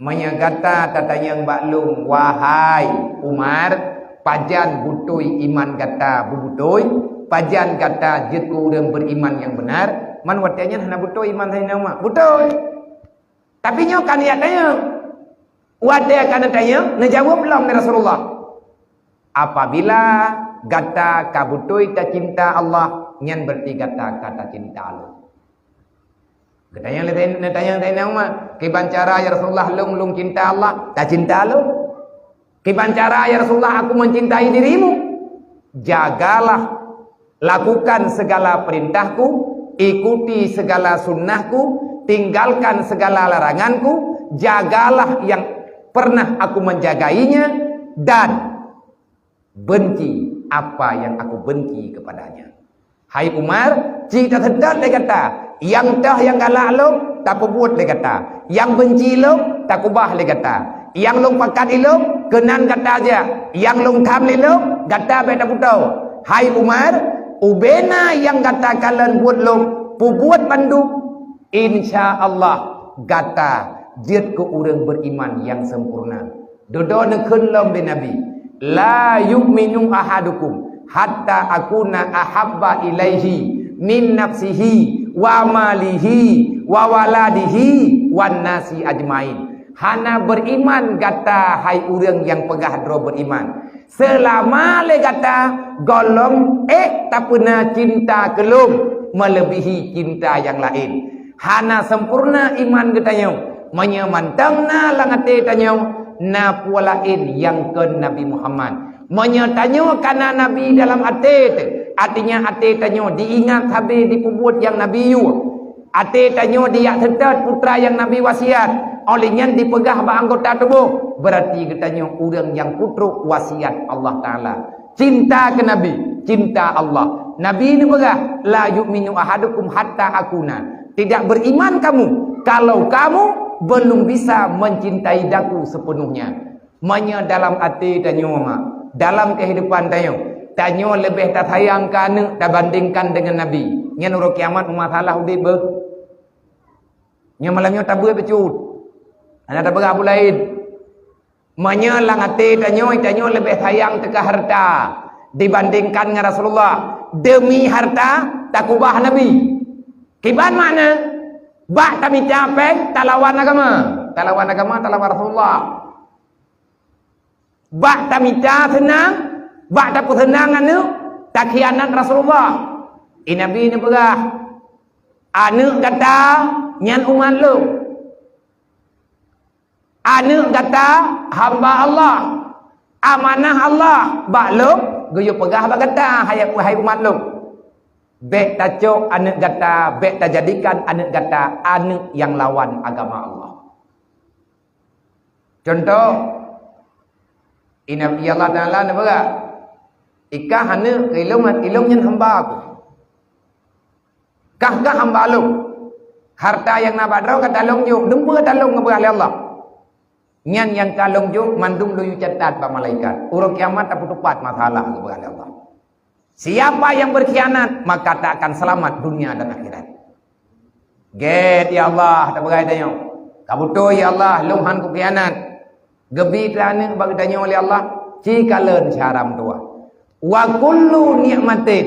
Menyagata tatanya baklum, wahai Umar, pajan butui iman kata bubutui, pajan kata jit ku urang beriman yang benar, man watianya hana butui iman saya nama. Butui. Tapi nyo kan ya tanya. Wadah kan tanya, najawab belum ni Rasulullah. Apabila kata kabutui ta cinta Allah, nyan berarti kata cinta Allah. Katanya tanya nama, kibancara ya Rasulullah lung cinta Allah, tak cinta Allah. Kibancara ya Rasulullah aku mencintai dirimu. Jagalah, lakukan segala perintahku, ikuti segala sunnahku, tinggalkan segala laranganku, jagalah yang pernah aku menjagainya, dan benci apa yang aku benci kepadanya. Hai Umar, jika sedar dia kata, yang galak lo, tak perbuat dia kata, yang benci lo, tak ubah dia kata, yang long pakat lo, kenan kata aja, yang long tham lo, kata beta putau. Hai Umar, ubena yang kata kalian buat lo, perbuat banduk, insya Allah kata jid ke orang beriman yang sempurna. Dodo nekun lom bin Nabi, la yu'minu ahadukum hatta akuna ahabba ilaihi min nafsihi wa malihi wa waladihi wan nasi ajmain. Hana beriman kata hai orang yang pegah dro beriman. Selama le kata golong tak pernah cinta kelum melebihi cinta yang lain. Hana sempurna iman katanya. Menyemantangna langate tanya na pualain yang ke Nabi Muhammad. Menyatanya karena Nabi dalam ate, artinya ate tanya diingat habis diperbuat yang Nabi yu. Ate tanya dia sedar putra yang Nabi wasiat, olehnya dipegah ba anggota tubuh. Berarti katanya orang yang putruk wasiat Allah Taala. Cinta ke Nabi, cinta Allah. Nabi ini pegah la yu'minu ahadukum hatta akuna. Tidak beriman kamu kalau kamu belum bisa mencintai daku sepenuhnya. Manya dalam hati tanya mak, dalam kehidupan tanya lebih tak sayang kan tak bandingkan dengan Nabi. Nya nurut kiamat masalah udah be. Nya malamnya tabu becut. Ana tak berapa lain. Manya lang hati tanya lebih sayang teka harta dibandingkan dengan Rasulullah. Demi harta tak ubah Nabi. Kiban mana? Bak kami capek, tak lawan agama, tak lawan Rasulullah. Bak kami senang, bak tak senang anu, tak khianat Rasulullah. Ini Nabi ini pegah. Anu kata nyan umat lu. Anu kata hamba Allah, amanah Allah. Bak lu, guyu pegah bak kata hai umat lu. Bek tajuk anak kata, bek tak jadikan anak kata anak yang lawan agama Allah. Contoh, Nabi Allah Ta'ala ni berkata, ikah anak ilung yang hamba aku. Kah hamba lu. Harta yang nak badrau kata long juk, dempa talung ngeberah Allah. Nyan yang kalong juk mandum lu catat pa malaikat. Urang kiamat tak putupat masalah ngeberah Allah. Siapa yang berkhianat maka tak akan selamat dunia dan akhirat. Get ya Allah tak beraya tanya. Kabuto ya Allah lumhan ku khianat. Gebi kerana bagi tanya oleh Allah cikalen syaram tua. Wa kullu ni'matin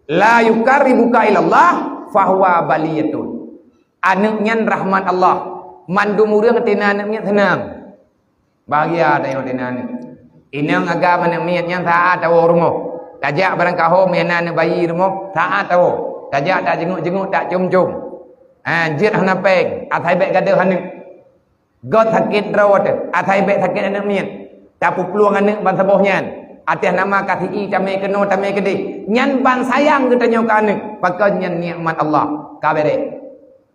la yuqarribuka ila Allah fahuwa baliyatun. Anaknya rahmat Allah. Mandum urang tina anaknya senang. Bahagia tanya tina anak. Inang agama niatnya taat tahu rumah. Tajak barang kahom yang nak bayi rumah taat tahu. Tajak tak jenguk tak cium-cium. Jit hana peng, atai bek gaduh hana. God sakit rawat, atai bek sakit anak mian. Tak peluang anak ban sabohnya. Atas nama KTI tamai keno tamai kedi. Nyan ban sayang katanya ke anak. Pakai nyan nikmat Allah. Kabere.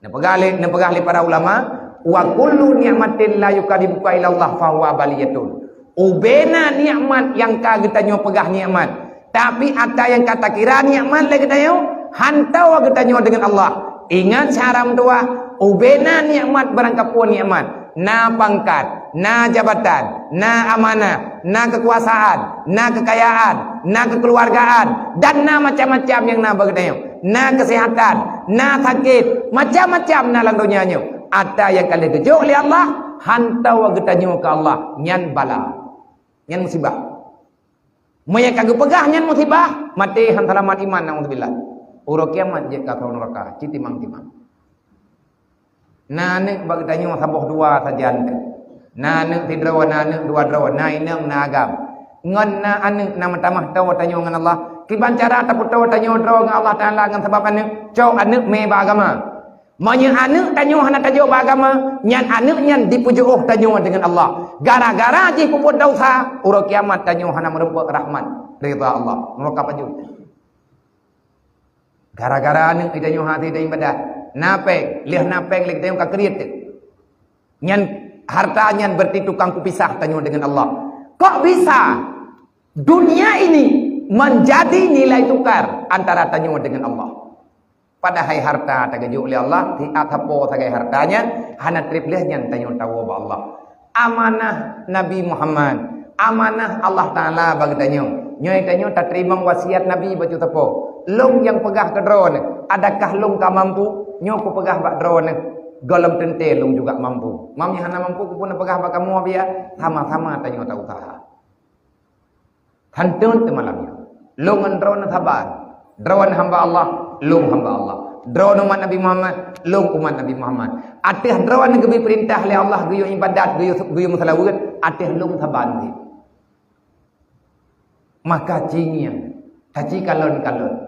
Nepegah para ulama, wa kullu ni'matin la yuqadibuka ila Allah fa huwa baliyatun. Ubena nikmat yang katanya pegah nikmat. Tapi ada yang kata kira nikmat lagi katanya hantau katanya dengan Allah. Ingat syaram tua, ubena nikmat barangkapun nikmat. Na pangkat, na jabatan, na amanah, na kekuasaan, na kekayaan, na kekeluargaan, dan na macam-macam yang na berkatanya. Na kesehatan, na sakit, macam-macam na lang dunianya. Ada yang kali kejuk oleh Allah, hantau katanya ke Allah, nyan bala, nyan musibah. Maya kagak pegahnya musibah, mati hantalaman iman naudzubillah. Uro kiamat je ka kaun neraka, citimang-timang. Nane bagi tanyo saboh dua sajan. Nane tidrawa nane dua drawa, naineng nagam. Ngan na ane nama tamah tawa tanyo ngan Allah. Kiban cara taput tawa tanyo drawa ngan Allah Taala ngan sebab ane cau ane me bagama. Manya ane tanyo hana tajo bagama, nyan ane nyan dipujuh tanyo dengan Allah. Gara-gara ji puput dosa, uro kiamat tanyo hana merempuk rahmat ridha Allah. Neraka paju. Gara-gara ane tanyo hati dan ibadat. Napeng, lihat napeng lek tanyo ka kriet. Nyan harta nyan berarti tukang kupisah tanyo dengan Allah. Kok bisa dunia ini menjadi nilai tukar antara tanyo dengan Allah? Padahal harta tagaju oleh Allah, di atapo tagai hartanya, hana triplehnya tanyo tahu ba Allah. Amanah Nabi Muhammad, amanah Allah Taala bagi tanyo. Nyoy tanyo tak terima wasiat Nabi baju tapo. Long yang pegah ke drone, adakah long ka mampu? Nyo ko pegah bak drone. Golem tente long juga mampu. Mamnya hana mampu ku pun pegah bak kamu biya, sama-sama tanyo tahu usaha. Hantun temalamnya. Long drone sabar. Drone hamba Allah, long hamba Allah. Drone umat Nabi Muhammad, long umat Nabi Muhammad. Atih drone gebi perintah oleh Allah guyu ibadat, guyu musalawat, atih long saban ni. Maka cingian, taci kalon-kalon.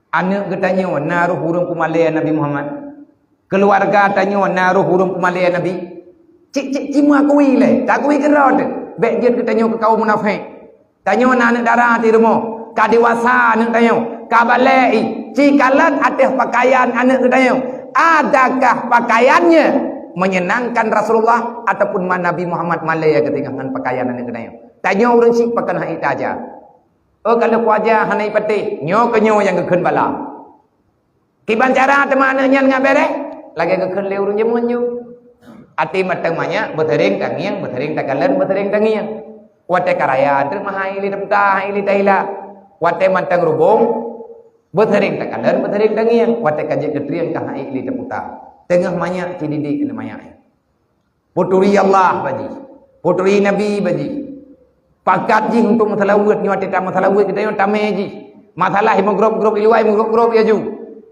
Anak getanyo naruh hurung kumalaya Nabi Muhammad. Keluarga tanyo naruh hurung kumalaya Nabi. Cik cima kui le, tak kui kerod. Bek jet getanyo ke kaum munafik. Tanyo anak darah ti rumah. Ka dewasa anak tanyo, ka balai. Cikalan atih pakaian anak getanyo. Adakah pakaiannya menyenangkan Rasulullah ataupun Nabi Muhammad malaya ketika dengan pakaian anak getanyo? Tanyo urang sik pakan hai taja. Kalau kuaja hanai peti, nyo ke nyo yang kekun bala. Kiban cara teman nyan ngabere, lagi kekun le urang jemun nyo. Ati matang manya betering tangiang, betering tagalan, betering tangiang. Wate karaya ter mahai li temta, li taila. Wate matang rubung, betering tagalan, betering tangiang. Wate kajek ketriang kahai li teputa. Tengah manya cididi ini manya. Puturi Allah baji, puturi Nabi baji. Pakat ji untuk masalah wet ni waktu masalah wet kita yang tamai ji. Masalah yang grup-grup iluai grup-grup ya ju.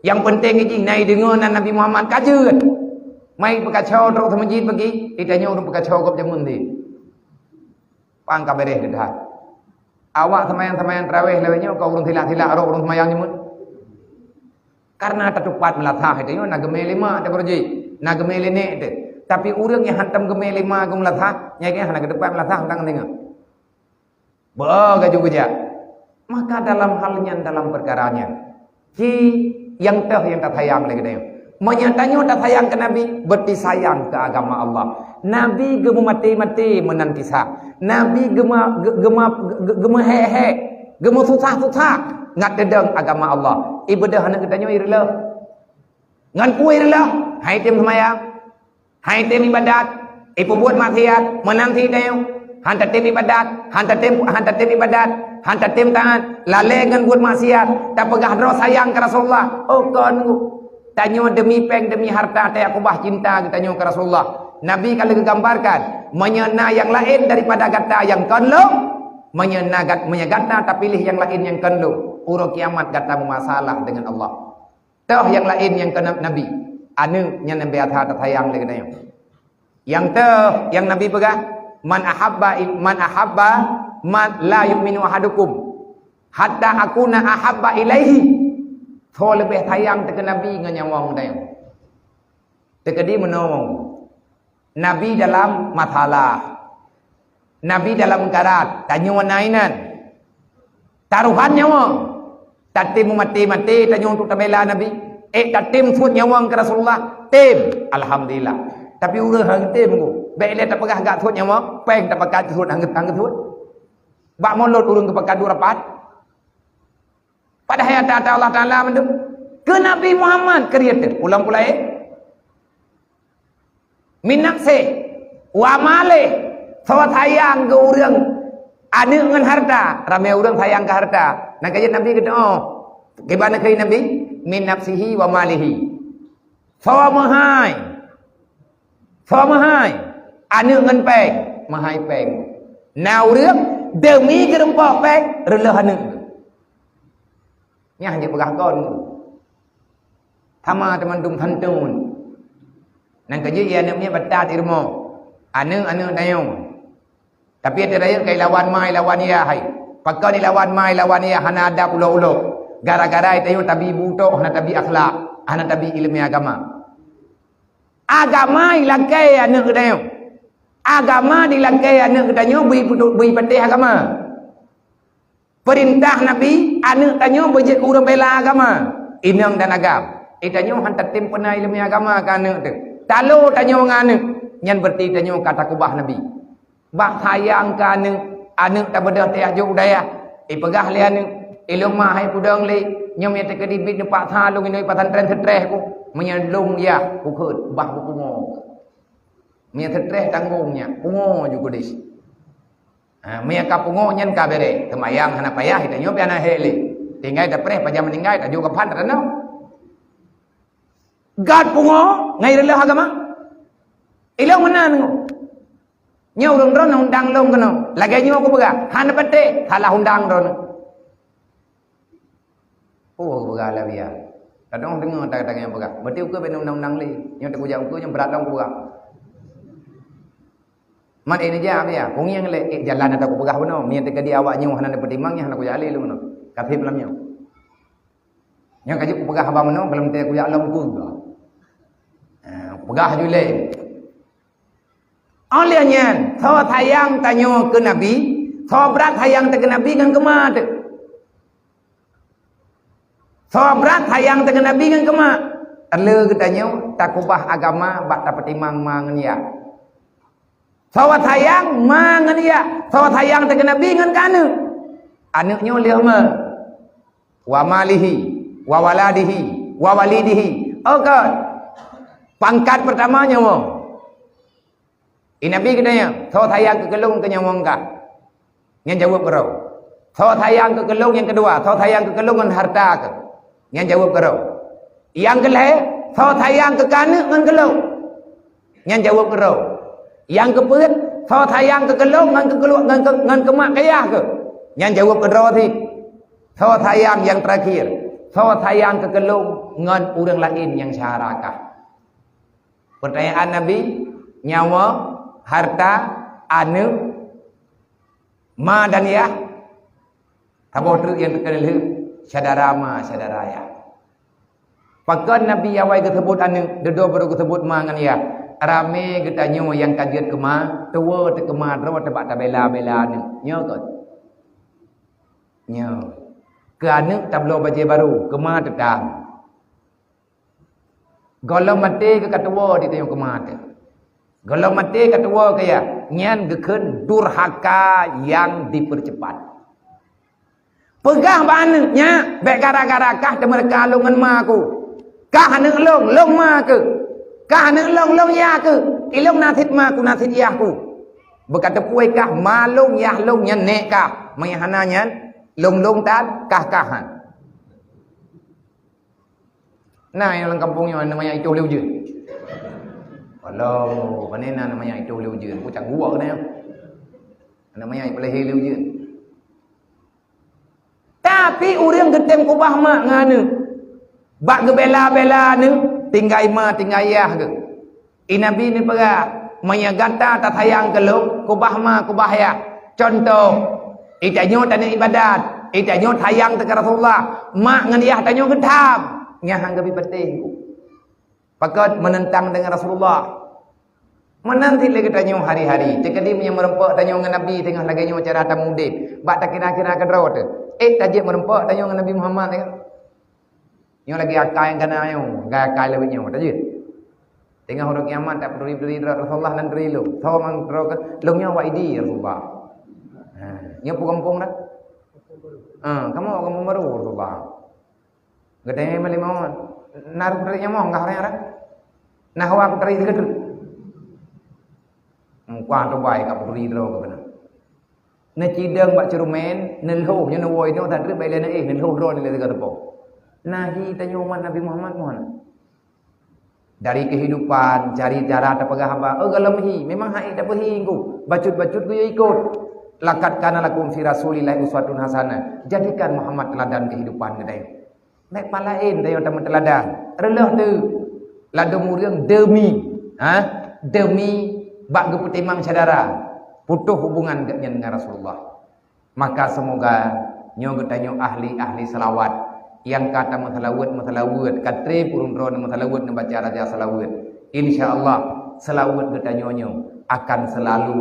Yang penting ji naik dengan Nabi Muhammad kajian. Mai pekacau terus masjid pergi, ditanya orang pekacau kau jamun di. Pang kabereh dah. Awak semayan terawih lewatnya kau urung tilak-tilak arok urung semayang jamun. Karena tertupat melatah itu nak gemel lima ada berji. Nak gemel ini itu. Tapi orang yang hantam gemel lima gum melatah, nyai hana ke depan melatah hantang tengok. Bagaju gejak. Maka dalam halnya dalam perkaranya, yang tak sayang lagi dia. Menyatanya tak sayang ke Nabi, berarti sayang ke agama Allah. Nabi gemu mati-mati menantisah. Nabi gemu he-he, gemu susah-susah ngat dedeng agama Allah. Ibadah anak katanya irilah. Ngan ku irilah, hai tim semayang, hai tim ibadat, ibu buat maksiat, menanti dia. Hantar tim ibadat, hantar tim ibadat, hantar tim taat, lalai dengan buat maksiat, tak pegah dro sayang ke Rasulullah. Oh kan, tanya demi peng demi harta, tak aku bah cinta tanya ke Rasulullah. Nabi kalau digambarkan menyena yang lain daripada gata yang kenlung, menyena gata tak pilih yang lain yang kenlung. Urut kiamat gata masalah dengan Allah. Toh yang lain yang kena Nabi, anu yang Nabi tak sayang lagi tanya. Yang toh yang Nabi pegah. Man ahabba man la yu'minu ahadukum hatta akuna ahabba ilaihi. So lebih sayang ke Nabi dengan nyawang dia. Tekedi menolong. Nabi dalam masalah. Nabi dalam karat. Tanya nainan. Taruhan nyawang. Tatim mati-mati tanya untuk tabela Nabi. Tatim sud nyawang ke Rasulullah. Tim. Alhamdulillah. Tapi urang hang tim ku. Baik le tak pegah gak sud nyawa, peng tak pakat sud hang-hang sud. Bak molot urang ke pakat dua rapat. Padahal kata Allah Taala mendu ke Nabi Muhammad kriatif ulang pula minakse wa male sawa sayang ke urang ada dengan harta, ramai urang sayang ke harta. Nak kajian Nabi kata oh, gimana kali Nabi min nafsihi wa malihi. Sawa mahai. Sawa mahai. Anu ngan peng, mahai peng. Nào rước demi gerempak pek relah anu nya hanya pegah kon thama teman dum thantun nang kerja ia namanya batat irmo anu dayong tapi ada raya kai lawan mai lawan ia hai pakau ni lawan mai lawan ia hana ada ulo-ulo gara-gara itu tabi buto hana tabi akhlak hana tabi ilmu agama ilakai anu dayong agama dilakai anu danyo bui patih agama perintah nabi anu danyo bejek urang bela agama inang dan agam itanyo hantar tim pernah ilmu agama kan tu Kalau tanya orang anak, yang berarti tanya kata kubah Nabi. Bak sayang ke anak tak berdah tiap jauh daya. Pegah li anak, ilung mahai pudang li, nyom yang terkedibit nempak salung ini patan tren setreh ku. Menyalung ya, kukut, bah kukungo. Menyal setreh tanggungnya, kungo juga dis. Menyal kapungo nyan kabere, kemayang hana payah, kita nyom piana heli. Tinggai tak preh, pajam meninggai, tak juga pan tak renau. Gad pungo ngai rela agama ilang mana ngo nyau rong ron undang long kono lagi nyau ko bega han pate salah undang ron ko bega la bia kadang dengar tak yang bega berarti ukur ben undang li nyau tak ujar ukur yang berat dong bega man ini ja bia pung yang le jalan ada ko bega beno mien te dia awak nyau hanan petimangnya hanan ko jali lu no kafe pelam nyau yang kaji ko bega haba meno belum te ko ya long ku pegah julai. Olehnya, so sayang tanya ke Nabi, so berat sayang ke Nabi kan kemat. So berat sayang ke Nabi kan kemat. Ada katanya tak kubah agama bak dapat imang mangnya. So sayang mangnya, so sayang ke Nabi kan kana. Anaknya oleh wa malihi, wa waladihi, wa walidihi. Oh God. Pangkat pertamanya mo. Nabi katanya, "Thau sayang ke kelung ke nyawang ka." Yang jawab kerau. "Thau sayang ke kelung yang kedua, thau sayang ke kelung dengan harta ke." Yang jawab kerau. Yang kelih, "Thau sayang ke kana dengan kelung." Yang jawab kerau. Yang keempat, "Thau sayang ke kelung dengan kemak kayah ke." Yang jawab kerau ti. "Thau sayang yang terakhir, thau sayang ke kelung dengan orang lain yang syarakah." Pertanyaan Nabi, nyawa, harta, anu, ma dan ya. Tahu yang terkenal saudara ma, saudara ya. Pakai Nabi awal tersebut anu, dedo baru tersebut ma dengan ya. Rame kita nyawa yang kajian kema, tua terkema, rawa tebak tabela anu. Nyawa kot. Nyawa. Ke anu tablo baca baru, kema tetang. Kalau mati ke ketua di tengok kemana? Kalau mati ketua kaya nyan geken durhaka yang dipercepat. Pegah bannya, baik gara-gara kah temer kalungan maku. Kah nek long ma ke. Kah nek long ya ke. Ilong nasit maku nasit yahku. Berkata puai kah malung yah long nyan nek kah. Mayahananya long tan kah-kahan. Nah, yang orang kampungnya namanya itu liu je. Kalau panena namanya itu liu je, aku cak gua kena. Namanya itu leher liu je. Tapi orang getem kubah mak ngane. Bak gebela-bela ne, tinggal ma tinggal yah ke. Nabi ni pera menyagata tak sayang keluk kubah ma kubah ya. Contoh, itanyo tanya ibadat, itanyo sayang ke Rasulullah, mak ngan yah tanyo getam. Nyahang gabi betih. Pakat menentang dengan Rasulullah. Menanti lagi tanya hari-hari. Jika dia yang merempak tanya dengan Nabi tengah lagi macam rata mudib. Bak tak kira-kira ke drawat. Tajik merempak tanya dengan Nabi Muhammad tengah. Yang lagi akal yang kena ayo, akal lebih nyawa tajik. Tengah huruf kiamat tak beri Rasulullah dan beri lu. Tahu mang lu nyawa idi Rasulullah. Nya kampung dah. Kamu kampung baru Rasulullah. Gedeng melimauan, naruh dari nyamong nggak orang orang, nah aku dari itu gedung, kuantum baik aku dari itu kebenar. Necideng bak cerumen, nelho nya nuwoi itu tadi bailena nelho ron nilai tiga tepo. Nahi tanyuman Nabi Muhammad mohon. Dari kehidupan cari cara terpegah hamba. Galamhi memang hai tak pergi ku, bacut ku ikut. Laqad kana lakum fi Rasulillahi uswatun hasanah. Jadikan Muhammad teladan kehidupan kedai. Naik palain dayo teman teladan. Relah tu. Ladu muriang demi bak geputimang saudara. Putuh hubungan dengan Rasulullah. Maka semoga nyo getanyo ahli-ahli selawat yang kata matalawut katre purun-purun matalawut membaca raja selawat. Insyaallah selawat getanyo akan selalu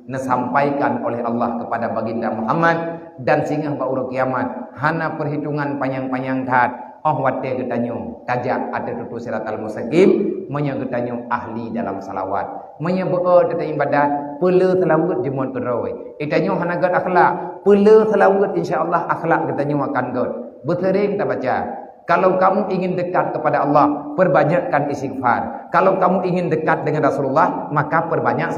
disampaikan oleh Allah kepada baginda Muhammad dan singgah baura kiamat hana perhitungan panjang-panjang kat wate getanyo tajak ada tutu siratal mustaqim menya getanyo ahli dalam salawat menya beo tata ibadat pele selawat jemuan peroi itanyo hana gad akhlak pele selawat insyaallah akhlak getanyo akan gad bertering tak baca. Kalau kamu ingin dekat kepada Allah, perbanyakkan istighfar. Kalau kamu ingin dekat dengan Rasulullah, maka perbanyak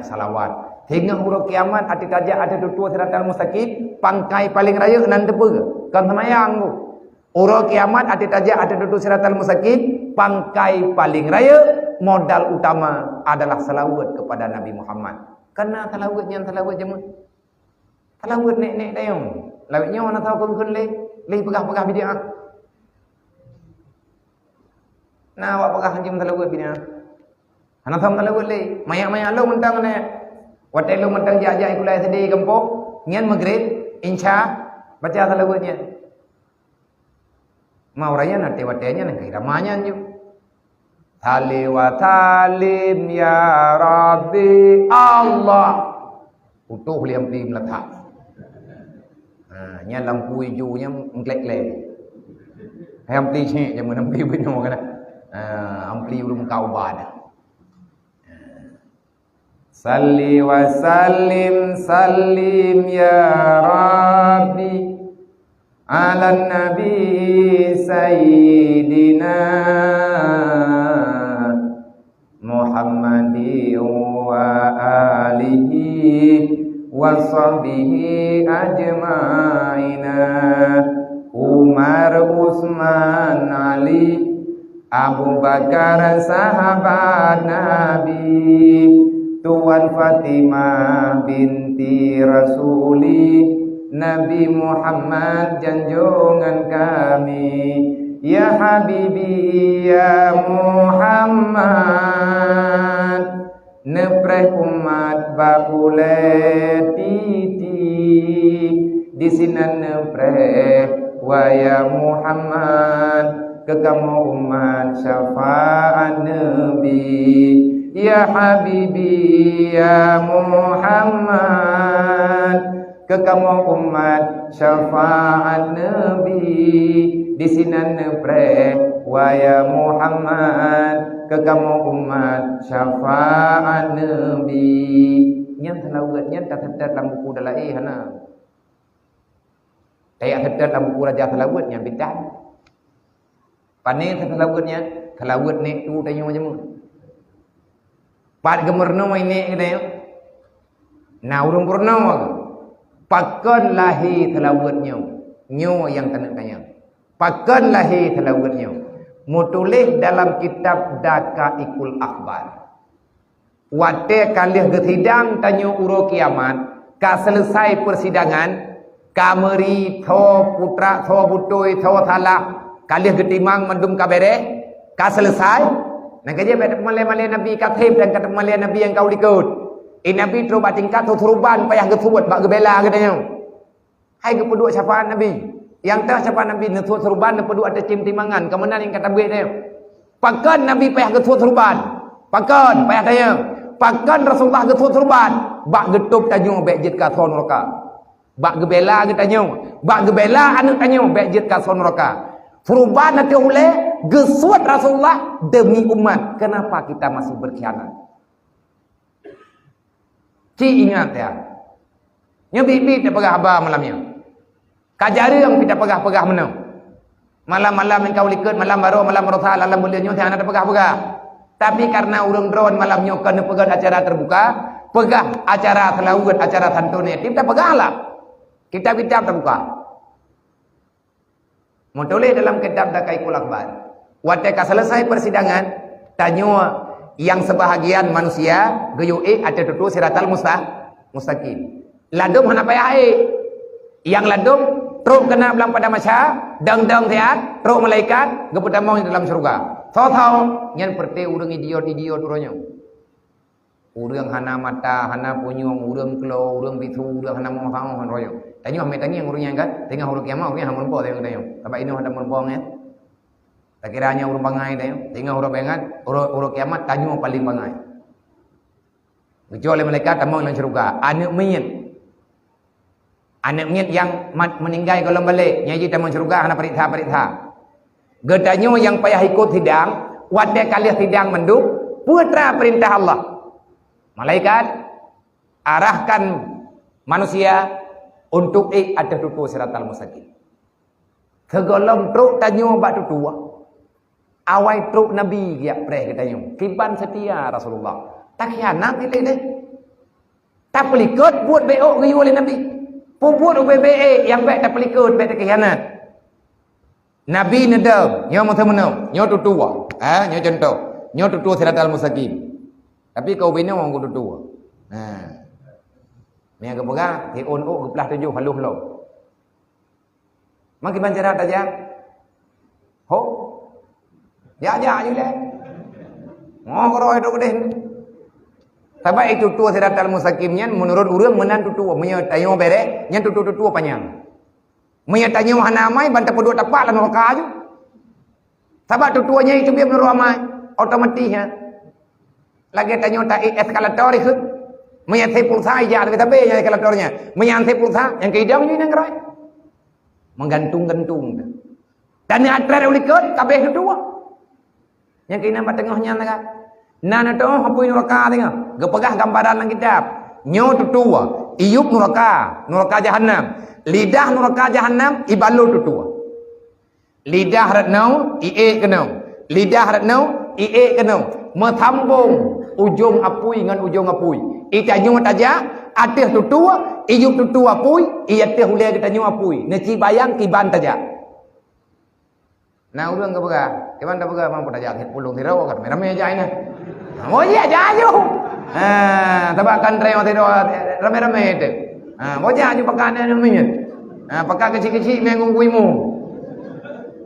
salawat. Hingga huruf kiamat ati tajak ada tutua siratal mustaqim, pangkai paling raya nan depe. Kan semayang tu. Huruf kiamat ati tajak ada tutua siratal mustaqim, pangkai paling raya, modal utama adalah salawat kepada Nabi Muhammad. Karena salawatnya salawat jemaah. Salawat nek dayong. Lawatnya mana tahu kun leh pegah-pegah bid'ah. Nah, awak pegah hancim salawat bid'ah. Anak tham salawat leh. Mayak-mayak lo mentang ne. Watai lo mentang jajai kulai sedih gempok, ngan maghrib, insya baca salawatnya. Mau raya nanti watainya nang kira manyan ju. Tali wa talim ya Rabbi Allah. Utuh liam di meletak. Nya lampu hijaunya mengklek-klek. Ampli cek je mun ampli beno kana. Ampli urung kau bada. Salli wa sallim ya Rabbi ala nabi sayyidina Muhammadi wa alihi wa sahbihi ajma'ina. Umar, Utsman, Ali, Abu Bakar sahabat Nabi, Tuan Fatimah binti Rasuli, Nabi Muhammad junjungan kami. Ya Habibi ya Muhammad, nepreh umat bakule titi di sini nepreh waya Muhammad ke kamu umat syafaat Nabi. Ya Habibi ya Muhammad ke kamu umat syafaat Nabi di sini nepreh waya Muhammad ke kamu umat syafaat Nabi. Yang selawatnya tak terdapat dalam buku dalai hana. Kayak terdapat dalam buku raja selawatnya bidah. Panen selawatnya, selawat ni tu tanya macam mana? Pat gemerno ini kita yo. Nah urung purno. Pakon lahi selawatnya. Nyo yang kena tanya. Pakon lahi selawatnya. Mutulis dalam kitab Daqaiqul Akhbar. Wate kalih getidang tanyo uro kiamat, ka selesai persidangan, kameri tho putra tho butoi tho thalah, kalih getimang mendum kabere, ka selesai. Nang kaje bet male-male nabi katib dan kata male nabi yang kau ikut. Nabi tro batingkat tho turban payah getubut bak gebela katanya. Hai gepeduk syafaat nabi. Yang tah syafaat nabi netu turban nepeduk ada tim-timangan, kemenan yang kata buat dia. Pakan nabi payah getut turban. Pakan payah tanya. Pakan Rasulullah getut turban. Bak getup tanyo bek jit ka thon roka. Bak gebela ge tanyo. Bak gebela anu tanyo bek jit ka thon roka. Turban nak ule gesut Rasulullah demi umat. Kenapa kita masih berkhianat? Ci ingat ya. Nya bibi tak pegah abah malamnya. Kajari yang tidak pegah-pegah menang. Malam-malam yang kau likut, malam baru, malam rosa, malam mulianya, jangan ada pegah-pegah. Tapi karena urung drone malamnya kena pegah acara terbuka, pegah acara selawat, acara santun yatim, kita pegahlah. Kitab-kitab terbuka. Mutulis dalam kitab Daqaiqul Akhbar. Watika selesai persidangan, tanya yang sebahagian manusia, geyu'i ada tutu siratal mustaqim. Ladum hana payah yang ladum teruk kena belang pada masya dang-dang sehat teruk malaikat gepetamong dalam surga. Tahu yang perti urang idiot urangnya. Urang hana mata, hana punyung, urang kelo, urang bitu, urang hana mau tahu han royo. Tanya ame tanya urangnya kan, tengah huruf kiamat urangnya hamun po tanya. Sebab ini ada mun ya. Tak kiranya urang bangai tengah huruf bengat, huruf kiamat tanya paling bangai. Kecuali malaikat tamang dalam surga. Anak mayit yang meninggal kalau balik nyaji tamang surga hana perintah. Gedanyo yang payah ikut sidang, wadah kalian sidang menduk, putra perintah Allah. Malaikat arahkan manusia untuk ada tutu siratal mustaqim. Segolong truk tanyo bak tutua. Awai truk Nabi ya preh katanya. Kiban setia Rasulullah. Tak khianat kita deh. Tak pelikut buat BO riu oleh Nabi. Buat UBBE yang baik tak pelikut, baik tak khianat. Nabi nedam, nyo menang, nyo tutua. Nyo contoh, nyo tutua siratal mustaqim. Tapi kau bina orang kudu tua. Ni agak pegang, ti on o geplah 7 haluh lo. Makin bancara aja. Ho. Ya je le. Mau karo itu gede. Sebab itu tua siratal mustaqimnya menurut urang menan tutua, menya tayo bere, nya tutua panjang. Menya tayo hanamai bantah pedua tapak lan neraka aju. Sebab tutuanya itu biar menurut amai, otomatis ya. Lagi tanya tak eskalator itu, menyantai pulsa aja ada kita yang eskalatornya, menyantai pulsa yang keidam ini yang keroy, menggantung. Dan yang atra ulikot kabeh itu dua, yang kena tengahnya naga, nana tu hapuin neraka tengah, gepegah gambaran dalam kitab, nyo tutua, iyup neraka jahanam, lidah neraka jahanam, ibalu tutua, lidah ratnau, lidah ratnau, Metambung ujung apui dengan ujung apui. Itanyo taja atih tutua, iyup tutua apui, iatih hulai kitanyo apui. Neci bayang kiban taja. Nah urang ke bega, kiban ta bega mampu taja hit pulung tiro kan rame aja ini. Mo iya jaju. Tabakan treo tiro rame itu. Mo jaju pakane namanya. Pakai kecil-kecil mengung kuimu.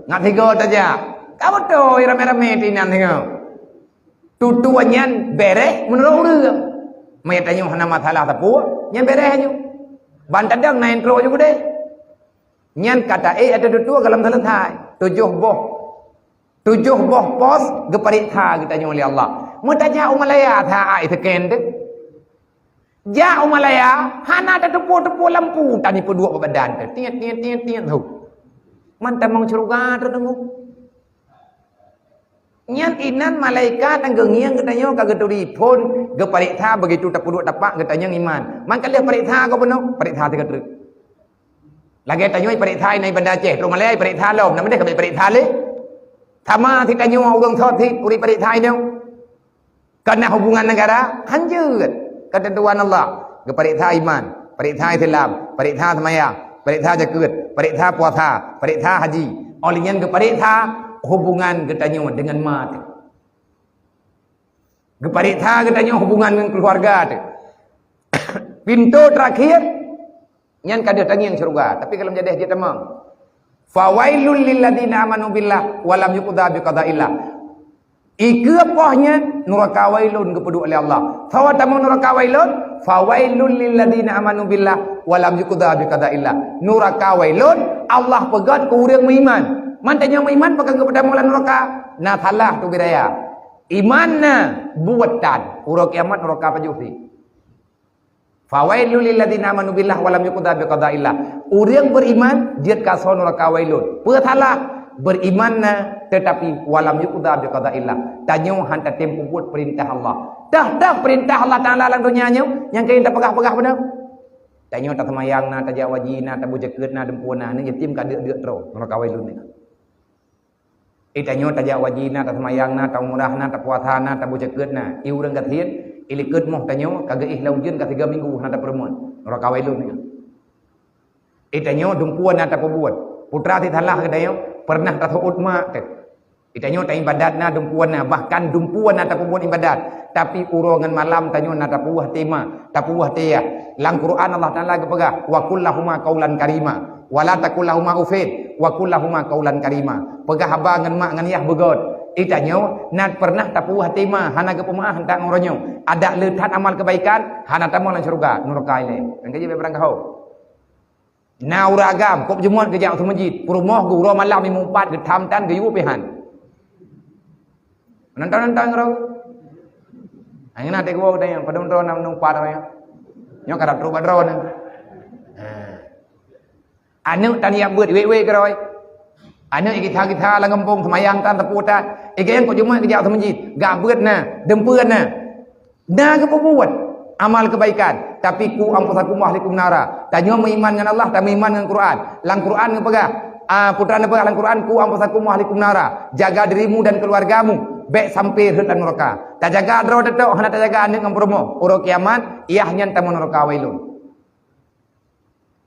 Ngat tiga taja. Kau tu rame-rame tinan tengok. Tutuannya bereh menurut urang. Mayatnya hana masalah tapu, nyan bereh aja. Bantadang naik intro juga deh. Nyan kata ada tutua dalam selesai. 7 boh pos geparikha kita oleh Allah. Mutaja umalaya tha ai seken deh. Ja umalaya hana ada tepu lampu tani pedua badan tu. Tiat tu. Man tamang surga terdengu. Nyan inan malaikat ang gengiang katanya kageturi pun geparikha begitu tapuduk tapak katanya iman. Man kalih parikha kau penuh parikha tiga truk. Lagi tanya parikha ini benda Aceh, rumah lain parikha lom, nama dia kami parikha le. Sama ti tanya orang thot ti uri parikha ini. Karena hubungan negara hancur. Ketentuan Allah, geparikha iman, parikha Islam, parikha sembahyang, parikha zakat, parikha puasa, parikha haji. Olehnya geparikha hubungan katanya dengan mati. Geparikha katanya hubungan dengan keluarga tu. Pintu terakhir nyan kada tanya yang surga, tapi kalau menjadi dia tamam. Fawailul lil ladina amanu billah wa lam yuqda bi qada'illah. Ikeupohnya neraka wailun kepada oleh Allah. Fawa tamu neraka wailun, fawailul lil ladina amanu billah wa lam yuqda bi qada'illah. Neraka wailun Allah pegat ke urang beriman. Mantanya iman pakai kepada mulan neraka. Nah salah tu biraya. Imanna buatan urang kiamat neraka pajuhi. Fawailul lil ladzina amanu billah wa lam yuqda bi qada'illah. Urang beriman dia kaso neraka wailun. Petalah berimanna tetapi wa lam yuqda bi qada'illah. Tanyo hanta tempo buat perintah Allah. Dah perintah Allah Taala dalam dunianya yang kita pegah-pegah benar. Tanyo tak semayang na tak jawajina tak bujakeut na dempuna ni yatim ka deuk tro neraka wailun ni. Itanyo tajak wajina tak semayangna tak murahna tak puasana tak bujakeutna ieu urang kathiet ilikeut moh tanyo kagak ih launjeun ka 3 minggu na tak perempuan neraka wailun ni. Itanyo dumpuan na tak perbuat putra ti thalah ka dayo pernah tak utma teh Itanyo ta ibadat na dumpuan na, bahkan dumpuan na tapuan ibadat. Tapi urongan malam tanyo na tapuah tema, tapuah teya. Lang Quran Allah Taala gepegah, wa kullahuma qaulan karima, wala takullahuma ufid, wa kullahuma qaulan karima. Pegah haba ngan mak ngan yah begot. Itanyo na pernah tapuah tema, hana gepemaah hentak ngoronyo. Ada letat amal kebaikan, hana tamu lan syurga, neraka ile. Engke je berang kau. Na uragam, kop jumuat ke jau masjid, purumoh guru malam 54 ke tamtan ke yu pehan. Nonton-nonton kau. Angin ate gua udah yang pada nonton nang par ya. Nyo karat ru badron. Anu tania beut we keroi. Anu kita la ngempong semayang tan teputa. Yang kok cuma ke jau masjid, gak beut na, dempeun na. Na ke buat amal kebaikan, tapi ku ampusakum ahlikum nara. Tanyo meiman dengan Allah, tak meiman dengan Quran. Lang Quran ngepegah. Putra nepegah lang Quran, ku ampusakum ahlikum nara. Jaga dirimu dan keluargamu. Bek sampai hutan neraka. Tak jaga adro tetok, hana tak jaga anik ngampromo. Uro kiamat, iahnya tamu neraka wailun.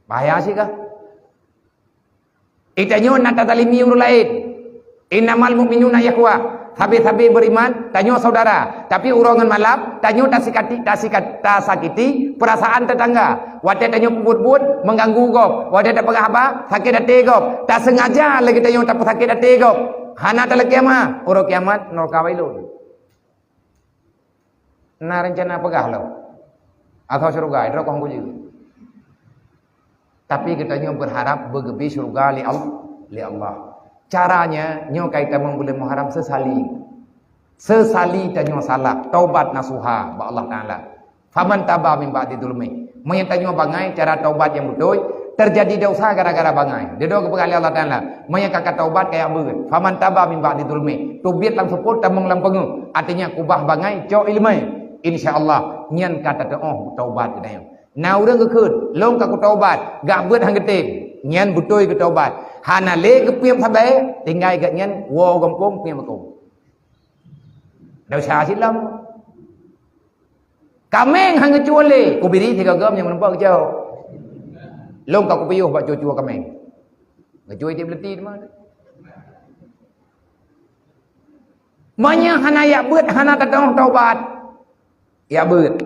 Bahaya sih kah? Itanyo nata talimi urul lain. Innamal mu'minuna ikhwah. Sabi-sabi beriman, tanyo saudara. Tapi urongan malam, tanyo tak sakiti perasaan tetangga. Wadah tanyo pubut-put, mengganggu gop. Wadah tak pegah apa, sakit hati gop. Tak sengaja lagi tanyo tak sakit hati gop. Hana tak kiamat, uro kiamat neraka wailun. Nah rencana pegah lo. Atau surga, itu kau juga. Tapi kita nyo berharap bergebi surga li Allah. Caranya nyo kita boleh mengharap sesali tanyo salah, taubat nasuha ba Allah Taala. Faman taba min ba'di dzulmi. Menyantanyo bangai cara taubat yang betul. Terjadi dosa gara-gara bangai. Dia doa kepada Allah Taala. Maya kakak taubat kayak beut. Faman taba min ba'di dzulmi. Tubiat lang support tamang lang pengu. Artinya kubah bangai cok ilmai. Insyaallah nyan kata taubat kita. Na urang kekeut, long ka ku taubat, gak beut hang getih. Nyan butoi ke taubat. Hana le ke piam sabai, tinggal gak nyan wo gompong piam aku. Dosa silam. Kameng hang ngecuali, ku biri 3 gam yang nampak jauh. Long kau piyuh buat cucu kami. Ngejui dia beleti mana? Manya hana ya beut hana tatong taubat. Ya beut.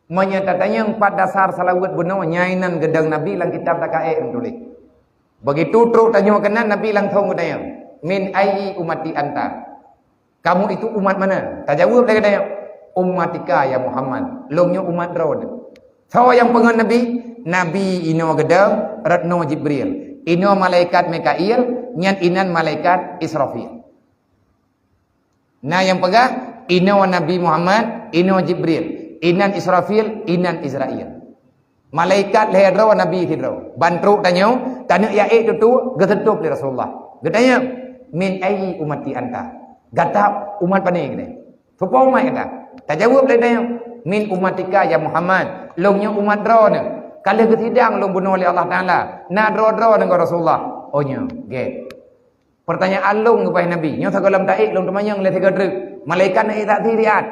Manya tatanya 4 dasar salawat benar nyainan gedang Nabi lang kitab takae tulis. Begitu truk tanya kenan Nabi lang thong gedang. Min ayyi ummati anta. Kamu itu umat mana? Tak jawab dia katanya. Ummatika ya Muhammad. Longnya umat road. So yang pengen Nabi ino gedang ratno Jibril, ino malaikat Mikail, nyan inan malaikat Israfil. Nah yang pegah ino Nabi Muhammad, ino Jibril, inan Israfil, inan Israel. Malaikat lehero Nabi hidro. Bantu tanyo, tanya ya itu getetup di Rasulullah. Getanya min ayyi ummati anta. Gata umat pani gede. Supaya umat kata. Tak jawab tanya min ummatika ya Muhammad. Longnya umat drone. Kalau ketidang long bunuh oleh Allah Taala, na dro-dro dengan Rasulullah. Oh nya, get. Pertanyaan long kepada Nabi, nya sagalam taik long temayang le 3 drek. Malaikat naik tak tiriat.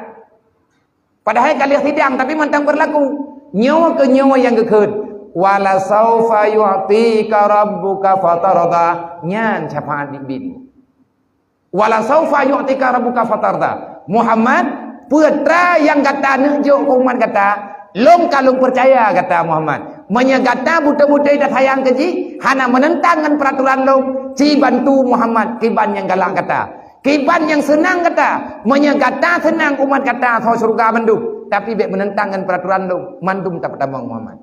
Padahal kali tidang tapi mantang berlaku. Nyawa ke nyawa yang gekut. Wala saufa yu'tika rabbuka fatarda. Nyan syafaat bin. Wala saufa yu'tika rabbuka fatarda. Muhammad putra yang kata nunjuk umat kata long kalung percaya kata Muhammad. Menyegata buta-buta dah sayang keji. Hana menentangkan peraturan long. Ci bantu Muhammad. Kiban yang galak kata. Kiban yang senang kata. Menyegata senang umat kata. So surga mandum. Tapi bek menentangkan peraturan long. Mandum tak pertambang Muhammad.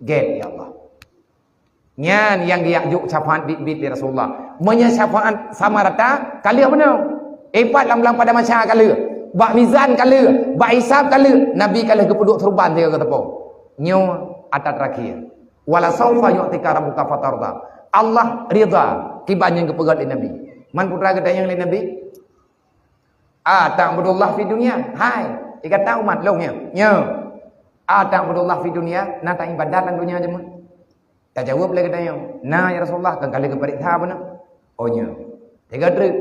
Get ya Allah. Nyan yang diajuk syafaat bit-bit di Rasulullah. Syafaat sama rata. Kali apa benar? Epat lam-lam pada masyarakat kali. Bak mizan kali, bak hisab kali, Nabi kali kepeduk serban dia kata po. Nyo atat terakhir. Wala saufa yu'tika rabbuka fatarda. Allah ridha kiban yang kepegat Nabi. Man putra kata yang Nabi? Ta'budullah fi dunia. Hai, ikata umat longnya. Nyo. Ta'budullah fi dunia, nak ibadat dalam dunia aja mun. Tak jawab lagi kata yang. Nah ya Rasulullah kan kali keperintah benar. Oh nyo. 3 truk.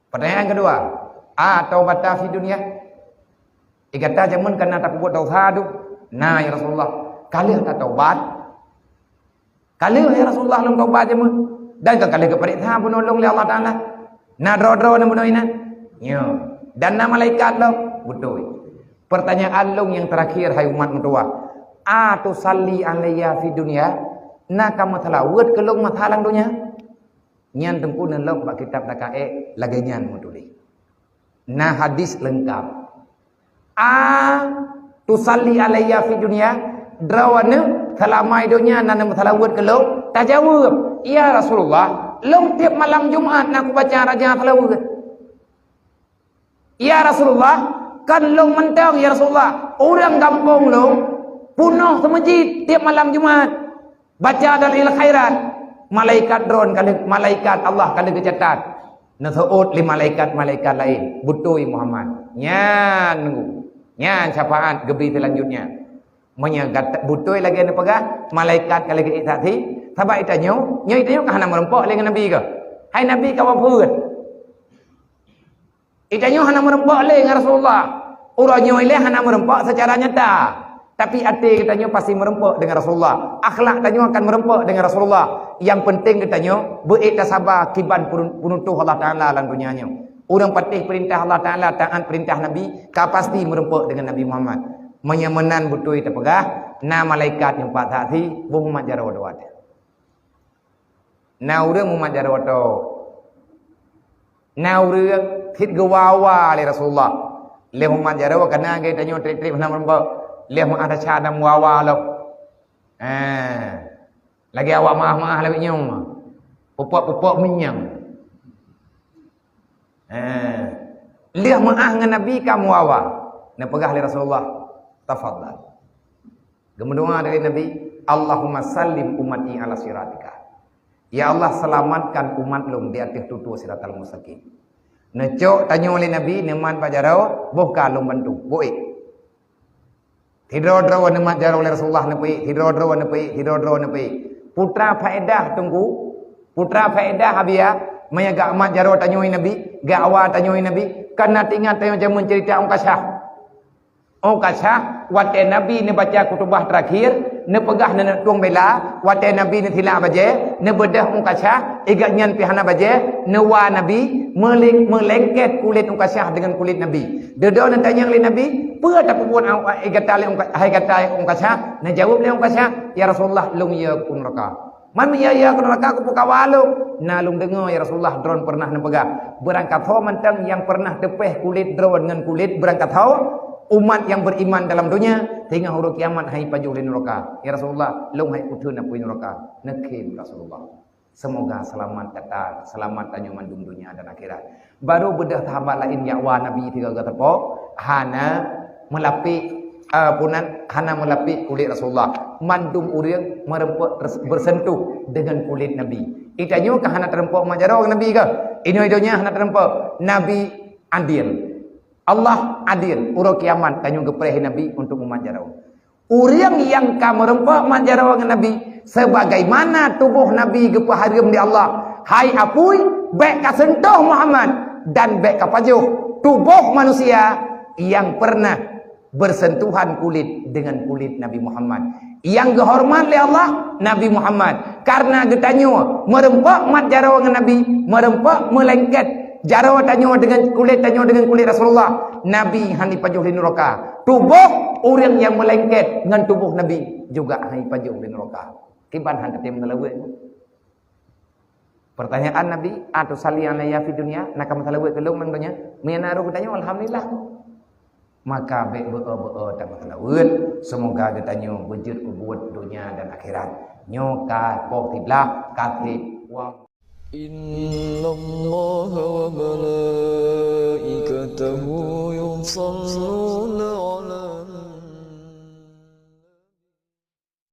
Pertanyaan kedua. Taubat fi dunia. Ikata jamun kena tak buat dosa tu. Nah ya Rasulullah, kali tak taubat. Kali ya Rasulullah long taubat jamun. Dan kali keperintah pun nolong oleh Allah Taala. Na dro-dro na munoy na. Yo. Dan na malaikat lo betul. Pertanyaan long yang terakhir hai umat mutua. Tu salli alayya fi dunya? Na kamu talawat ke long mathalang dunia? Nyan tempun long bak kitab dakae laganyan mutuli. Na hadis lengkap. Tu salli alayya fi dunya? Drawana talamai dunia nana talawat ke long? Tak jawab. Ya Rasulullah, long tiap malam Jumaat nak baca raja talawat. Ya Rasulullah, kan long mentang ya Rasulullah. Orang kampung long punuh ke masjid tiap malam Jumaat. Baca dalil khairat. Malaikat drone kali malaikat Allah kali kecatat. Nasaut li malaikat lain. Butoi Muhammad. Nyan nunggu. Nyan syafaat gebi selanjutnya. Menyagat butoi lagi ada pegah. Malaikat kali kecatat thi. Sabak itanyo, itanyo kah hana merempok dengan Nabi ke? Hai Nabi kau apa? Itanyo hana merempak le dengan Rasulullah. Uranyo ile hana merempak secara nyata. Tapi hati katanya pasti merempak dengan Rasulullah. Akhlak katanya akan merempak dengan Rasulullah. Yang penting katanya beriktasabah kiban penutuh Allah Ta'ala dalam dunianya. Orang patih perintah Allah Ta'ala, taat perintah Nabi, kau pasti merempak dengan Nabi Muhammad. Menyamanan betul itu pegah. Na malaikat yang pat hati, Muhammad jarawat. Na orang Muhammad jarawat. Na orang hit gawawa oleh Rasulullah. Leh Muhammad jarawa kena kita nyo trik-trik nak merempak. Leh ada cara muawa lo. Lagi awak maaf lebih nyong. Pupuk minyang. Leh maaf dengan Nabi kamu muawa. Nak pegah oleh Rasulullah. Tafadhal. Gemendoa dari Nabi, Allahumma sallim ummati ala siratika. Ya Allah selamatkan umat lu di atas tutu siratal mustaqim. Necok tanya oleh Nabi, neman pajarau, buka lu bantu, boleh. Hidrodro neman jarau oleh Rasulullah nepi, hidrodro nepi. Putra faedah tunggu, putra faedah habia, maya gak amat jarau tanya oleh Nabi, gak awal tanya oleh Nabi, karena tinggal tanya jamun cerita Ongkasah, wate Nabi ni baca kutubah terakhir, ne pegah ne tuang bela, wate Nabi ni tilak baje, ne bedah ongkasah, igatnyan pihana baje, ne wa Nabi melengket kulit ongkasah dengan kulit Nabi. Dedo ne tanya oleh Nabi, apa tak pun igata le ongkasah, ne jawab le ongkasah, ya Rasulullah lung ya kun neraka. Man ya kun neraka ku pukawalu. Na lung dengar ya Rasulullah drone pernah ne pegah. Berangkat ho mantang yang pernah tepeh kulit drone dengan kulit berangkat ho umat yang beriman dalam dunia tengah huruf kiamat hai paju di neraka. Ya Rasulullah, long hai utun apu neraka. Nekim Rasulullah. Semoga selamat kata, selamat tanya mandum dunia dan akhirat. Baru bedah sahabat lain yakwa Nabi tiga terpo, hana melapik hana melapik kulit Rasulullah. Mandum urang merempuk bersentuh dengan kulit Nabi. Itanya kah hana terempuk majarau Nabi ke? Ini hana terempuk. Nabi adil. Allah adil, urang kiamat tanyo gepreh Nabi untuk umat jarau. Urang yang ka merempak umat jarau dengan Nabi, sebagaimana tubuh Nabi gepah harum di Allah. Hai apui, baik ka sentuh Muhammad dan baik ka pajuh tubuh manusia yang pernah bersentuhan kulit dengan kulit Nabi Muhammad. Yang gehormat oleh Allah Nabi Muhammad. Karena getanyo merempak umat jarau dengan Nabi, merempak melengket jarau tanyo dengan kulit Rasulullah. Nabi hani pajuh di neraka. Tubuh orang yang melengket dengan tubuh Nabi juga hani pajuh di neraka. Kiban han ketim ngelawet. Pertanyaan Nabi, atu salian ya fi dunia, nak kamu talawet kelung mangdonya? Menaruh tanya alhamdulillah. Maka baik betul tak talawet. Semoga getanyo wujud kubuat dunia dan akhirat. Nyoka pokiblah katib wa إن الله وملائكته يصلون